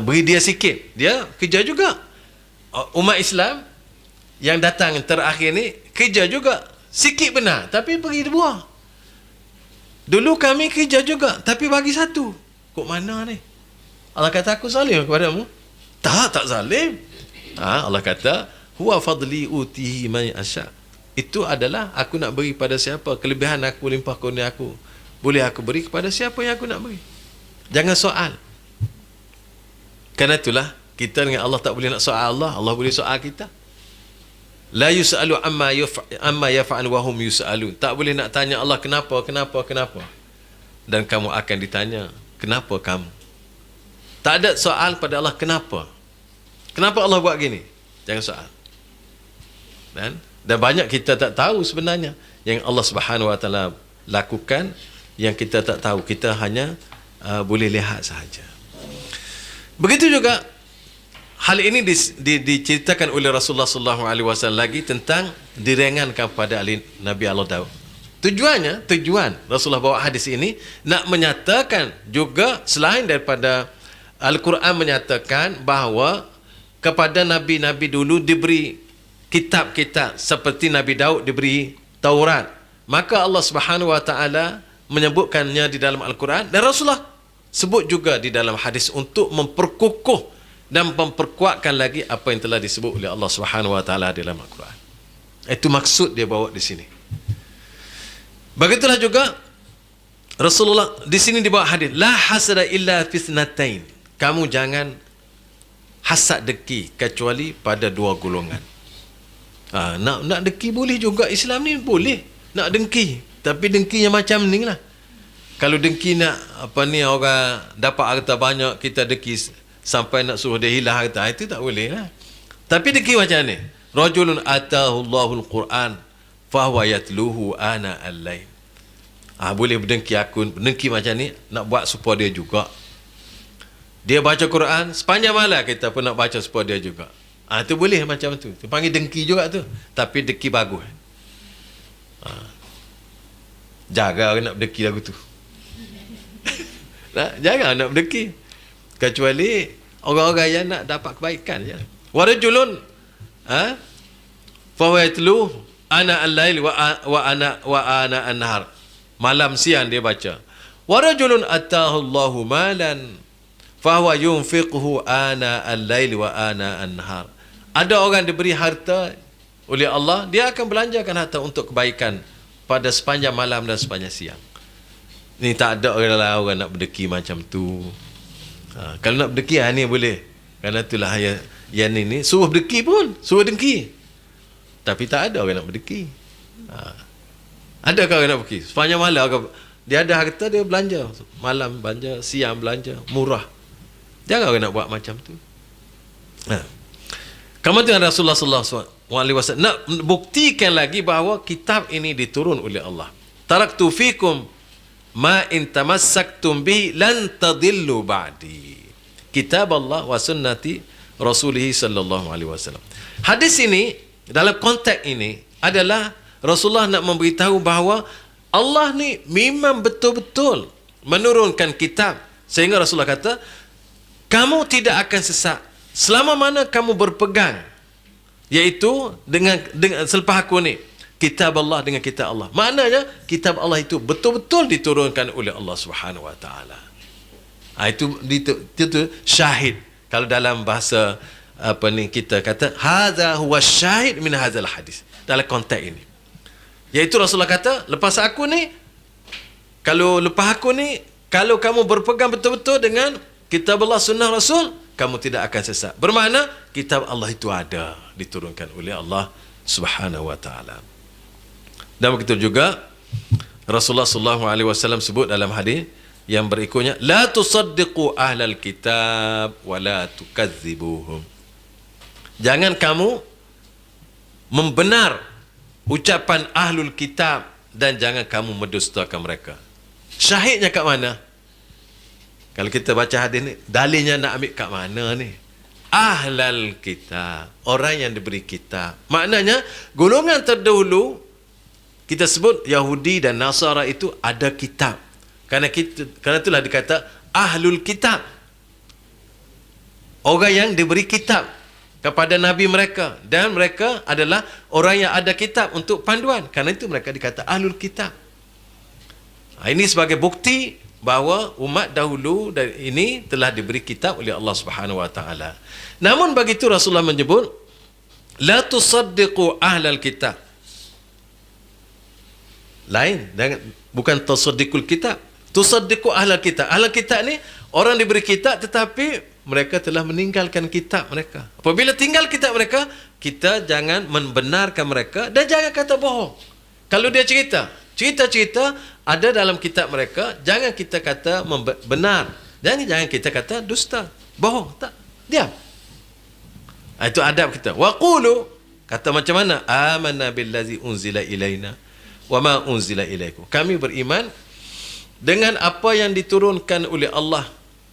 B: Beri dia sikit, dia kerja juga. Umat Islam yang datang terakhir ni kerja juga, sikit benar tapi beri buah. Dulu kami kerja juga tapi bagi satu. Kok mana ni? Allah kata aku zalim kepadamu? Tak zalim. Allah kata huwa fadli utihi man asya. Itu adalah aku nak beri pada siapa, kelebihan aku, limpah kurnia aku, boleh aku beri kepada siapa yang aku nak beri. Jangan soal. Kerana itulah kita dengan Allah tak boleh nak soal Allah, Allah boleh soal kita. La yus'alu amma yaf'al wa hum yus'alun. Tak boleh nak tanya Allah kenapa. Dan kamu akan ditanya, kenapa kamu? Tak ada soal pada Allah kenapa. Kenapa Allah buat gini? Jangan soal. Dan banyak kita tak tahu sebenarnya yang Allah Subhanahu wa taala lakukan, yang kita tak tahu, kita hanya boleh lihat sahaja. Begitu juga hal ini diceritakan oleh Rasulullah sallallahu alaihi wasallam lagi tentang diringankan pada Nabi Allah Daud. Tujuan Rasulullah bawa hadis ini nak menyatakan juga, selain daripada Al-Quran menyatakan bahawa kepada nabi-nabi dulu diberi kitab-kitab seperti Nabi Daud diberi Taurat, maka Allah Subhanahu wa taala menyebutkannya di dalam Al-Quran, dan Rasulullah sebut juga di dalam hadis untuk memperkukuh dan memperkuatkan lagi apa yang telah disebut oleh Allah Subhanahu wa taala dalam Al-Quran. Itu maksud dia bawa di sini. Begitulah juga Rasulullah di sini dibawa hadis, la hasada illa fitnatain. Kamu jangan hasad deki kecuali pada dua golongan. Nak deki boleh juga, Islam ni boleh nak dengki, tapi dengkinya macam ni lah. Kalau dengki nak orang dapat harta banyak, kita dengki sampai nak suruh dia hilang harta, itu tak boleh lah. Tapi dengki macam ni, rajulun atahu Allahul Quran fahuwa yatluhu ana al-lail. Boleh berdengki aku, berdengki macam ni, nak buat supaya dia juga. Dia baca Quran, sepanjang malam kita pun nak baca supaya dia juga. Itu boleh macam tu. Itu panggil dengki juga tu. Tapi dengki bagus. Jaga orang nak berdengki lagu tu. Jangan nak berdengki. Kecuali orang-orang yang nak dapat kebaikan je. Warajulun fawatlu ana al-lail wa ana an-nahar. Malam siang dia baca. Warajulun atahu Allahu malan fahuwa yunfiquhu ana al-lail wa ana an-nahar. Ada orang diberi harta oleh Allah, dia akan belanjakan harta untuk kebaikan pada sepanjang malam dan sepanjang siang. Ni tak ada orang nak berdeki macam tu. Kalau nak berdeki ni boleh. Kerana itulah yang ni suruh berdeki pun, suruh dengki. Tapi tak ada orang nak berdeki. Adakah orang nak berdeki? Sepanjang malam dia ada harta, dia belanja. Malam belanja, siang belanja, murah. Jangan orang nak buat macam tu. Kamu dengan Rasulullah sallallahu alaihi wasallam nak buktikan lagi bahawa kitab ini diturun oleh Allah. Taraktu fikum ma in tamassaktum bi lan tadillu ba'di. Kitab Allah wa sunnati Rasulih sallallahu alaihi wasallam. Hadis ini dalam konteks ini adalah Rasulullah nak memberitahu bahawa Allah ni memang betul-betul menurunkan kitab, sehingga Rasulullah kata kamu tidak akan sesat selama mana kamu berpegang, iaitu dengan selepas aku ni, kitab Allah dengan kitab Allah. Maknanya kitab Allah itu betul-betul diturunkan oleh Allah Subhanahu Wa Taala. Itu syahid. Kalau dalam bahasa kita kata hadza huwa syahid min hadzal hadis, dalam konteks ini, iaitu Rasulullah kata lepas aku ni, kalau kamu berpegang betul-betul dengan kitab Allah, sunnah Rasul, kamu tidak akan sesat. Bermakna kitab Allah itu ada, diturunkan oleh Allah Subhanahu Wa Taala. Dan begitu juga Rasulullah sallallahu alaihi wasallam sebut dalam hadis yang berikutnya, la tusaddiqu ahlal kitab wa la tukadzibuhum. Jangan kamu membenar ucapan ahlul kitab dan jangan kamu mendustakan mereka. Syahidnya kat mana? Kalau kita baca hadis ni, dalilnya nak ambil kat mana ni? Ahlal kitab, orang yang diberi kitab. Maknanya golongan terdahulu, kita sebut Yahudi dan Nasara itu ada kitab. Kerana itulah dikata ahlul kitab. Orang yang diberi kitab kepada Nabi mereka. Dan mereka adalah orang yang ada kitab untuk panduan. Kerana itu mereka dikata ahlul kitab. Ini sebagai bukti bahawa umat dahulu ini telah diberi kitab oleh Allah Subhanahu Wa Taala. Namun begitu Rasulullah menyebut, la tusaddiqu ahlal kitab. Lain, bukan tasaddiqul kitab. Tusaddiqu ahlal kitab. Ahlal kitab ni orang diberi kitab tetapi mereka telah meninggalkan kitab mereka. Apabila tinggal kitab mereka, kita jangan membenarkan mereka dan jangan kata bohong. Kalau dia cerita ada dalam kitab mereka, jangan kita kata benar. Jangan kita kata dusta, bohong. Tak, diam. Itu adab kita. Wa qulu, kata macam mana? Amanna billazi unzila ilaina wa ma unzila ilaikum. Kami beriman dengan apa yang diturunkan oleh Allah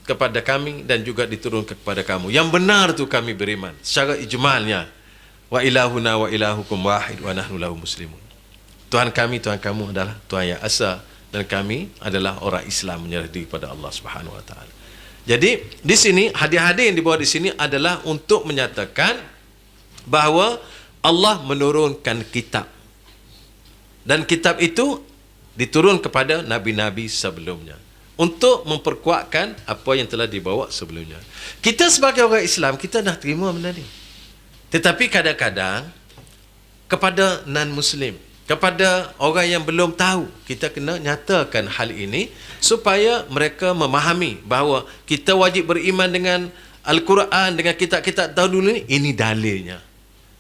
B: kepada kami dan juga diturunkan kepada kamu. Yang benar tu kami beriman secara ijmalnya. Wa ilahuna wa ilahukum wahid wa nahnu lahu muslimun. Tuhan kami, Tuhan kamu adalah Tuhan yang asa dan kami adalah orang Islam menyerah diri kepada Allah Subhanahu Wa Taala. Jadi di sini hadis-hadis yang dibawa di sini adalah untuk menyatakan bahawa Allah menurunkan kitab. Dan kitab itu diturun kepada nabi-nabi sebelumnya untuk memperkuatkan apa yang telah dibawa sebelumnya. Kita sebagai orang Islam, kita dah terima benda ni. Tetapi kadang-kadang kepada non-Muslim, kepada orang yang belum tahu, kita kena nyatakan hal ini supaya mereka memahami bahawa kita wajib beriman dengan Al-Quran, dengan kitab-kitab dahulu ni. Ini dalilnya.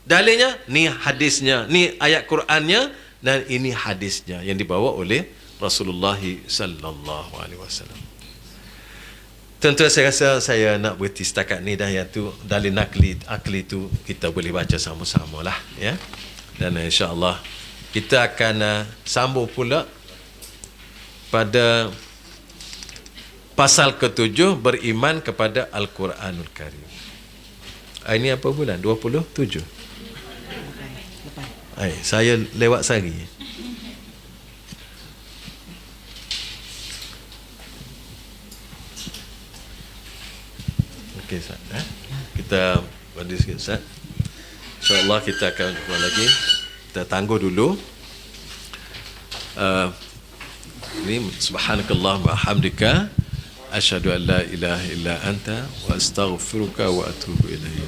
B: Dalilnya, ni hadisnya, ni ayat Qurannya, dan ini hadisnya yang dibawa oleh Rasulullah sallallahu alaihi wasallam. Tentu saya rasa saya nak berhenti setakat ni dah. Yang tu dalil akli tu kita boleh baca sama-sama lah, ya. Dan insya-Allah kita akan sambung pula pada pasal ke-7 beriman kepada Al-Quranul Karim. Ini apa bulan? 27. Saya lewat sehari. Okey, Ustaz. Kita berhenti sikit, Ustaz. InsyaAllah kita akan jumpa lagi. Kita tangguh dulu. Ini subhanakallah wa hamdika asyhadu an la ilaha illa anta wa astaghfiruka wa atubu ilaihi.